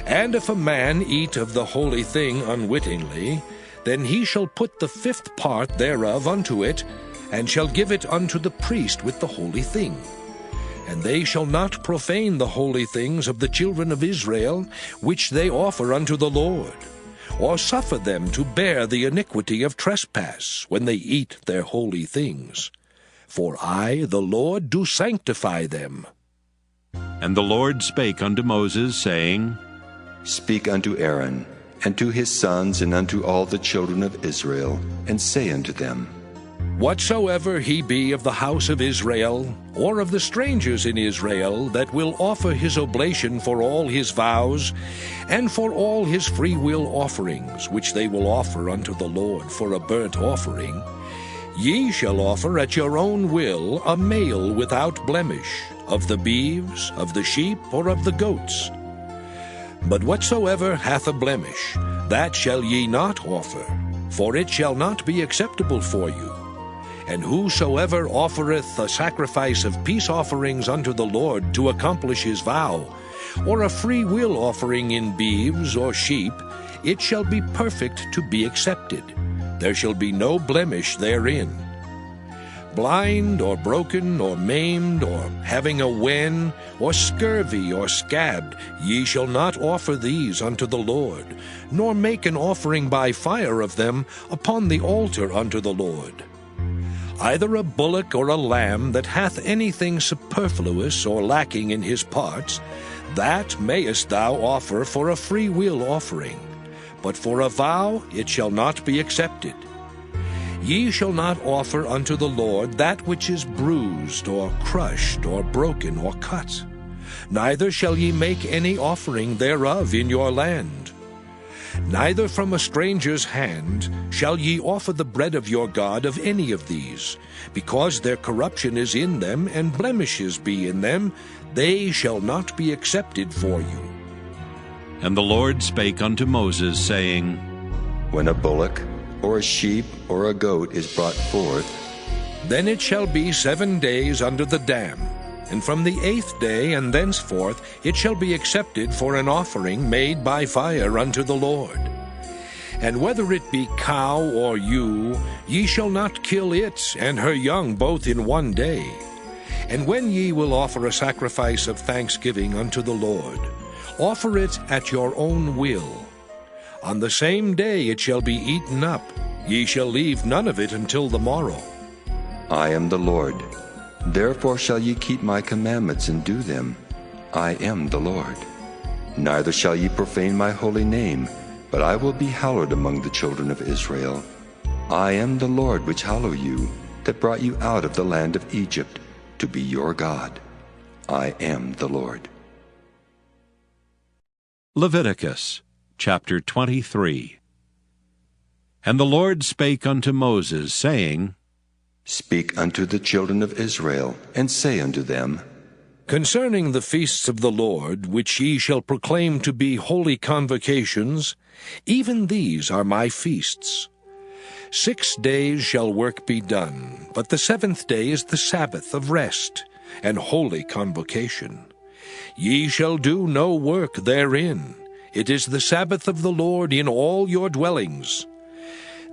And if a man eat of the holy thing unwittingly, then he shall put the 5th part thereof unto it, and shall give it unto the priest with the holy thing. And they shall not profane the holy things of the children of Israel, which they offer unto the Lord, or suffer them to bear the iniquity of trespass, when they eat their holy things. For I, the Lord, do sanctify them. And the Lord spake unto Moses, saying, Speak unto Aaron, and to his sons, and unto all the children of Israel, and say unto them, Whatsoever he be of the house of Israel, or of the strangers in Israel, that will offer his oblation for all his vows, and for all his freewill offerings, which they will offer unto the Lord for a burnt offering, ye shall offer at your own will a male without blemish, of the beeves, of the sheep, or of the goats. But whatsoever hath a blemish, that shall ye not offer, for it shall not be acceptable for you. And whosoever offereth a sacrifice of peace offerings unto the Lord to accomplish his vow, or a free will offering in beeves or sheep, it shall be perfect to be accepted. There shall be no blemish therein. Blind, or broken, or maimed, or having a wen, or scurvy, or scabbed, ye shall not offer these unto the Lord, nor make an offering by fire of them upon the altar unto the Lord. Either a bullock or a lamb that hath anything superfluous or lacking in his parts, that mayest thou offer for a free will offering, but for a vow it shall not be accepted. Ye shall not offer unto the Lord that which is bruised, or crushed, or broken, or cut. Neither shall ye make any offering thereof in your land. Neither from a stranger's hand shall ye offer the bread of your God of any of these, because their corruption is in them, and blemishes be in them, they shall not be accepted for you. And the Lord spake unto Moses, saying, When a bullock, or a sheep, or a goat is brought forth, then it shall be 7 days under the dam, and from the 8th day and thenceforth it shall be accepted for an offering made by fire unto the Lord. And whether it be cow or ewe, ye shall not kill it and her young both in 1 day. And when ye will offer a sacrifice of thanksgiving unto the Lord, offer it at your own will. On the same day it shall be eaten up. Ye shall leave none of it until the morrow. I am the Lord. Therefore shall ye keep my commandments and do them. I am the Lord. Neither shall ye profane my holy name, but I will be hallowed among the children of Israel. I am the Lord which hallow you, that brought you out of the land of Egypt, to be your God. I am the Lord. Leviticus chapter 23. And the Lord spake unto Moses, saying, Speak unto the children of Israel, and say unto them, Concerning the feasts of the Lord, which ye shall proclaim to be holy convocations, even these are my feasts. 6 days shall work be done, but the 7th day is the Sabbath of rest, and holy convocation. Ye shall do no work therein. It is the Sabbath of the Lord in all your dwellings.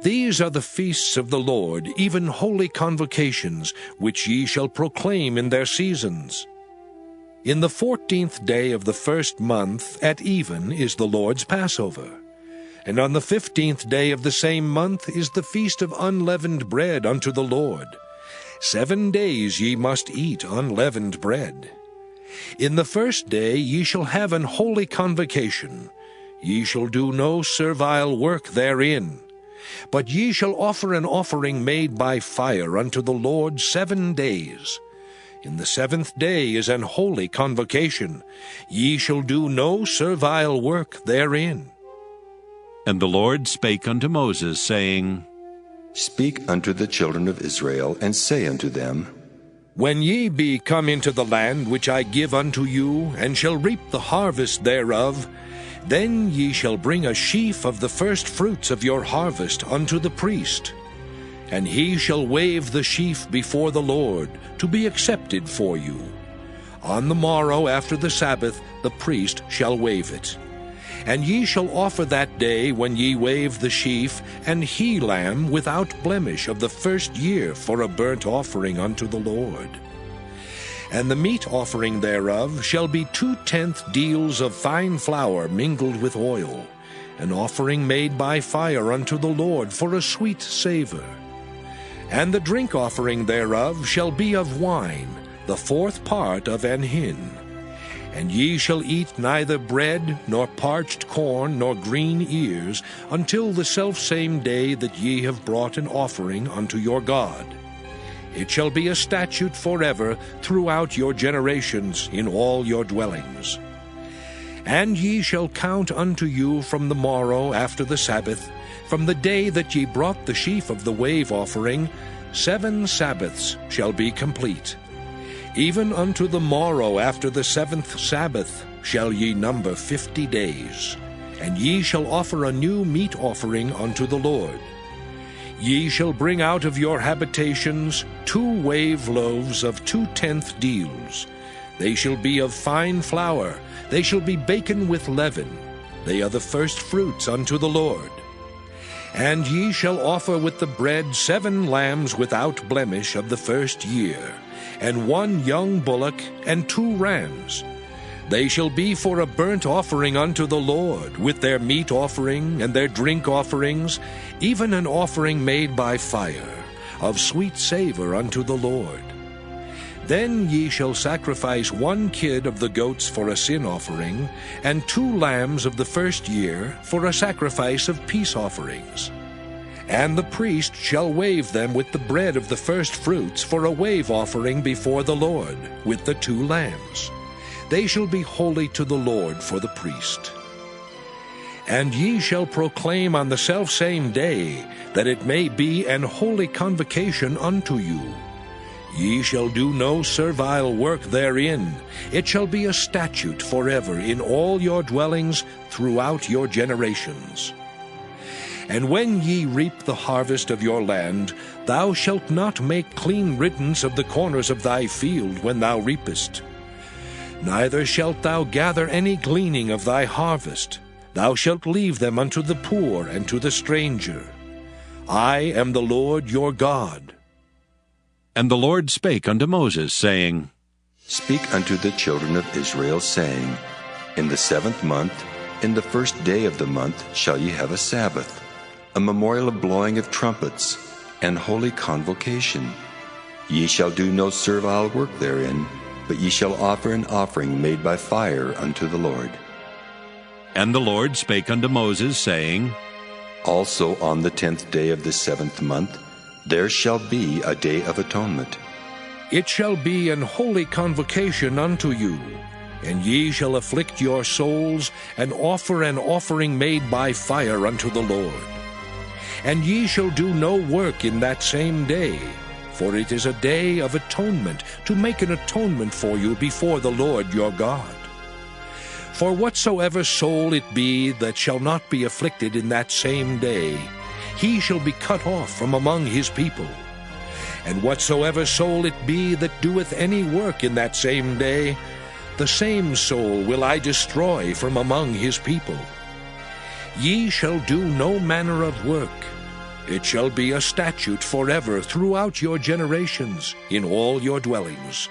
These are the feasts of the Lord, even holy convocations, which ye shall proclaim in their seasons. In the 14th day of the 1st month at even is the Lord's Passover. And on the 15th day of the same month is the feast of unleavened bread unto the Lord. 7 days ye must eat unleavened bread. In the 1st day ye shall have an holy convocation. Ye shall do no servile work therein. But ye shall offer an offering made by fire unto the Lord 7 days. In the 7th day is an holy convocation. Ye shall do no servile work therein. And the Lord spake unto Moses, saying, Speak unto the children of Israel, and say unto them, When ye be come into the land which I give unto you, and shall reap the harvest thereof, then ye shall bring a sheaf of the first fruits of your harvest unto the priest. And he shall wave the sheaf before the Lord, to be accepted for you. On the morrow after the Sabbath the priest shall wave it. And ye shall offer that day when ye wave the sheaf an he-lamb without blemish of the 1st year for a burnt offering unto the Lord. And the meat offering thereof shall be 2/10 deals of fine flour mingled with oil, an offering made by fire unto the Lord for a sweet savor. And the drink offering thereof shall be of wine, the 4th part of an hin. And ye shall eat neither bread, nor parched corn, nor green ears, until the selfsame day that ye have brought an offering unto your God. It shall be a statute forever throughout your generations in all your dwellings. And ye shall count unto you from the morrow after the Sabbath, from the day that ye brought the sheaf of the wave offering, 7 Sabbaths shall be complete. Even unto the morrow after the 7th Sabbath shall ye number 50 days. And ye shall offer a new meat offering unto the Lord. Ye shall bring out of your habitations 2 wave loaves of 2/10 deals. They shall be of fine flour, they shall be baken with leaven. They are the first fruits unto the Lord. And ye shall offer with the bread 7 lambs without blemish of the first year, and 1 young bullock, and 2 rams. They shall be for a burnt offering unto the Lord, with their meat offering and their drink offerings, even an offering made by fire, of sweet savor unto the Lord. Then ye shall sacrifice 1 kid of the goats for a sin offering, and 2 lambs of the first year for a sacrifice of peace offerings. And the priest shall wave them with the bread of the first fruits for a wave offering before the Lord, with the 2 lambs. They shall be holy to the Lord for the priest. And ye shall proclaim on the selfsame day, that it may be an holy convocation unto you. Ye shall do no servile work therein. It shall be a statute forever in all your dwellings throughout your generations. And when ye reap the harvest of your land, thou shalt not make clean riddance of the corners of thy field when thou reapest. Neither shalt thou gather any gleaning of thy harvest. Thou shalt leave them unto the poor and to the stranger. I am the Lord your God. And the Lord spake unto Moses, saying, Speak unto the children of Israel, saying, In the 7th month, in the first day of the month, shall ye have a Sabbath, a memorial of blowing of trumpets, and holy convocation. Ye shall do no servile work therein, but ye shall offer an offering made by fire unto the Lord. And the Lord spake unto Moses, saying, Also on the 10th day of the 7th month, there shall be a day of atonement. It shall be an holy convocation unto you, and ye shall afflict your souls, and offer an offering made by fire unto the Lord. And ye shall do no work in that same day, for it is a day of atonement, to make an atonement for you before the Lord your God. For whatsoever soul it be that shall not be afflicted in that same day, he shall be cut off from among his people. And whatsoever soul it be that doeth any work in that same day, the same soul will I destroy from among his people. Ye shall do no manner of work. It shall be a statute forever throughout your generations in all your dwellings.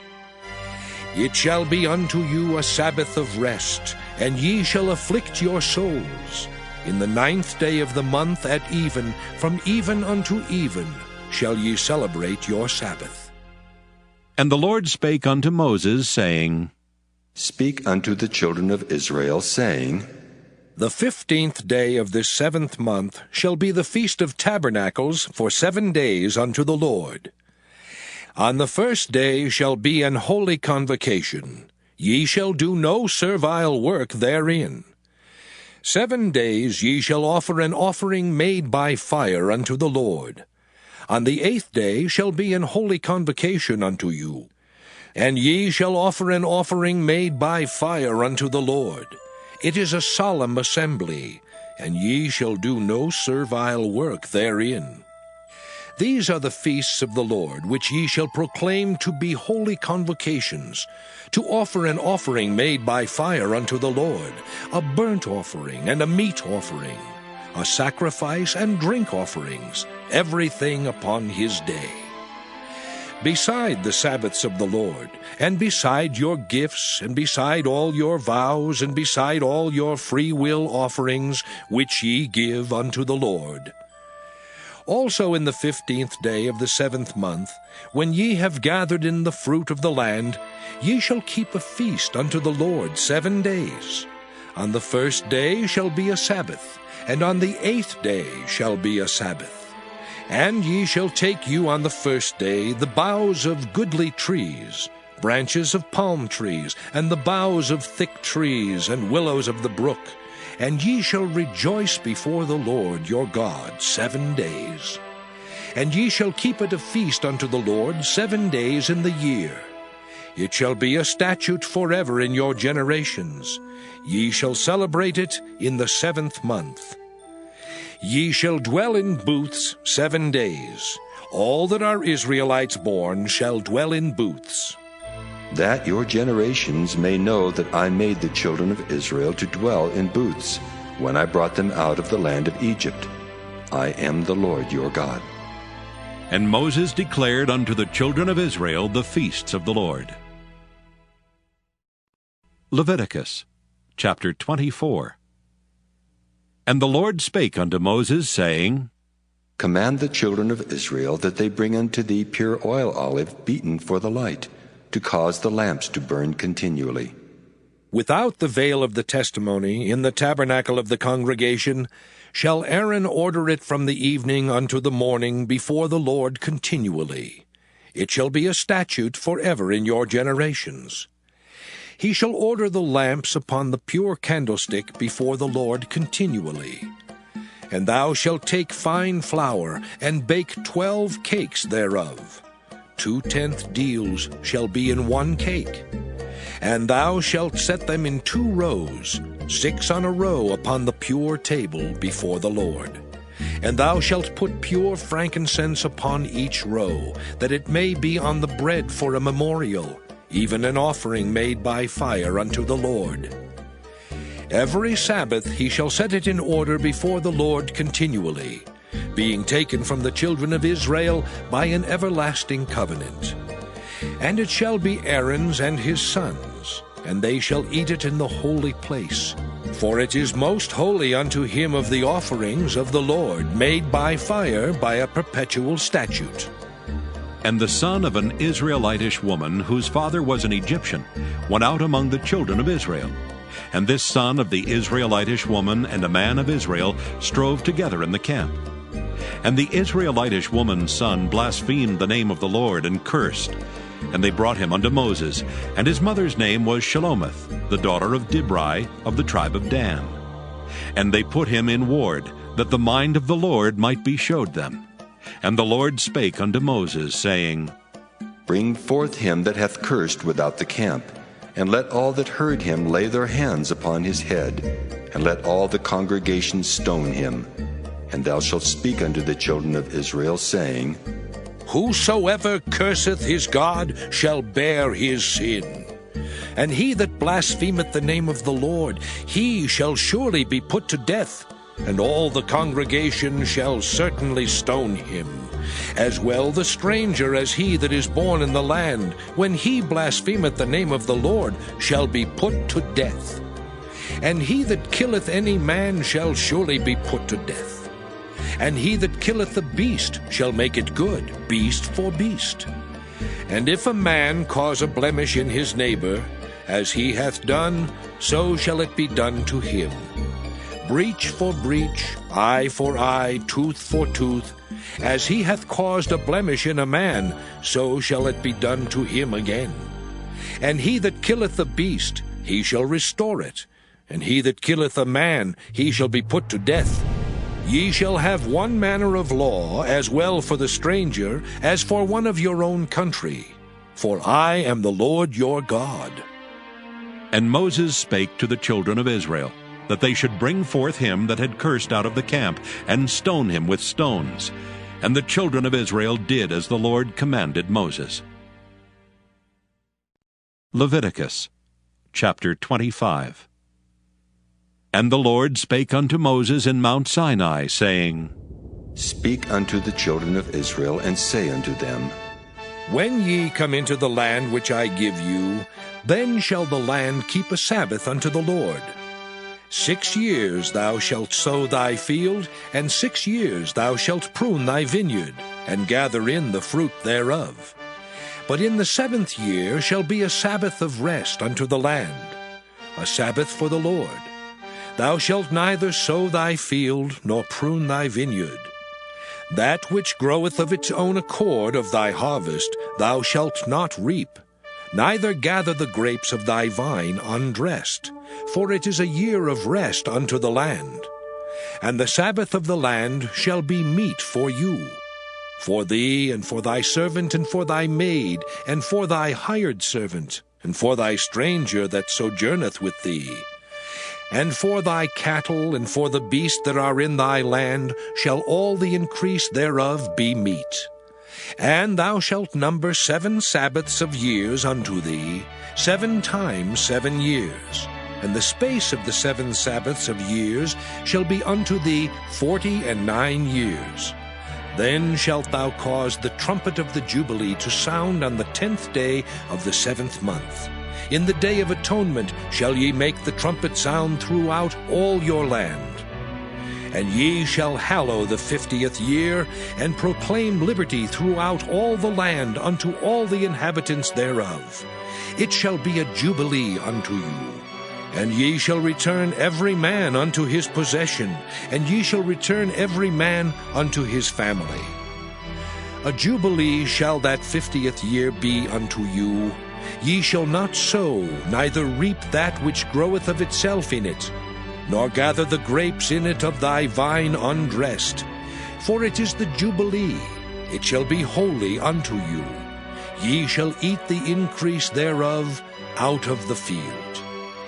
It shall be unto you a Sabbath of rest, and ye shall afflict your souls. In the 9th day of the month at even, from even unto even, shall ye celebrate your Sabbath. And the Lord spake unto Moses, saying, Speak unto the children of Israel, saying, The 15th day of this 7th month shall be the Feast of Tabernacles for 7 days unto the Lord. On the 1st day shall be an holy convocation. Ye shall do no servile work therein. 7 days ye shall offer an offering made by fire unto the Lord. On the 8th day shall be an holy convocation unto you. And ye shall offer an offering made by fire unto the Lord. It is a solemn assembly, and ye shall do no servile work therein. These are the feasts of the Lord, which ye shall proclaim to be holy convocations, to offer an offering made by fire unto the Lord, a burnt offering and a meat offering, a sacrifice and drink offerings, everything upon his day. Beside the Sabbaths of the Lord, and beside your gifts, and beside all your vows, and beside all your free will offerings, which ye give unto the Lord. Also in the 15th day of the 7th month, when ye have gathered in the fruit of the land, ye shall keep a feast unto the Lord 7 days. On the 1st day shall be a Sabbath, and on the 8th day shall be a Sabbath. And ye shall take you on the 1st day the boughs of goodly trees, branches of palm trees, and the boughs of thick trees, and willows of the brook, and ye shall rejoice before the Lord your God 7 days. And ye shall keep it a feast unto the Lord 7 days in the year. It shall be a statute forever in your generations. Ye shall celebrate it in the 7th month. Ye shall dwell in booths 7 days. All that are Israelites born shall dwell in booths. That your generations may know that I made the children of Israel to dwell in booths, when I brought them out of the land of Egypt. I am the Lord your God. And Moses declared unto the children of Israel the feasts of the Lord. Leviticus chapter 24. And the Lord spake unto Moses, saying, Command the children of Israel that they bring unto thee pure oil olive beaten for the light, to cause the lamps to burn continually. Without the veil of the testimony, in the tabernacle of the congregation, shall Aaron order it from the evening unto the morning before the Lord continually. It shall be a statute forever in your generations. He shall order the lamps upon the pure candlestick before the Lord continually. And thou shalt take fine flour, and bake 12 cakes thereof. 2/10 deals shall be in 1 cake. And thou shalt set them in 2 rows, 6 on a row upon the pure table before the Lord. And thou shalt put pure frankincense upon each row, that it may be on the bread for a memorial, even an offering made by fire unto the Lord. Every Sabbath he shall set it in order before the Lord continually, being taken from the children of Israel by an everlasting covenant. And it shall be Aaron's and his sons, and they shall eat it in the holy place. For it is most holy unto him of the offerings of the Lord, made by fire by a perpetual statute. And the son of an Israelitish woman, whose father was an Egyptian, went out among the children of Israel. And this son of the Israelitish woman and a man of Israel strove together in the camp. And the Israelitish woman's son blasphemed the name of the Lord, and cursed. And they brought him unto Moses, and his mother's name was Shelomith, the daughter of Dibri, of the tribe of Dan. And they put him in ward, that the mind of the Lord might be showed them. And the Lord spake unto Moses, saying, Bring forth him that hath cursed without the camp, and let all that heard him lay their hands upon his head, and let all the congregation stone him. And thou shalt speak unto the children of Israel, saying, Whosoever curseth his God shall bear his sin. And he that blasphemeth the name of the Lord, he shall surely be put to death, and all the congregation shall certainly stone him. As well the stranger as he that is born in the land, when he blasphemeth the name of the Lord, shall be put to death. And he that killeth any man shall surely be put to death. And he that killeth the beast shall make it good, beast for beast. And if a man cause a blemish in his neighbor, as he hath done, so shall it be done to him. Breach for breach, eye for eye, tooth for tooth. As he hath caused a blemish in a man, so shall it be done to him again. And he that killeth the beast, he shall restore it. And he that killeth a man, he shall be put to death. Ye shall have one manner of law, as well for the stranger, as for one of your own country. For I am the Lord your God. And Moses spake to the children of Israel, that they should bring forth him that had cursed out of the camp, and stone him with stones. And the children of Israel did as the Lord commanded Moses. Leviticus chapter 25. And the Lord spake unto Moses in Mount Sinai, saying, Speak unto the children of Israel, and say unto them, When ye come into the land which I give you, then shall the land keep a Sabbath unto the Lord. 6 years thou shalt sow thy field, and 6 years thou shalt prune thy vineyard, and gather in the fruit thereof. But in the 7th year shall be a Sabbath of rest unto the land, a Sabbath for the Lord. Thou shalt neither sow thy field, nor prune thy vineyard. That which groweth of its own accord of thy harvest thou shalt not reap, neither gather the grapes of thy vine undressed, for it is a year of rest unto the land. And the Sabbath of the land shall be meat for you, for thee, and for thy servant, and for thy maid, and for thy hired servant, and for thy stranger that sojourneth with thee. And for thy cattle and for the beasts that are in thy land shall all the increase thereof be meat. And thou shalt number 7 Sabbaths of years unto thee, 7 times 7 years. And the space of the 7 Sabbaths of years shall be unto thee 49 years. Then shalt thou cause the trumpet of the Jubilee to sound on the 10th day of the 7th month. In the day of atonement shall ye make the trumpet sound throughout all your land. And ye shall hallow the 50th year, and proclaim liberty throughout all the land unto all the inhabitants thereof. It shall be a jubilee unto you. And ye shall return every man unto his possession, and ye shall return every man unto his family. A jubilee shall that 50th year be unto you. Ye shall not sow, neither reap that which groweth of itself in it, nor gather the grapes in it of thy vine undressed. For it is the Jubilee, it shall be holy unto you. Ye shall eat the increase thereof out of the field.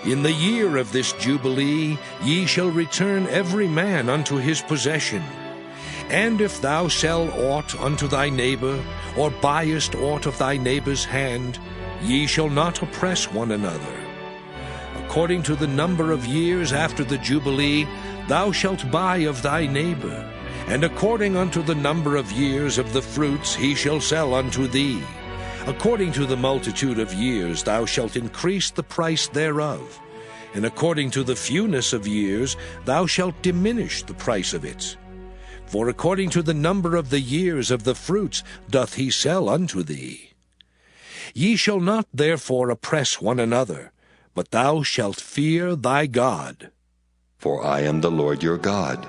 In the year of this Jubilee ye shall return every man unto his possession. And if thou sell aught unto thy neighbor, or buyest aught of thy neighbor's hand, ye shall not oppress one another. According to the number of years after the Jubilee, thou shalt buy of thy neighbor, and according unto the number of years of the fruits he shall sell unto thee. According to the multitude of years thou shalt increase the price thereof, and according to the fewness of years thou shalt diminish the price of it. For according to the number of the years of the fruits doth he sell unto thee. Ye shall not therefore oppress one another, but thou shalt fear thy God. For I am the Lord your God.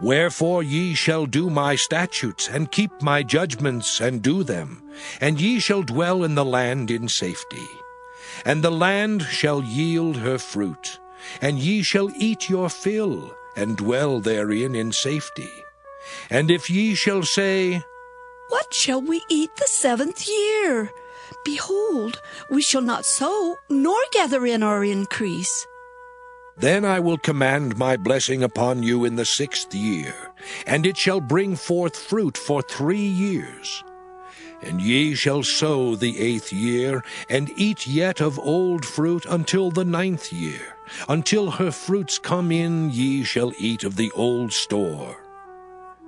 Wherefore ye shall do my statutes, and keep my judgments, and do them, and ye shall dwell in the land in safety. And the land shall yield her fruit, and ye shall eat your fill, and dwell therein in safety. And if ye shall say, What shall we eat the 7th year? Behold, we shall not sow, nor gather in our increase. Then I will command my blessing upon you in the 6th year, and it shall bring forth fruit for 3 years. And ye shall sow the 8th year, and eat yet of old fruit until the 9th year. Until her fruits come in, ye shall eat of the old store.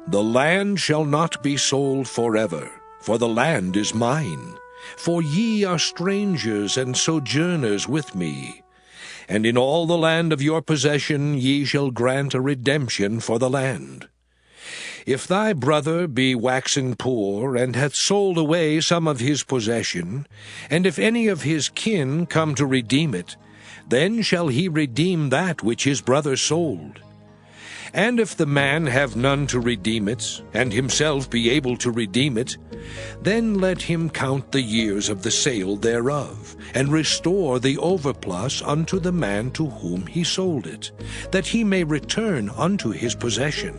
The land shall not be sold forever, for the land is mine. For ye are strangers and sojourners with me. And in all the land of your possession ye shall grant a redemption for the land. If thy brother be waxen poor, and hath sold away some of his possession, and if any of his kin come to redeem it, then shall he redeem that which his brother sold. And if the man have none to redeem it, and himself be able to redeem it, then let him count the years of the sale thereof, and restore the overplus unto the man to whom he sold it, that he may return unto his possession.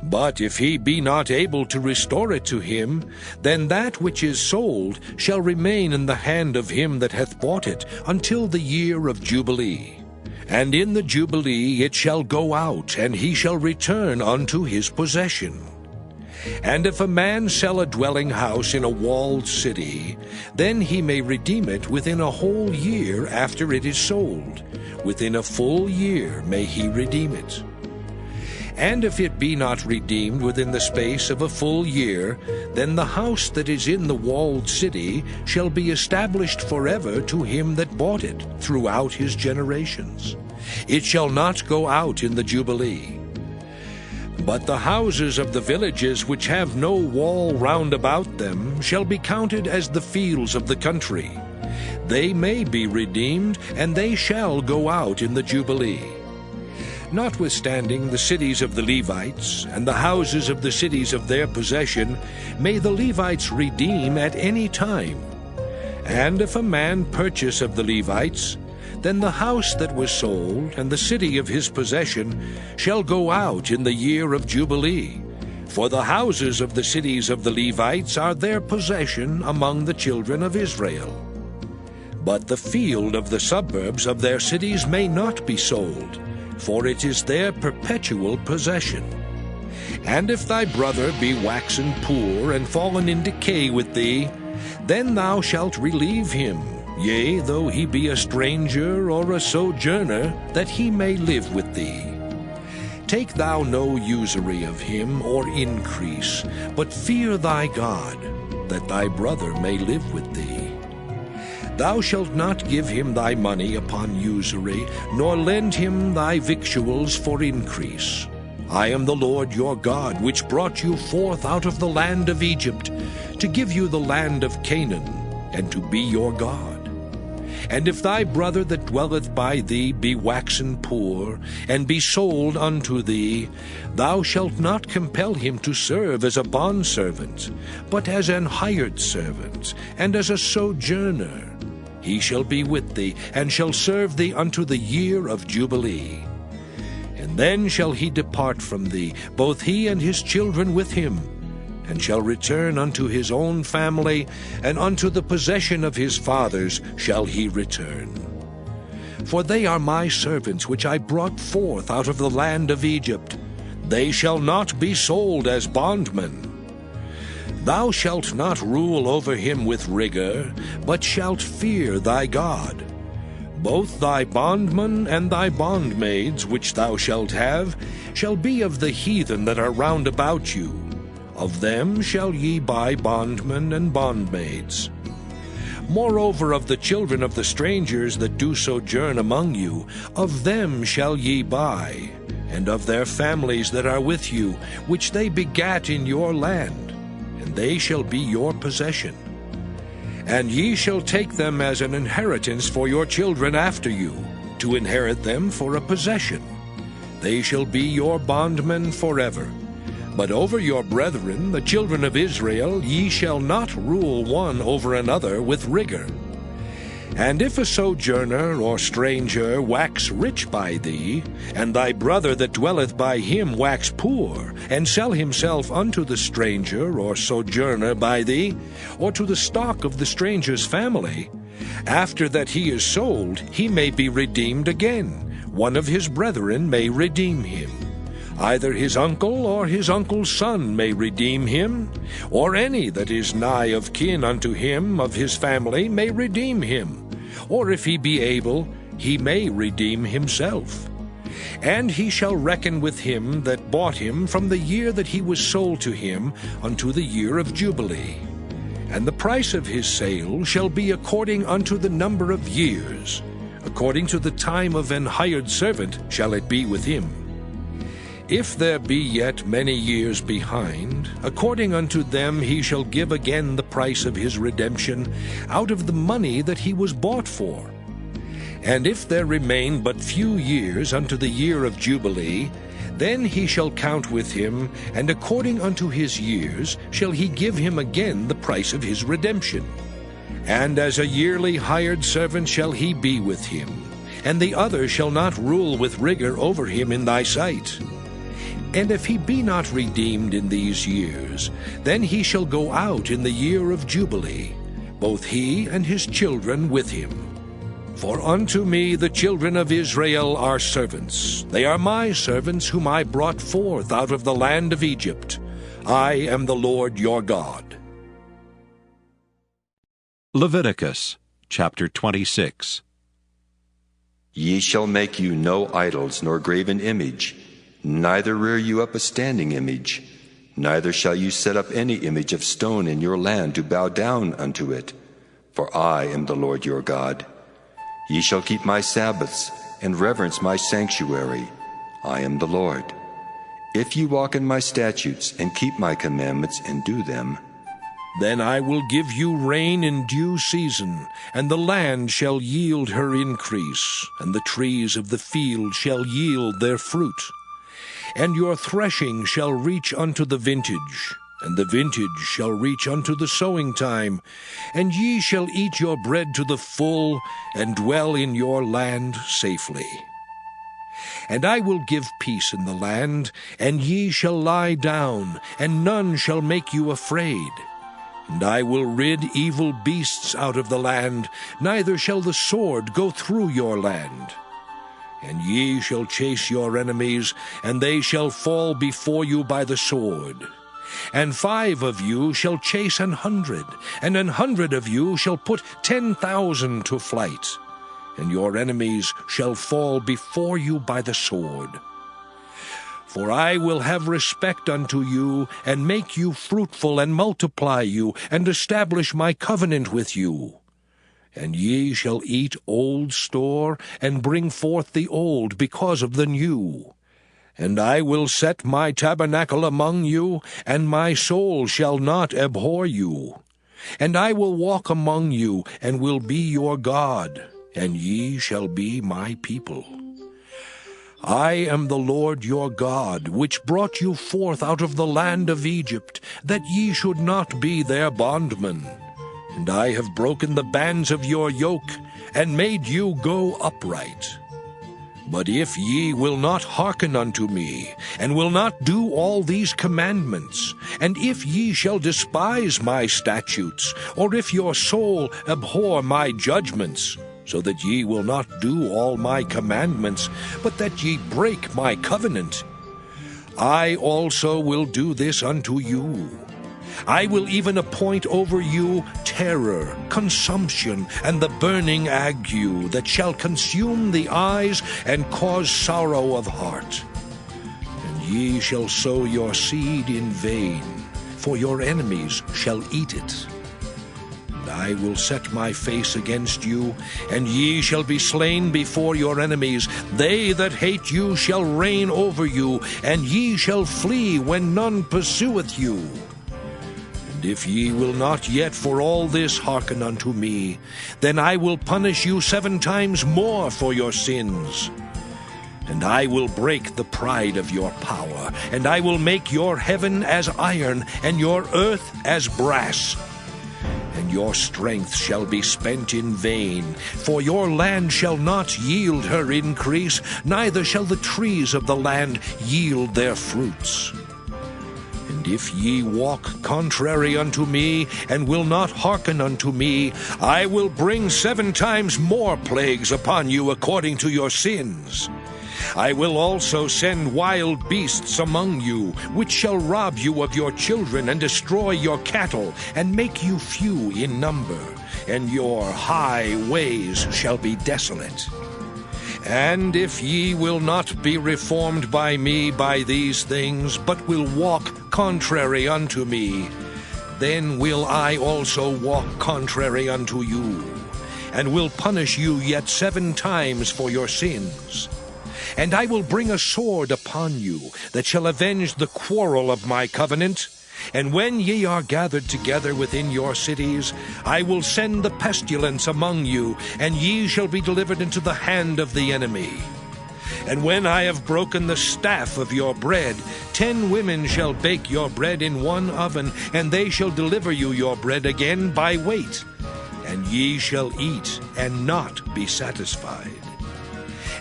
But if he be not able to restore it to him, then that which is sold shall remain in the hand of him that hath bought it until the year of Jubilee. And in the Jubilee it shall go out, and he shall return unto his possession. And if a man sell a dwelling house in a walled city, then he may redeem it within a whole year after it is sold. Within a full year may he redeem it. And if it be not redeemed within the space of a full year, then the house that is in the walled city shall be established forever to him that bought it throughout his generations. It shall not go out in the Jubilee. But the houses of the villages which have no wall round about them shall be counted as the fields of the country. They may be redeemed, and they shall go out in the Jubilee. Notwithstanding the cities of the Levites, and the houses of the cities of their possession, may the Levites redeem at any time. And if a man purchase of the Levites, then the house that was sold, and the city of his possession, shall go out in the year of Jubilee. For the houses of the cities of the Levites are their possession among the children of Israel. But the field of the suburbs of their cities may not be sold, for it is their perpetual possession. And if thy brother be waxen poor, and fallen in decay with thee, then thou shalt relieve him, yea, though he be a stranger or a sojourner, that he may live with thee. Take thou no usury of him, or increase, but fear thy God, that thy brother may live with thee. Thou shalt not give him thy money upon usury, nor lend him thy victuals for increase. I am the Lord your God, which brought you forth out of the land of Egypt, to give you the land of Canaan, and to be your God. And if thy brother that dwelleth by thee be waxen poor, and be sold unto thee, thou shalt not compel him to serve as a bondservant, but as an hired servant, and as a sojourner. He shall be with thee, and shall serve thee unto the year of Jubilee. And then shall he depart from thee, both he and his children with him, and shall return unto his own family, and unto the possession of his fathers shall he return. For they are my servants, which I brought forth out of the land of Egypt. They shall not be sold as bondmen. Thou shalt not rule over him with rigor, but shalt fear thy God. Both thy bondmen and thy bondmaids, which thou shalt have, shall be of the heathen that are round about you. Of them shall ye buy bondmen and bondmaids. Moreover, of the children of the strangers that do sojourn among you, of them shall ye buy, and of their families that are with you, which they begat in your land, and they shall be your possession. And ye shall take them as an inheritance for your children after you, to inherit them for a possession. They shall be your bondmen forever. But over your brethren, the children of Israel, ye shall not rule one over another with rigor. And if a sojourner or stranger wax rich by thee, and thy brother that dwelleth by him wax poor, and sell himself unto the stranger or sojourner by thee, or to the stock of the stranger's family, after that he is sold, he may be redeemed again. One of his brethren may redeem him. Either his uncle or his uncle's son may redeem him, or any that is nigh of kin unto him of his family may redeem him, or if he be able, he may redeem himself. And he shall reckon with him that bought him from the year that he was sold to him unto the year of Jubilee. And the price of his sale shall be according unto the number of years. According to the time of an hired servant shall it be with him. If there be yet many years behind, according unto them he shall give again the price of his redemption out of the money that he was bought for. And if there remain but few years unto the year of Jubilee, then he shall count with him, and according unto his years shall he give him again the price of his redemption. And as a yearly hired servant shall he be with him, and the other shall not rule with rigor over him in thy sight. And if he be not redeemed in these years, then he shall go out in the year of Jubilee, both he and his children with him. For unto me the children of Israel are servants. They are my servants whom I brought forth out of the land of Egypt. I am the Lord your God. Leviticus chapter 26. Ye shall make you no idols nor graven image, neither rear you up a standing image, neither shall you set up any image of stone in your land to bow down unto it, for I am the Lord your God. Ye shall keep my Sabbaths, and reverence my sanctuary. I am the Lord. If ye walk in my statutes, and keep my commandments, and do them, then I will give you rain in due season, and the land shall yield her increase, and the trees of the field shall yield their fruit. And your threshing shall reach unto the vintage, and the vintage shall reach unto the sowing time, and ye shall eat your bread to the full, and dwell in your land safely. And I will give peace in the land, and ye shall lie down, and none shall make you afraid. And I will rid evil beasts out of the land, neither shall the sword go through your land. And ye shall chase your enemies, and they shall fall before you by the sword. And 5 of you shall chase 100, and 100 of you shall put 10,000 to flight. And your enemies shall fall before you by the sword. For I will have respect unto you, and make you fruitful, and multiply you, and establish my covenant with you. And ye shall eat old store, and bring forth the old because of the new. And I will set my tabernacle among you, and my soul shall not abhor you. And I will walk among you, and will be your God, and ye shall be my people. I am the Lord your God, which brought you forth out of the land of Egypt, that ye should not be their bondmen. And I have broken the bands of your yoke, and made you go upright. But if ye will not hearken unto me, and will not do all these commandments, and if ye shall despise my statutes, or if your soul abhor my judgments, so that ye will not do all my commandments, but that ye break my covenant, I also will do this unto you. I will even appoint over you terror, consumption, and the burning ague that shall consume the eyes and cause sorrow of heart. And ye shall sow your seed in vain, for your enemies shall eat it. And I will set my face against you, and ye shall be slain before your enemies. They that hate you shall reign over you, and ye shall flee when none pursueth you. And if ye will not yet for all this hearken unto me, then I will punish you 7 times more for your sins. And I will break the pride of your power, and I will make your heaven as iron, and your earth as brass. And your strength shall be spent in vain, for your land shall not yield her increase, neither shall the trees of the land yield their fruits. And if ye walk contrary unto me, and will not hearken unto me, I will bring 7 times more plagues upon you according to your sins. I will also send wild beasts among you, which shall rob you of your children, and destroy your cattle, and make you few in number, and your high ways shall be desolate. And if ye will not be reformed by me by these things, but will walk contrary unto me, then will I also walk contrary unto you, and will punish you yet 7 times for your sins. And I will bring a sword upon you, that shall avenge the quarrel of my covenant. And when ye are gathered together within your cities, I will send the pestilence among you, and ye shall be delivered into the hand of the enemy. And when I have broken the staff of your bread, 10 women shall bake your bread in one oven, and they shall deliver you your bread again by weight. And ye shall eat, and not be satisfied.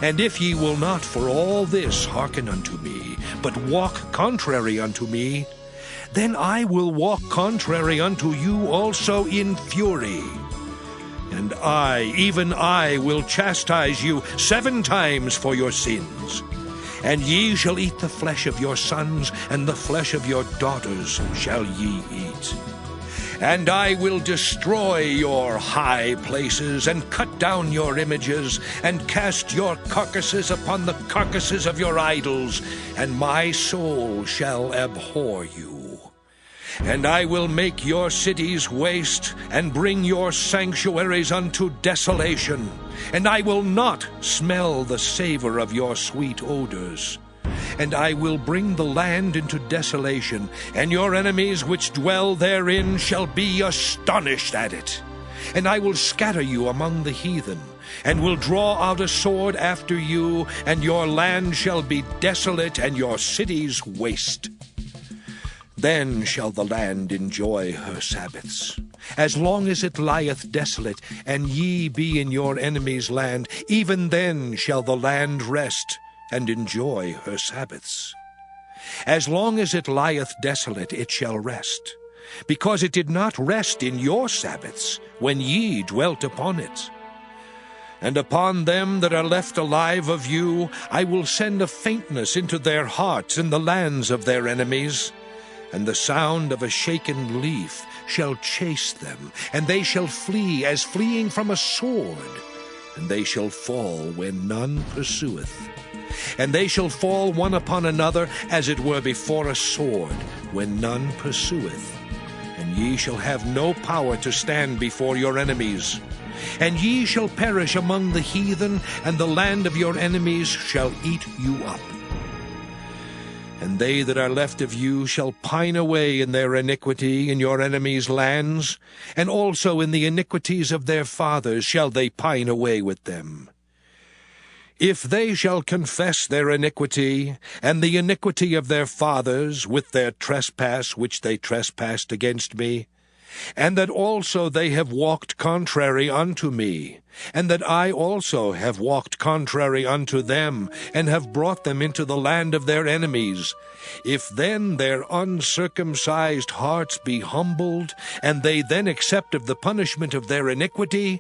And if ye will not for all this hearken unto me, but walk contrary unto me, then I will walk contrary unto you also in fury. And I, even I, will chastise you 7 times for your sins. And ye shall eat the flesh of your sons, and the flesh of your daughters shall ye eat. And I will destroy your high places, and cut down your images, and cast your carcasses upon the carcasses of your idols, and my soul shall abhor you. And I will make your cities waste, and bring your sanctuaries unto desolation, and I will not smell the savor of your sweet odors. And I will bring the land into desolation, and your enemies which dwell therein shall be astonished at it. And I will scatter you among the heathen, and will draw out a sword after you, and your land shall be desolate, and your cities waste. Then shall the land enjoy her Sabbaths, as long as it lieth desolate, and ye be in your enemy's land, even then shall the land rest, and enjoy her Sabbaths. As long as it lieth desolate, it shall rest. because it did not rest in your Sabbaths, when ye dwelt upon it. And upon them that are left alive of you I will send a faintness into their hearts in the lands of their enemies, and the sound of a shaken leaf shall chase them, and they shall flee as fleeing from a sword, and they shall fall when none pursueth. And they shall fall one upon another, as it were before a sword, when none pursueth. And ye shall have no power to stand before your enemies. And ye shall perish among the heathen, and the land of your enemies shall eat you up. And they that are left of you shall pine away in their iniquity in your enemies' lands, and also in the iniquities of their fathers shall they pine away with them. If they shall confess their iniquity, and the iniquity of their fathers, with their trespass which they trespassed against me, and that also they have walked contrary unto me, and that I also have walked contrary unto them, and have brought them into the land of their enemies, if then their uncircumcised hearts be humbled, and they then accept of the punishment of their iniquity,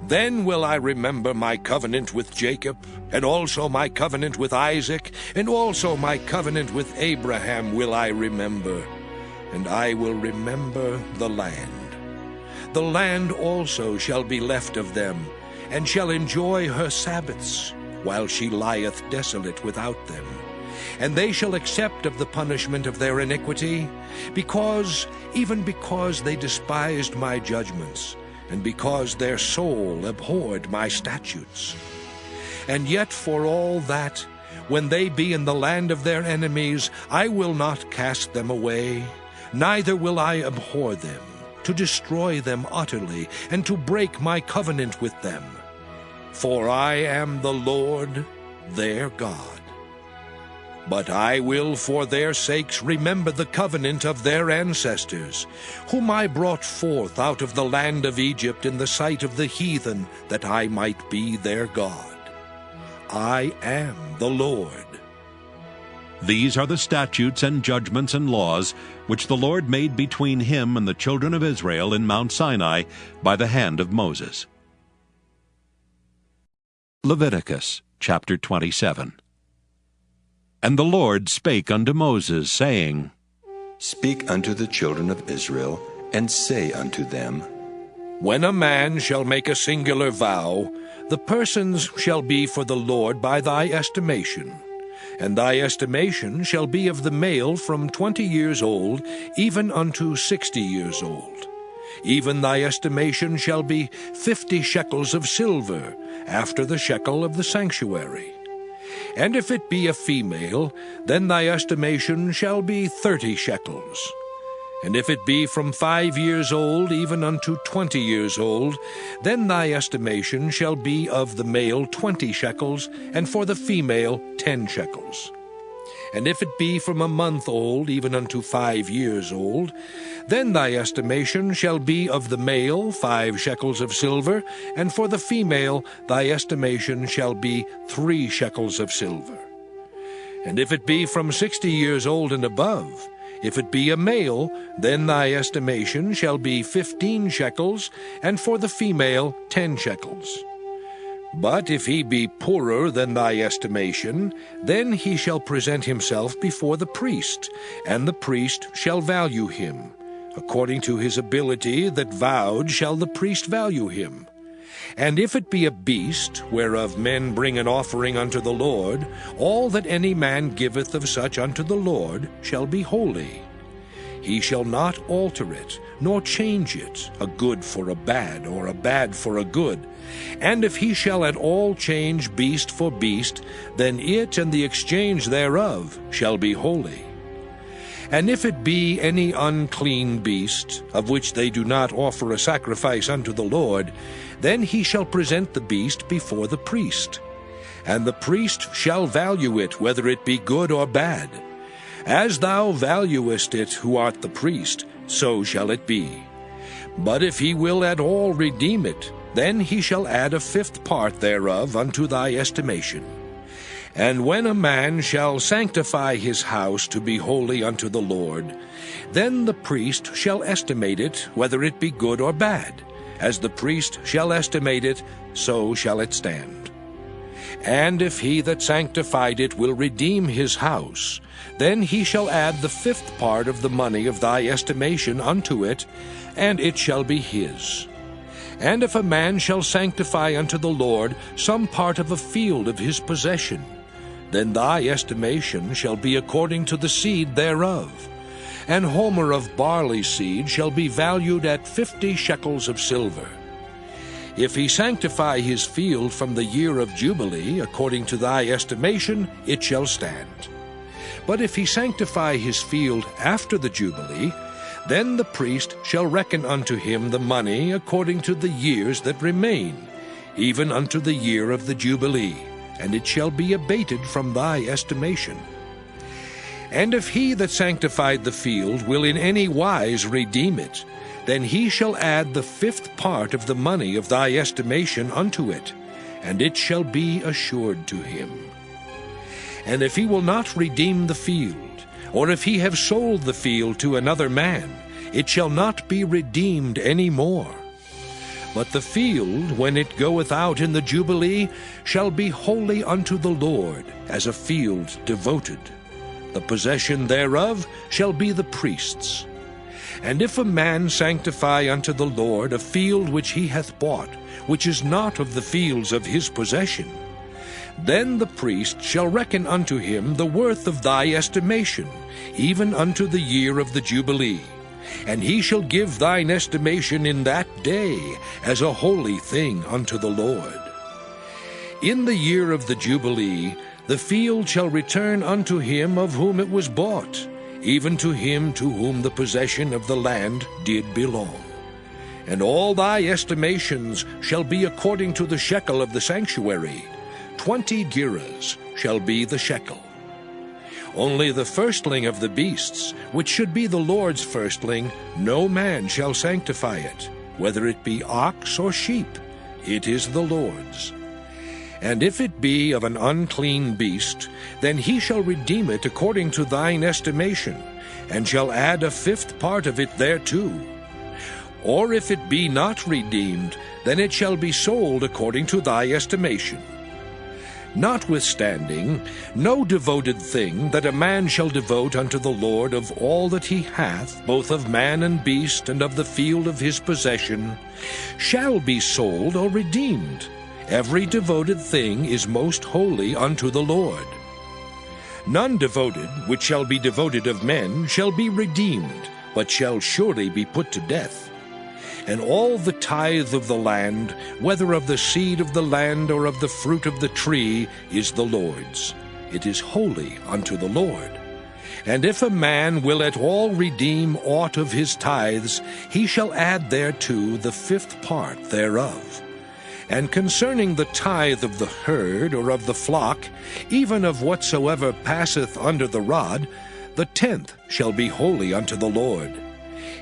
then will I remember my covenant with Jacob, and also my covenant with Isaac, and also my covenant with Abraham will I remember, and I will remember the land. The land also shall be left of them, and shall enjoy her Sabbaths, while she lieth desolate without them. And they shall accept of the punishment of their iniquity, even because they despised my judgments, and because their soul abhorred my statutes. And yet for all that, when they be in the land of their enemies, I will not cast them away, neither will I abhor them, to destroy them utterly, and to break my covenant with them. For I am the Lord their God. But I will for their sakes remember the covenant of their ancestors, whom I brought forth out of the land of Egypt in the sight of the heathen, that I might be their God. I am the Lord. These are the statutes and judgments and laws which the Lord made between him and the children of Israel in Mount Sinai by the hand of Moses. Leviticus chapter 27. And the Lord spake unto Moses, saying, Speak unto the children of Israel, and say unto them, When a man shall make a singular vow, the persons shall be for the Lord by thy estimation. And thy estimation shall be of the male from 20 years old, even unto 60 years old. Even thy estimation shall be 50 shekels of silver, after the shekel of the sanctuary. And if it be a female, then thy estimation shall be 30 shekels. And if it be from 5 years old even unto 20 years old, then thy estimation shall be of the male 20 shekels, and for the female 10 shekels. And if it be from a month old even unto 5 years old, then thy estimation shall be of the male 5 shekels of silver, and for the female thy estimation shall be 3 shekels of silver. And if it be from 60 years old and above, if it be a male, then thy estimation shall be 15 shekels, and for the female 10 shekels. But if he be poorer than thy estimation, then he shall present himself before the priest, and the priest shall value him. According to his ability that vowed shall the priest value him. And if it be a beast, whereof men bring an offering unto the Lord, all that any man giveth of such unto the Lord shall be holy. He shall not alter it, nor change it, a good for a bad, or a bad for a good. And if he shall at all change beast for beast, then it and the exchange thereof shall be holy. And if it be any unclean beast, of which they do not offer a sacrifice unto the Lord, then he shall present the beast before the priest. And the priest shall value it, whether it be good or bad. As thou valuest it who art the priest, so shall it be. But if he will at all redeem it, then he shall add a 5th part thereof unto thy estimation. And when a man shall sanctify his house to be holy unto the Lord, then the priest shall estimate it, whether it be good or bad. As the priest shall estimate it, so shall it stand. And if he that sanctified it will redeem his house, then he shall add the 5th part of the money of thy estimation unto it, and it shall be his. And if a man shall sanctify unto the Lord some part of a field of his possession, then thy estimation shall be according to the seed thereof. An homer of barley seed shall be valued at 50 shekels of silver. If he sanctify his field from the year of Jubilee, according to thy estimation, it shall stand. But if he sanctify his field after the Jubilee, then the priest shall reckon unto him the money according to the years that remain, even unto the year of the Jubilee, and it shall be abated from thy estimation. And if he that sanctified the field will in any wise redeem it, then he shall add the 5th part of the money of thy estimation unto it, and it shall be assured to him. And if he will not redeem the field, or if he have sold the field to another man, it shall not be redeemed any more. But the field, when it goeth out in the Jubilee, shall be holy unto the Lord, as a field devoted. The possession thereof shall be the priest's. And if a man sanctify unto the Lord a field which he hath bought, which is not of the fields of his possession, then the priest shall reckon unto him the worth of thy estimation, even unto the year of the Jubilee. And he shall give thine estimation in that day as a holy thing unto the Lord. In the year of the Jubilee the field shall return unto him of whom it was bought, even to him to whom the possession of the land did belong. And all thy estimations shall be according to the shekel of the sanctuary. 20 gerahs shall be the shekel. Only the firstling of the beasts, which should be the Lord's firstling, no man shall sanctify it, whether it be ox or sheep, it is the Lord's. And if it be of an unclean beast, then he shall redeem it according to thine estimation, and shall add a 5th part of it thereto. Or if it be not redeemed, then it shall be sold according to thy estimation. Notwithstanding, no devoted thing that a man shall devote unto the Lord of all that he hath, both of man and beast, and of the field of his possession, shall be sold or redeemed. Every devoted thing is most holy unto the Lord. None devoted, which shall be devoted of men, shall be redeemed, but shall surely be put to death. And all the tithe of the land, whether of the seed of the land or of the fruit of the tree, is the Lord's. It is holy unto the Lord. And if a man will at all redeem aught of his tithes, he shall add thereto the 5th part thereof. And concerning the tithe of the herd or of the flock, even of whatsoever passeth under the rod, the 10th shall be holy unto the Lord.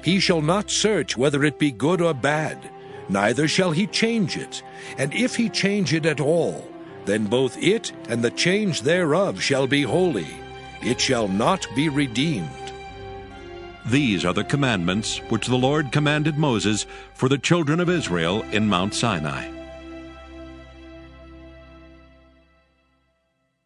He shall not search whether it be good or bad, neither shall he change it. And if he change it at all, then both it and the change thereof shall be holy. It shall not be redeemed. These are the commandments which the Lord commanded Moses for the children of Israel in Mount Sinai.